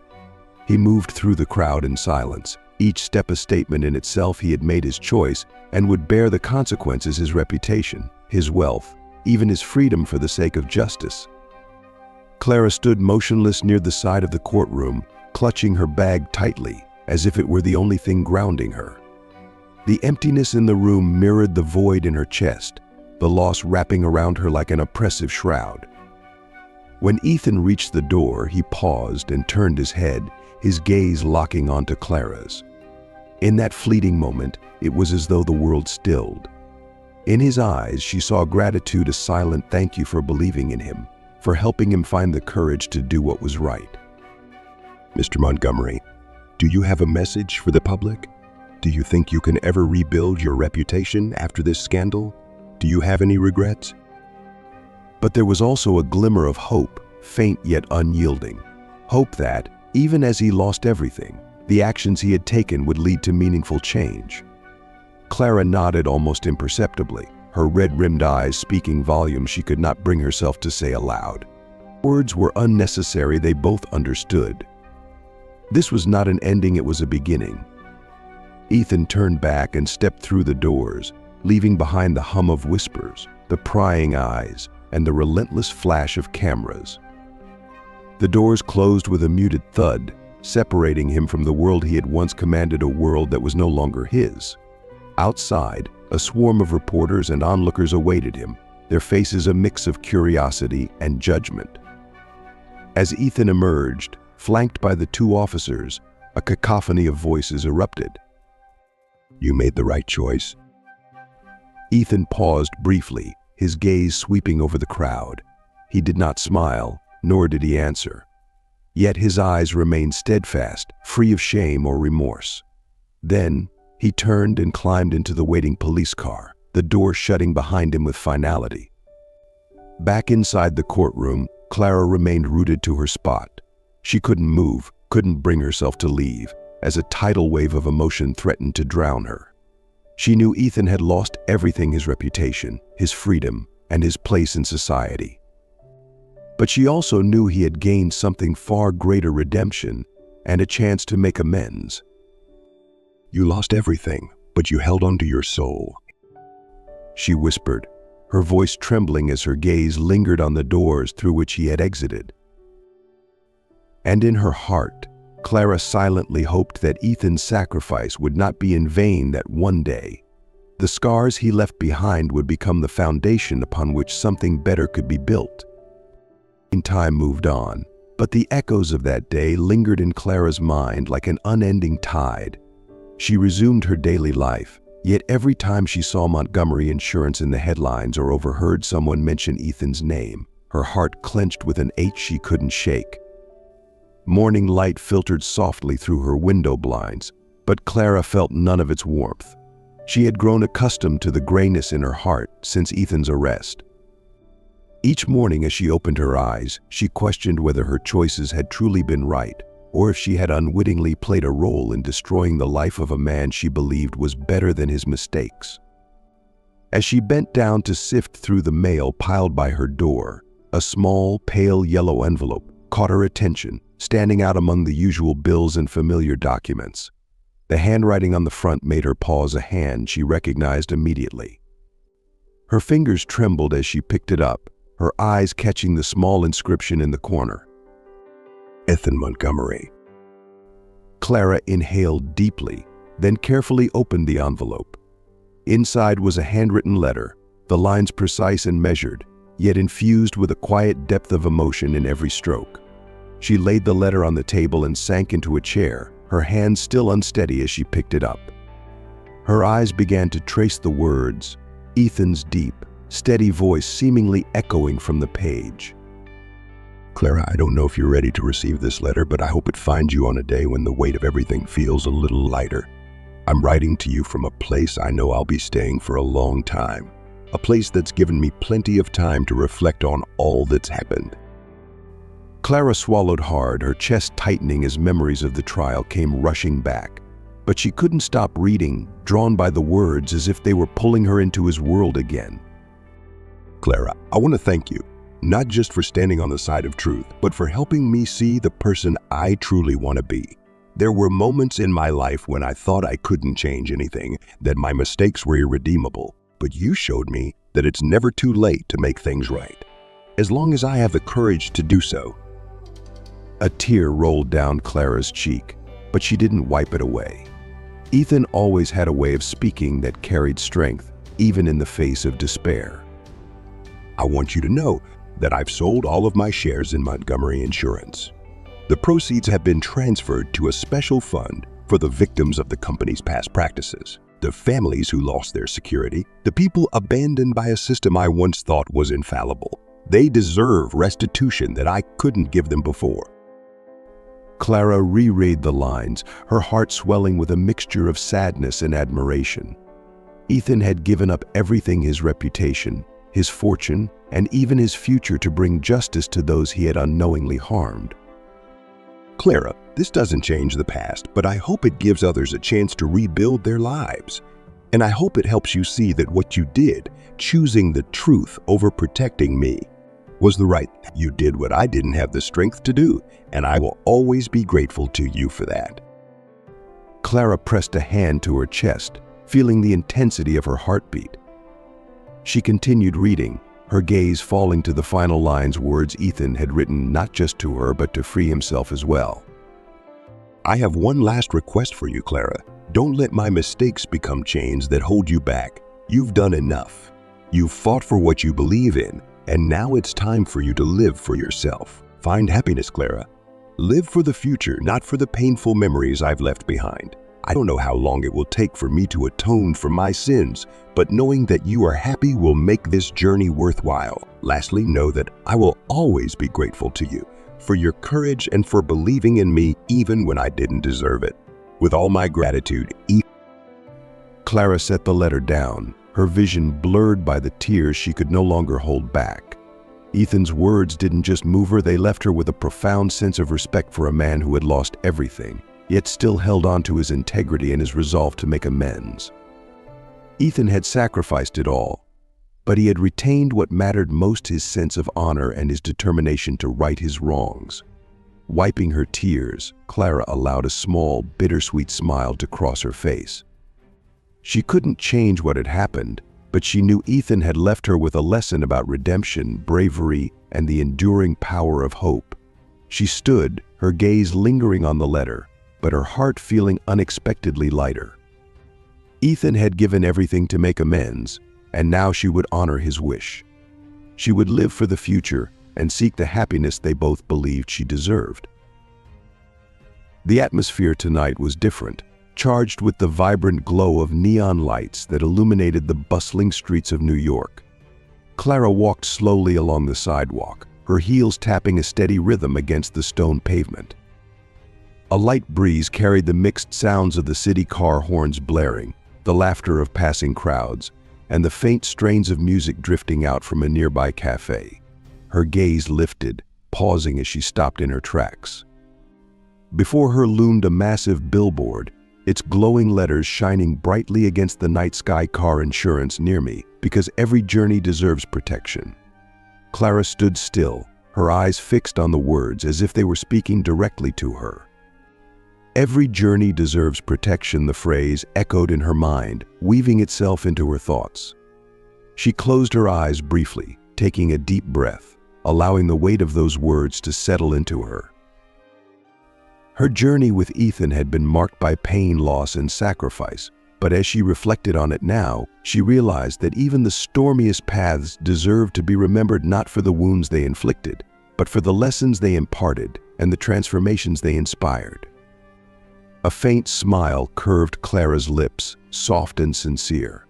He moved through the crowd in silence, each step a statement in itself. He had made his choice and would bear the consequences: his reputation, his wealth, even his freedom for the sake of justice. Clara stood motionless near the side of the courtroom, clutching her bag tightly, as if it were the only thing grounding her. The emptiness in the room mirrored the void in her chest, the loss wrapping around her like an oppressive shroud. When Ethan reached the door, he paused and turned his head, his gaze locking onto Clara's. In that fleeting moment, it was as though the world stilled. In his eyes, she saw gratitude, a silent thank you for believing in him, for helping him find the courage to do what was right.
Mr. Montgomery, do you have a message for the public? Do you think you can ever rebuild your reputation after this scandal? Do you have any regrets?
But there was also a glimmer of hope, faint yet unyielding. Hope that, even as he lost everything, the actions he had taken would lead to meaningful change. Clara nodded almost imperceptibly, her red-rimmed eyes speaking volumes she could not bring herself to say aloud. Words were unnecessary, they both understood. This was not an ending, it was a beginning. Ethan turned back and stepped through the doors, leaving behind the hum of whispers, the prying eyes, and the relentless flash of cameras. The doors closed with a muted thud, separating him from the world he had once commanded, a world that was no longer his. Outside, a swarm of reporters and onlookers awaited him, their faces a mix of curiosity and judgment. As Ethan emerged, flanked by the two officers, a cacophony of voices erupted.
You made the right choice.
Ethan paused briefly, his gaze sweeping over the crowd. He did not smile, nor did he answer. Yet his eyes remained steadfast, free of shame or remorse. Then, he turned and climbed into the waiting police car, the door shutting behind him with finality. Back inside the courtroom, Clara remained rooted to her spot. She couldn't move, couldn't bring herself to leave, as a tidal wave of emotion threatened to drown her. She knew Ethan had lost everything: his reputation, his freedom, and his place in society. But she also knew he had gained something far greater: redemption and a chance to make amends.
You lost everything, but you held on to your soul,
she whispered, her voice trembling as her gaze lingered on the doors through which he had exited. And in her heart, Clara silently hoped that Ethan's sacrifice would not be in vain, that one day, the scars he left behind would become the foundation upon which something better could be built. Time moved on, but the echoes of that day lingered in Clara's mind like an unending tide. She resumed her daily life, yet every time she saw Montgomery Insurance in the headlines or overheard someone mention Ethan's name, her heart clenched with an ache she couldn't shake. Morning light filtered softly through her window blinds, but Clara felt none of its warmth. She had grown accustomed to the grayness in her heart since Ethan's arrest. Each morning as she opened her eyes, she questioned whether her choices had truly been right, or if she had unwittingly played a role in destroying the life of a man she believed was better than his mistakes. As she bent down to sift through the mail piled by her door, a small, pale yellow envelope caught her attention, standing out among the usual bills and familiar documents. The handwriting on the front made her pause, a hand she recognized immediately. Her fingers trembled as she picked it up, her eyes catching the small inscription in the corner.
Ethan Montgomery.
Clara inhaled deeply, then carefully opened the envelope. Inside was a handwritten letter, the lines precise and measured, yet infused with a quiet depth of emotion in every stroke. She laid the letter on the table and sank into a chair, her hands still unsteady as she picked it up. Her eyes began to trace the words, Ethan's deep, steady voice seemingly echoing from the page.
Clara, I don't know if you're ready to receive this letter, but I hope it finds you on a day when the weight of everything feels a little lighter. I'm writing to you from a place I know I'll be staying for a long time, a place that's given me plenty of time to reflect on all that's happened.
Clara swallowed hard, her chest tightening as memories of the trial came rushing back. But she couldn't stop reading, drawn by the words as if they were pulling her into his world again.
Clara, I want to thank you, not just for standing on the side of truth, but for helping me see the person I truly want to be. There were moments in my life when I thought I couldn't change anything, that my mistakes were irredeemable, but you showed me that it's never too late to make things right, as long as I have the courage to do so.
A tear rolled down Clara's cheek, but she didn't wipe it away. Ethan always had a way of speaking that carried strength, even in the face of despair.
I want you to know that I've sold all of my shares in Montgomery Insurance. The proceeds have been transferred to a special fund for the victims of the company's past practices, the families who lost their security, the people abandoned by a system I once thought was infallible. They deserve restitution that I couldn't give them before.
Clara reread the lines, her heart swelling with a mixture of sadness and admiration. Ethan had given up everything, his reputation, his fortune, and even his future to bring justice to those he had unknowingly harmed.
Clara, this doesn't change the past, but I hope it gives others a chance to rebuild their lives. And I hope it helps you see that what you did, choosing the truth over protecting me, was the right thing. You did what I didn't have the strength to do, and I will always be grateful to you for that.
Clara pressed a hand to her chest, feeling the intensity of her heartbeat. She continued reading, her gaze falling to the final lines, words Ethan had written not just to her but to free himself as well.
I have one last request for you, Clara. Don't let my mistakes become chains that hold you back. You've done enough. You've fought for what you believe in, and now it's time for you to live for yourself. Find happiness, Clara. Live for the future, not for the painful memories I've left behind. I don't know how long it will take for me to atone for my sins, but knowing that you are happy will make this journey worthwhile. Lastly, know that I will always be grateful to you for your courage and for believing in me even when I didn't deserve it. With all my gratitude,
Clara set the letter down, her vision blurred by the tears she could no longer hold back. Ethan's words didn't just move her, they left her with a profound sense of respect for a man who had lost everything, yet still held on to his integrity and his resolve to make amends. Ethan had sacrificed it all, but he had retained what mattered most, his sense of honor and his determination to right his wrongs. Wiping her tears, Clara allowed a small, bittersweet smile to cross her face. She couldn't change what had happened, but she knew Ethan had left her with a lesson about redemption, bravery, and the enduring power of hope. She stood, her gaze lingering on the letter, but her heart feeling unexpectedly lighter. Ethan had given everything to make amends, and now she would honor his wish. She would live for the future and seek the happiness they both believed she deserved. The atmosphere tonight was different, charged with the vibrant glow of neon lights that illuminated the bustling streets of New York. Clara walked slowly along the sidewalk, her heels tapping a steady rhythm against the stone pavement. A light breeze carried the mixed sounds of the city car horns blaring, the laughter of passing crowds, and the faint strains of music drifting out from a nearby cafe. Her gaze lifted, pausing as she stopped in her tracks. Before her loomed a massive billboard, its glowing letters shining brightly against the night sky. Car insurance near me, because every journey deserves protection. Clara stood still, her eyes fixed on the words as if they were speaking directly to her. Every journey deserves protection, the phrase echoed in her mind, weaving itself into her thoughts. She closed her eyes briefly, taking a deep breath, allowing the weight of those words to settle into her. Her journey with Ethan had been marked by pain, loss, and sacrifice, but as she reflected on it now, she realized that even the stormiest paths deserved to be remembered, not for the wounds they inflicted, but for the lessons they imparted and the transformations they inspired. A faint smile curved Clara's lips, soft and sincere.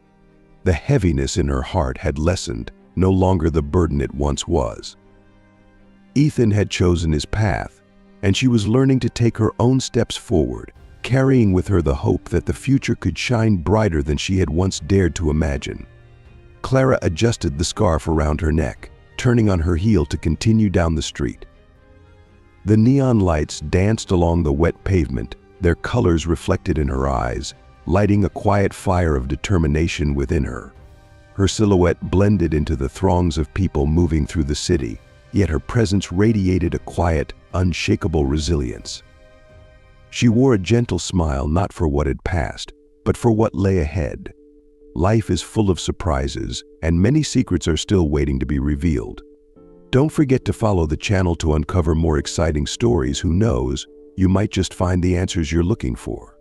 The heaviness in her heart had lessened, no longer the burden it once was. Ethan had chosen his path, and she was learning to take her own steps forward, carrying with her the hope that the future could shine brighter than she had once dared to imagine. Clara adjusted the scarf around her neck, turning on her heel to continue down the street. The neon lights danced along the wet pavement, their colors reflected in her eyes, lighting a quiet fire of determination within her. Her silhouette blended into the throngs of people moving through the city, yet her presence radiated a quiet, unshakable resilience. She wore a gentle smile, not for what had passed, but for what lay ahead. Life is full of surprises, and many secrets are still waiting to be revealed. Don't forget to follow the channel to uncover more exciting stories. Who knows, you might just find the answers you're looking for.